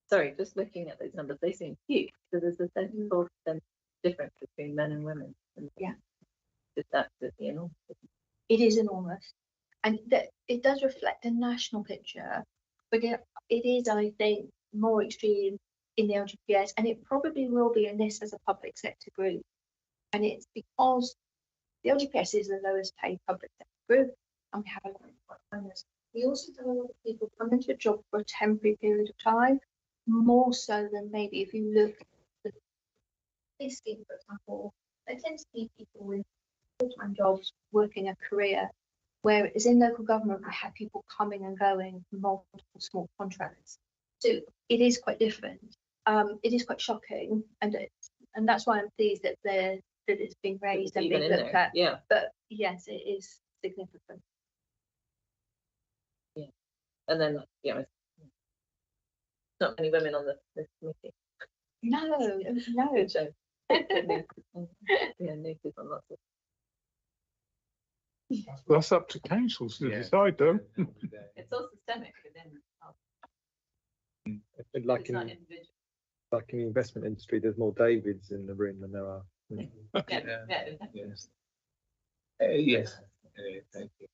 Sorry, just looking at those numbers, they seem huge. So there's a 34% difference between men and women. Yeah. That's enormous. It is enormous, and that it does reflect a national picture, but it is, I think, more extreme in the LGPS, and it probably will be in this as a public sector group. And it's because the LGPS is the lowest paid public sector group, and we have a lot of part-timers. We also have a lot of people come into a job for a temporary period of time, more so than maybe if you look at this scheme, for example, there tends to be people with full-time jobs working a career, whereas in local government we have people coming and going, multiple small contracts. So it is quite different. It is quite shocking, and that's why I'm pleased that it's been raised and being looked at. Yeah. But yes, it is significant. Yeah. And then not many women on the committee. No. So noted on lots of. That's up to councils to decide, though. It's all systemic within. Like in the investment industry, there's more Davids in the room than there are. Yes. Yes. Thank you.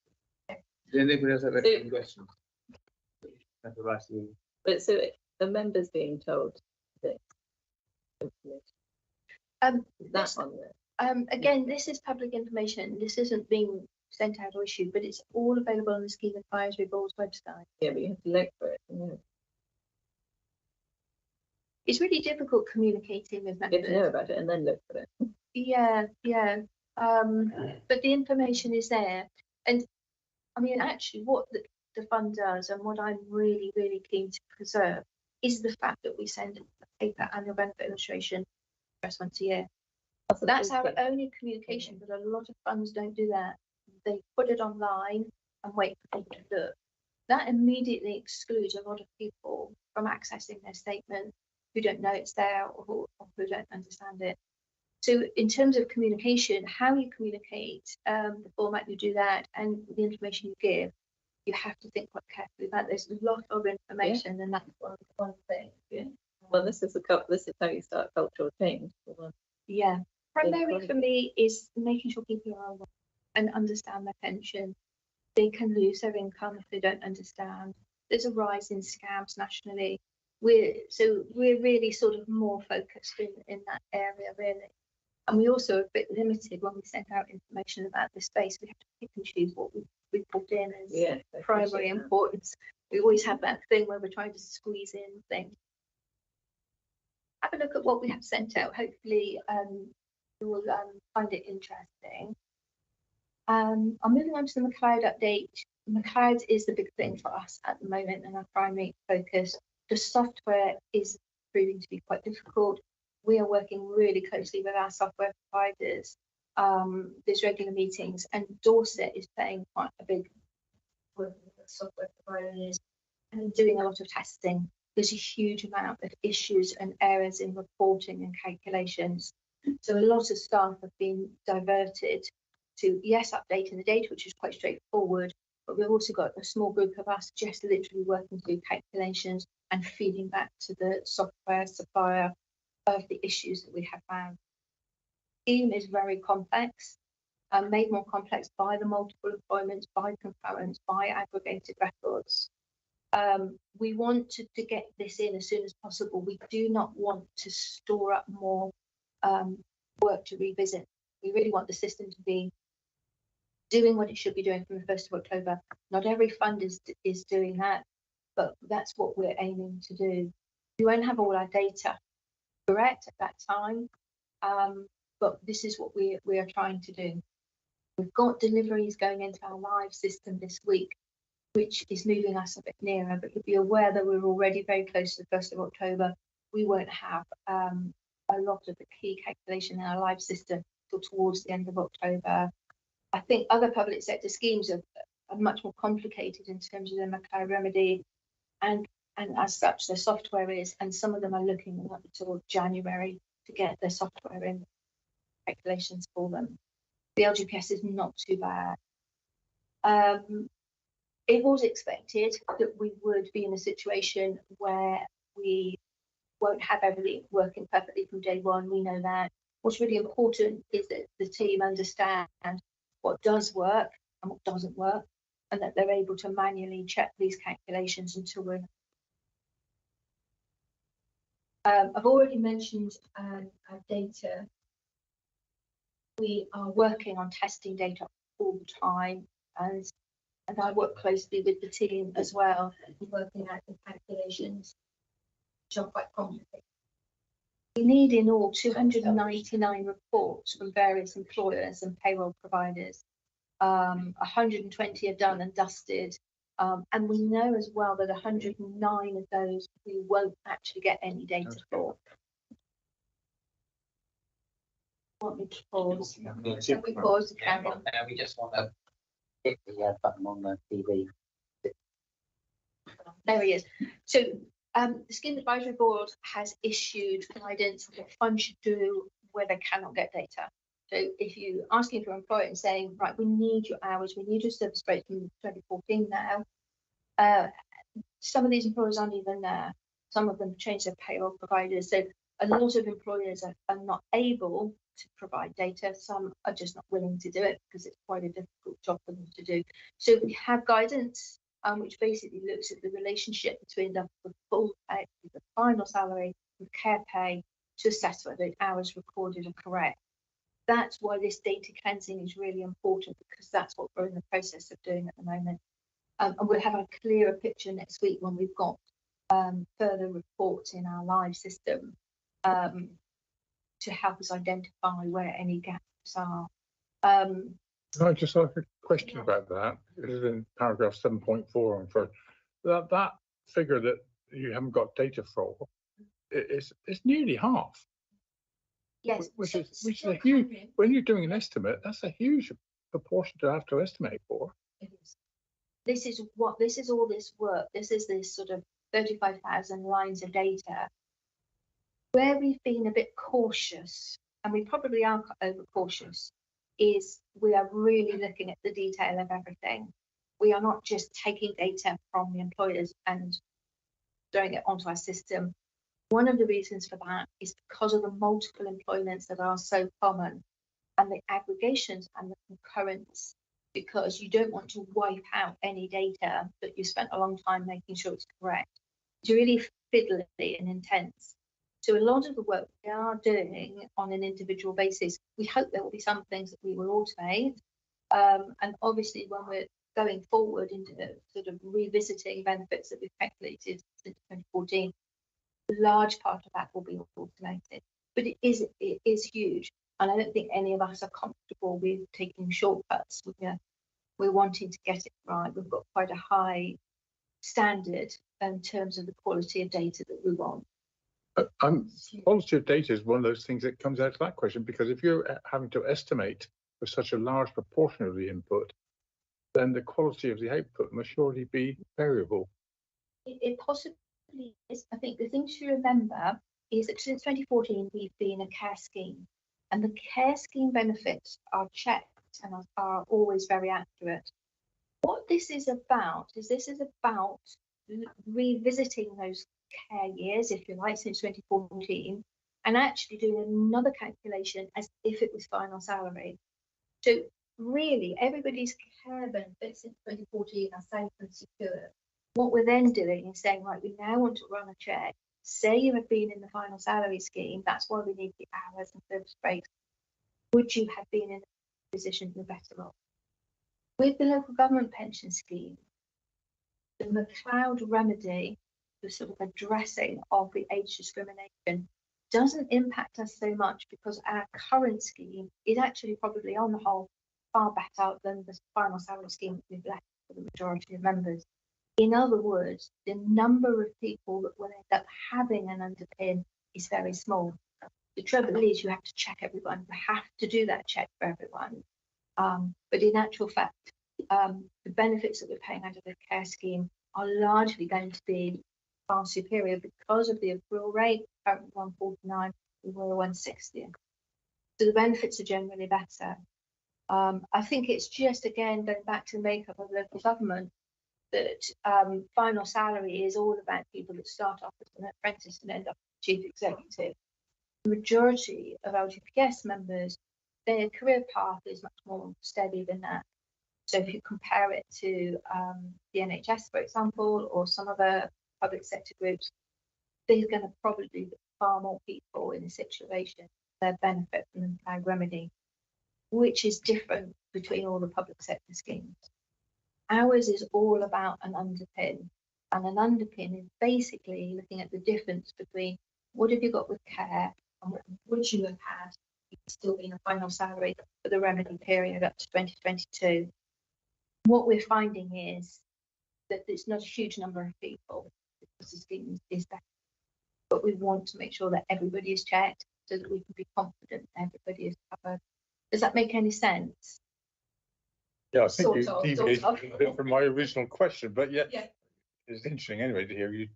Does anybody else have any questions? But so the members being told that that on there. Again, this is public information. This isn't being sent out or issued, but it's all available on the Scheme Advisory Board's website. Yeah, but you have to look for it. It's really difficult communicating with members. You have to know about it and then look for it. Yeah. But the information is there. And I mean, actually, what the fund does, and what I'm really, really keen to preserve, is the fact that we send a paper annual benefit illustration just once a year. That's our only communication, but a lot of funds don't do that. They put it online and wait for people to look. That immediately excludes a lot of people from accessing their statement who don't know it's there or who don't understand it. So in terms of communication, how you communicate, the format you do that, and the information you give you have to think quite carefully about. There's a lot of information, and that's one thing. Yeah. Well, this is how you start cultural change. Yeah. Primary for me is making sure people are aware and understand their pension. They can lose their income if they don't understand. There's a rise in scams nationally. We're really sort of more focused in that area really. And we also are a bit limited when we send out information about the space. We have to pick and choose what we put in as primary importance. We always have that thing where we're trying to squeeze in things. Have a look at what we have sent out. Hopefully you will find it interesting. I'm moving on to the McLeod update. McLeod is the big thing for us at the moment and our primary focus. The software is proving to be quite difficult. We are working really closely with our software providers. There's regular meetings, and Dorset is playing quite a big role with software providers and doing a lot of testing. There's a huge amount of issues and errors in reporting and calculations. So a lot of staff have been diverted to, yes, updating the data, which is quite straightforward, but we've also got a small group of us just literally working through calculations and feeding back to the software supplier of the issues that we have found. Scheme is very complex, made more complex by the multiple employments, by concurrence, by aggregated records. We want to get this in as soon as possible. We do not want to store up more work to revisit. We really want the system to be doing what it should be doing from the 1st of October. Not every fund is doing that, but that's what we're aiming to do. We won't have all our data correct at that time, but this is what we are trying to do. We've got deliveries going into our live system this week, which is moving us a bit nearer, but you'll be aware that we're already very close to the 1st of October. We won't have a lot of the key calculation in our live system till towards the end of October. I think other public sector schemes are much more complicated in terms of their McLeod remedy, and as such their software is, and some of them are looking up until January to get their software in calculations for them. The LGPS is not too bad. It was expected that we would be in a situation where we won't have everything working perfectly from day one. We know that. What's really important is that the team understand what does work and what doesn't work, and that they're able to manually check these calculations until we're. I've already mentioned our data. We are working on testing data all the time, and I work closely with the team as well, working out the calculations, which are quite complicated. We need in all 299 reports from various employers and payroll providers. 120 are done and dusted. And we know as well that 109 of those we won't actually get any data for. Want me to pause? Can we pause the camera? We just want to hit the button on the TV. There he is. So the Scheme Advisory Board has issued guidance on what funds should do where they cannot get data. So if you're asking for an employer and saying, right, we need your hours, we need your service rates from 2014 now, some of these employers aren't even there. Some of them have changed their payroll providers. So a lot of employers are not able to provide data. Some are just not willing to do it because it's quite a difficult job for them to do. So we have guidance which basically looks at the relationship between the full pay, the final salary, with care pay to assess whether the hours recorded are correct. That's why this data cleansing is really important, because that's what we're in the process of doing at the moment. And we'll have a clearer picture next week when we've got further reports in our live system to help us identify where any gaps are. Can I just ask a question about that? This is in paragraph 7.4 on first. That figure that you haven't got data for, it's nearly half. Yes, which is a huge. When you're doing an estimate, that's a huge proportion to have to estimate for. It is. This is all this work. This is this sort of 35,000 lines of data. Where we've been a bit cautious, and we probably are over cautious, is we are really looking at the detail of everything. we are not just taking data from the employers and throwing it onto our system. One of the reasons for that is because of the multiple employments that are so common and the aggregations and the concurrence, because you don't want to wipe out any data that you spent a long time making sure it's correct. It's really fiddly and intense. So a lot of the work we are doing on an individual basis, we hope there will be some things that we will automate. And obviously when we're going forward into sort of revisiting benefits that we've calculated since 2014, a large part of that will be automated. But it is huge. And I don't think any of us are comfortable with taking shortcuts. We're wanting to get it right. We've got quite a high standard in terms of the quality of data that we want. Quality of data is one of those things that comes out of that question, because if you're having to estimate for such a large proportion of the input, then the quality of the output must surely be variable. It possibly is. I think the thing to remember is that since 2014, we've been a care scheme, and the care scheme benefits are checked and are always very accurate. What this is about revisiting those care years, if you like, since 2014, and actually doing another calculation as if it was final salary. So really, everybody's care benefits since 2014 are safe and secure. What we're then doing is saying, right, we now want to run a check. Say you have been in the final salary scheme, that's why we need the hours and service breaks. Would you have been in a position you're better off? With the local government pension scheme, the McLeod remedy, the sort of addressing of the age discrimination, doesn't impact us so much because our current scheme is actually probably on the whole far better than the final salary scheme that we've left for the majority of members. In other words, the number of people that will end up having an underpin is very small. The trouble is you have to check everyone. You have to do that check for everyone. But in actual fact, the benefits that we're paying out of the care scheme are largely going to be far superior because of the accrual rate, currently 149, we were 160. So the benefits are generally better. I think it's just, again, going back to the makeup of local government, that final salary is all about people that start off as an apprentice and end up as chief executive. The majority of LGPS members, their career path is much more steady than that. So if you compare it to the NHS, for example, or some other public sector groups, there's going to probably be far more people in a situation that benefit from the McLeod remedy, which is different between all the public sector schemes. Ours is all about an underpin, and an underpin is basically looking at the difference between what have you got with care and what would you have had if you'd still been a final salary for the remedy period up to 2022. What we're finding is that it's not a huge number of people because the scheme is better, but we want to make sure that everybody is checked so that we can be confident that everybody is covered. Does that make any sense? Yeah, I think you deviated a bit from my original question, but yeah, it's interesting anyway to hear you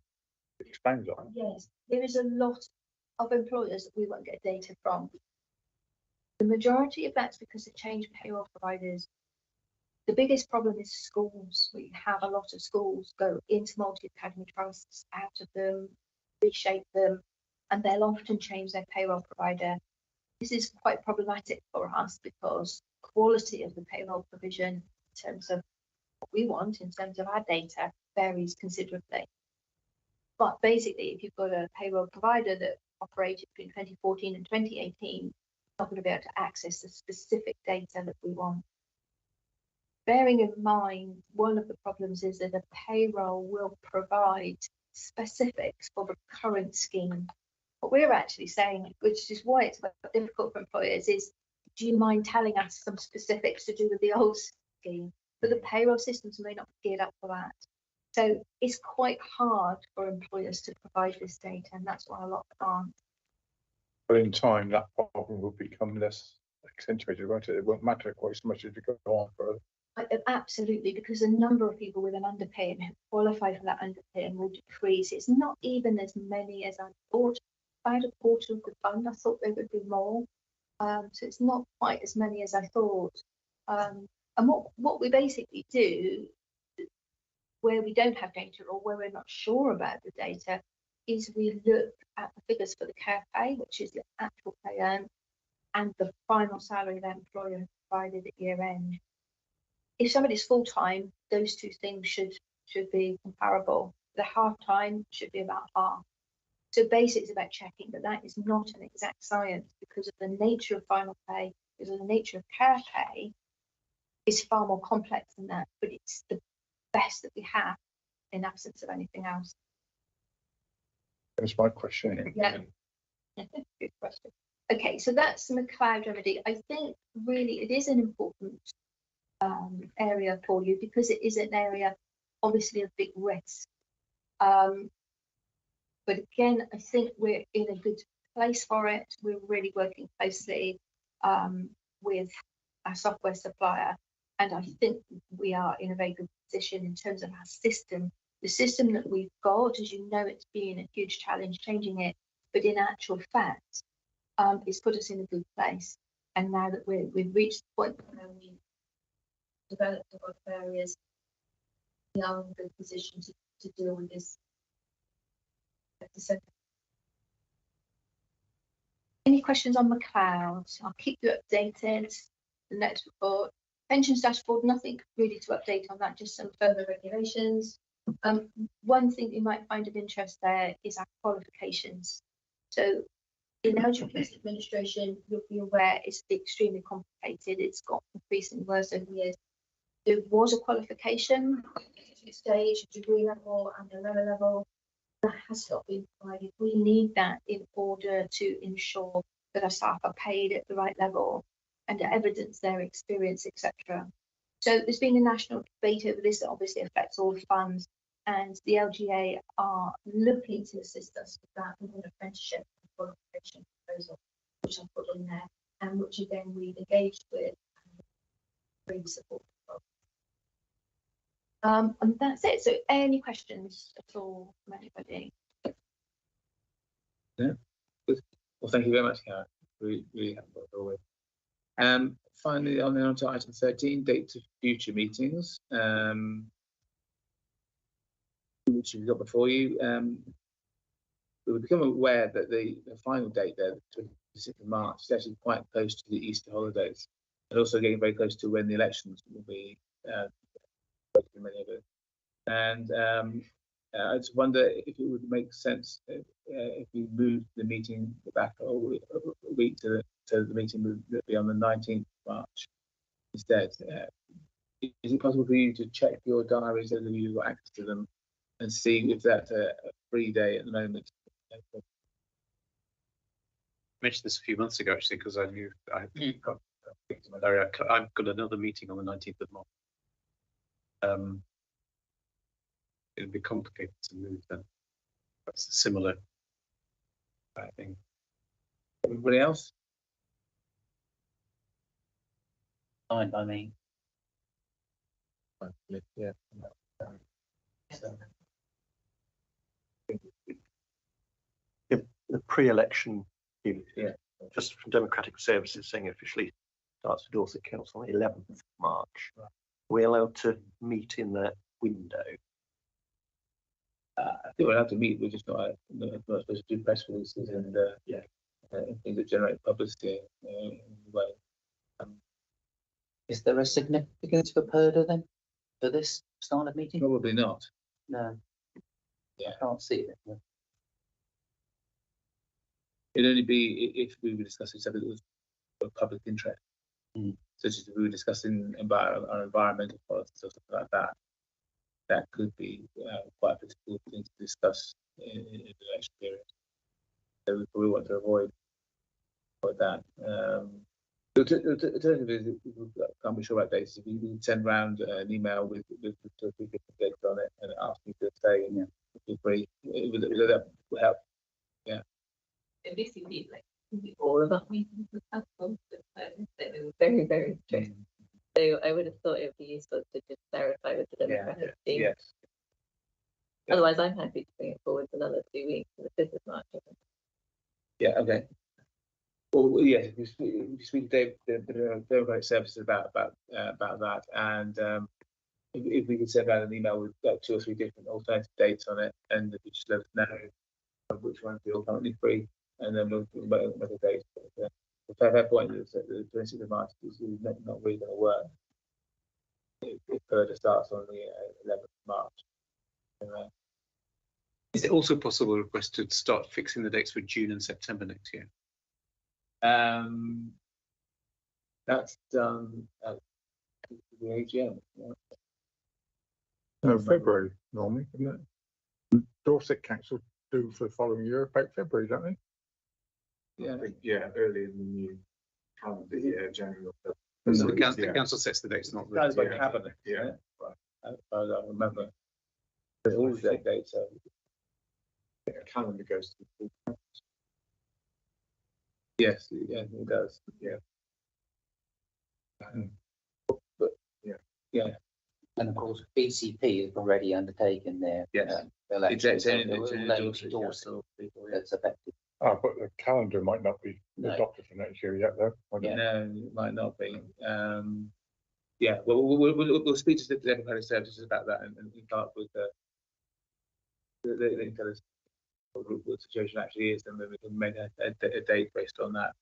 expand on. Yes, there is a lot of employers that we won't get data from. The majority of that's because of changed payroll providers. The biggest problem is schools. We have a lot of schools go into multi-academy trusts, out of them, reshape them, and they'll often change their payroll provider. This is quite problematic for us because quality of the payroll provision in terms of what we want, in terms of our data, varies considerably. But basically, if you've got a payroll provider that operated between 2014 and 2018, you're not going to be able to access the specific data that we want. Bearing in mind, one of the problems is that a payroll will provide specifics for the current scheme. What we're actually saying, which is why it's difficult for employers, is do you mind telling us some specifics to do with the old scheme? But the payroll systems may not be geared up for that. So it's quite hard for employers to provide this data, and that's why a lot aren't. But in time, that problem will become less accentuated, won't it? It won't matter quite so much as we go on further. Absolutely, because the number of people with an underpin who qualify for that underpin will decrease. It's not even as many as I thought. About a quarter of the fund, I thought there would be more. So it's not quite as many as I thought. And what we basically do where we don't have data or where we're not sure about the data is we look at the figures for the care pay, which is the actual pay earned, and the final salary the employer provided at year end. If somebody's full-time, those two things should be comparable. The half-time should be about half. So basically it's about checking, but that is not an exact science because of the nature of final pay, because of the nature of care pay is far more complex than that, but it's the best that we have in absence of anything else. That's my question. Yeah. Good question. Okay, so that's the McLeod remedy. I think really it is an important area for you because it is an area obviously of big risk. But again, I think we're in a good place for it. We're really working closely with our software supplier. And I think we are in a very good position in terms of our system. The system that we've got, as you know, it's been a huge challenge changing it. But in actual fact, it's put us in a good place. And now that we've reached the point where we've developed a lot of areas, we are in a good position to deal with this. Any questions on McLeod? I'll keep you updated. The next report, pensions dashboard, nothing really to update on that, just some further regulations. One thing you might find of interest there is our qualifications. So in education administration, you'll be aware it's extremely complicated. It's got increasingly worse over the years. There was a qualification stage, degree level and a lower level. That has not been provided. We need that in order to ensure that our staff are paid at the right level and to evidence their experience, etc. So there's been a national debate over this that obviously affects all funds, and the LGA are looking to assist us with that with an apprenticeship and qualification proposal, which I put in there, and which again we've engaged with and bring support. And that's it. So any questions at all from anybody? Yeah. Good. Well, thank you very much, Karen. Really helpful as always. Finally, on to item 13, dates of future meetings, which you've got before you. We've become aware that the final date there, the 26th of March, is actually quite close to the Easter holidays, and also getting very close to when the elections will be. Many of it. And I just wonder if it would make sense if we move the meeting back a week to the meeting would be on the 19th of March instead. Is it possible for you to check your diaries as you've got access to them and see if that's a free day at the moment? I mentioned this a few months ago actually because I knew I got my diary. I've got another meeting on the 19th of March. It'd be complicated to move then. That's a similar thing. Everybody else? Fine by me. Yeah. The pre-election, just from Democratic Services saying officially starts with Dorset Council on the 11th of March. Right. We're allowed to meet in that window. I think we're allowed to meet. We're just not supposed to do press releases and things that generate publicity in the way. Is there a significance for Purdah then for this style of meeting? Probably not. No. Yeah. I can't see it. No. It'd only be if we were discussing something that was of public interest, such as if we were discussing about our environmental policies or something like that. That could be quite a difficult thing to discuss in the election period. So we probably want to avoid that. The alternative is, can't be sure about dates. If you can send around an email with 2 or 3 different dates on it and ask me to stay, and feel free. That will help. Yeah. At least you need like all of that meetings with council. They were very, very strict. So I would have thought it would be useful to just clarify with the Democratic team. Yes. Otherwise, I'm happy to bring it forward for another 2 weeks to the 5th of March. Yeah. Okay. Well, yeah. We speak to the Democratic Services about that, and if we could send out an email with like 2 or 3 different alternative dates on it, and if you just let us know which ones feel currently free, and then we'll make a date. The fair point is that the 26th of March is not really going to work. If further starts on the 11th of March. Is it also possible to request to start fixing the dates for June and September next year? That's done at the AGM. No, February normally, isn't it? Dorset Council do for the following year about February, don't they? Yeah, early in the new calendar year, January. So the council sets the dates, not the. That's by cabinet. Yeah. I remember. But all the dates are. The calendar goes to the full council. Yes, yeah, it does. Yeah. But yeah. And of course, BCP have already undertaken their election. It's Dorset that's affected. Ah, but the calendar might not be No. adopted for next year yet, though. No, it might not be. Yeah, well, we'll speak to the Democratic Services about that and come up with they tell us what the situation actually is, and then we can make a date based on that.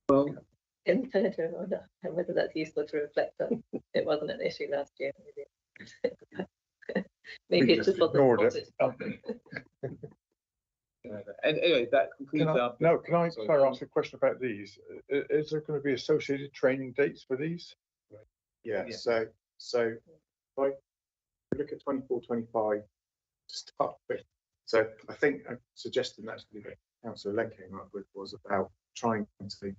Well, In fairness, I wonder whether that's useful to reflect on. It wasn't an issue last year. Maybe it just wasn't ignored spotted. and anyway, that concludes our. Can I ask a question about these? Is there going to be associated training dates for these? Yeah. So if I look at 24-25 to start with. So I think a suggestion actually that Councillor Len came up with was about trying to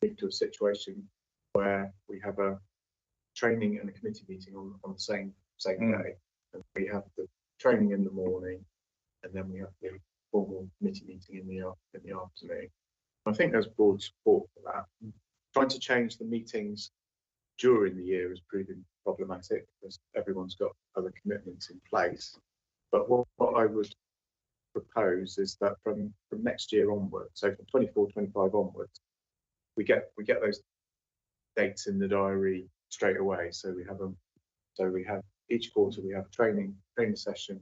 lead to a situation where we have a training and a committee meeting on the same day. And we have the training in the morning, and then we have the formal committee meeting in the afternoon. I think there's broad support for that. Trying to change the meetings during the year is proving problematic because everyone's got other commitments in place. But what I would propose is that from next year onwards, so from 24-25 onwards, we get those dates in the diary straight away. So we have them. So we have each quarter we have a training session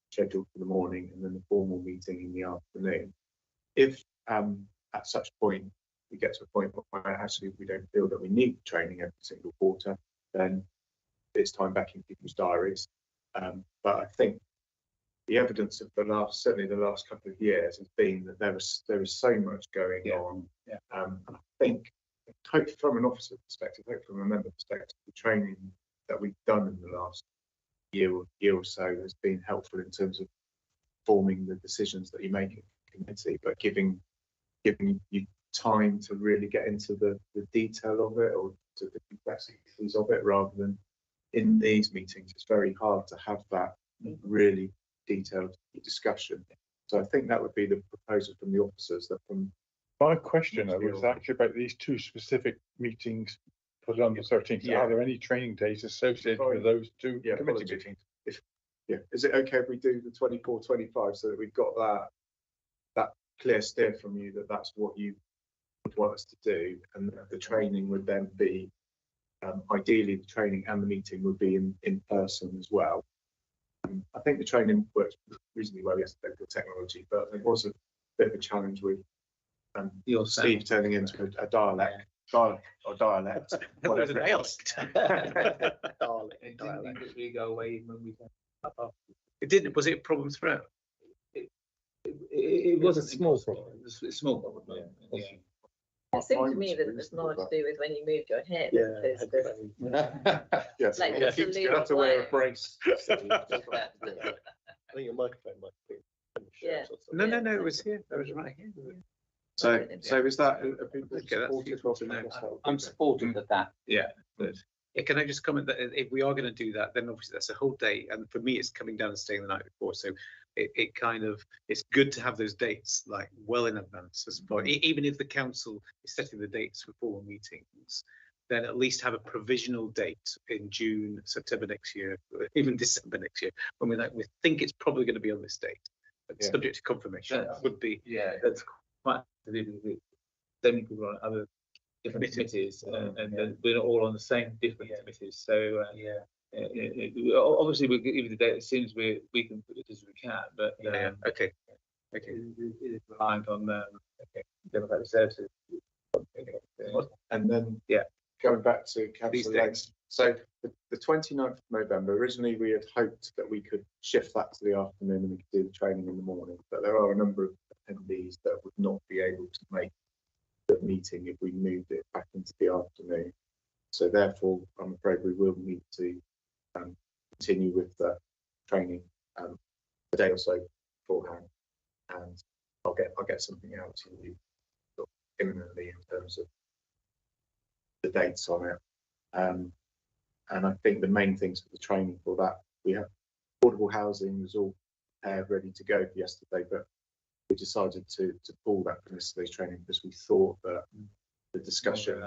scheduled for the morning, and then the formal meeting in the afternoon. If at such point we get to a point where actually we don't feel that we need training every single quarter, then it's time back in people's diaries. But I think the evidence of certainly the last couple of years has been that there is so much going on. Yeah. And I think, hopefully from an officer perspective, hopefully from a member perspective, the training that we've done in the last year or so has been helpful in terms of forming the decisions that you make in the committee, but giving you time to really get into the detail of it or to the complexities of it, rather than in these meetings. It's very hard to have that really detailed discussion. So I think that would be the proposal from the officers. That from my question was actually about these two specific meetings put on the 13th. Yeah. Are there any training days associated with those two committee meetings? Is it okay if we do the 24-25 so that we've got that clear steer from you that that's what you would want us to do, and that the training would then be ideally the training and the meeting would be in person as well. I think the training works reasonably well yesterday with technology, but there was a bit of a challenge with Steve turning into a dialect. Dialect. Whatever it is. We go away when we. It didn't. Was it a problem throughout? It was a small problem. It was a small problem. Yeah. It seemed to me that it was more to do with when you moved your head. Yes. Like You have to wear a brace. I think your microphone might be. Yeah. No, it was here. That was right here. So is that are people I'm supportive of that. Yeah, good. Yeah, can I just comment that if we are going to do that, then obviously that's a whole day, and for me, it's coming down and staying the night before. So it kind of, it's good to have those dates like well in advance as far, even if the council is setting the dates for formal meetings, then at least have a provisional date in June, September next year, or even December next year, when we think it's probably going to be on this date, but subject to confirmation. Would be that's quite. So many people on other different committees, and we're not all on the same different committees. So obviously we'll give you the date as soon as we can put it as we can, but Okay. it is reliant on democratic services. And then Yeah. going back to These Councillor dates. Lane. So the 29th of November, originally we had hoped that we could shift that to the afternoon and we could do the training in the morning, but there are a number of attendees that would not be able to make the meeting if we moved it back into the afternoon. So therefore, I'm afraid we will need to continue with the training a day or so beforehand, and I'll get something out to you sort of imminently in terms of the dates on it. And I think the main things for the training for that, we have affordable housing was all ready to go for yesterday, but we decided to pull that from yesterday's training because we thought that the discussion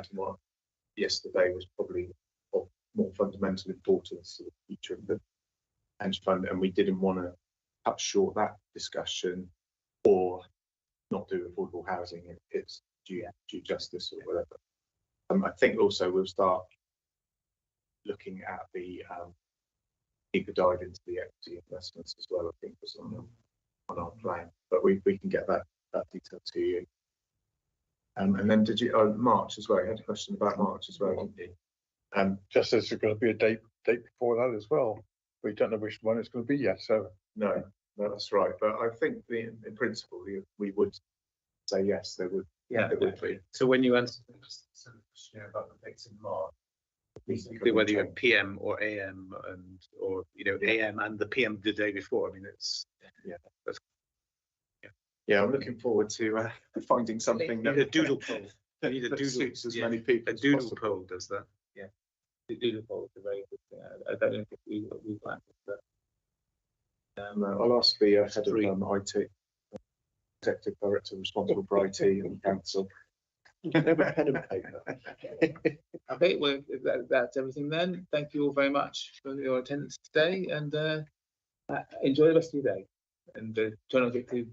yesterday was probably of more fundamental importance to the future of the pension fund, and we didn't want to cut short that discussion or not do affordable housing if it's due justice or whatever. I think also we'll start looking at the deeper dive into the equity investments as well. I think was on our plan, but we can get that detail to you. And then did you March as well? You had a question about March as well, didn't you? Just as there's going to be a date before that as well. We don't know which one it's going to be yet. So no, that's right. But I think in principle we would say yes, there would. Yeah, there would be. So when you answer About the dates in March. whether you're PM or AM or AM and the PM the day before, I mean I'm looking forward to finding something need a doodle poll. You need a that doodle, suits as many people a as doodle possible. poll does that. the doodle poll is a very good thing. I don't know if we planned it, but I'll ask the head Three. of IT, executive director responsible for IT and council. Pen and paper. okay, well that's everything then. Thank you all very much for your attendance today, and enjoy the rest of your day. And try not to get too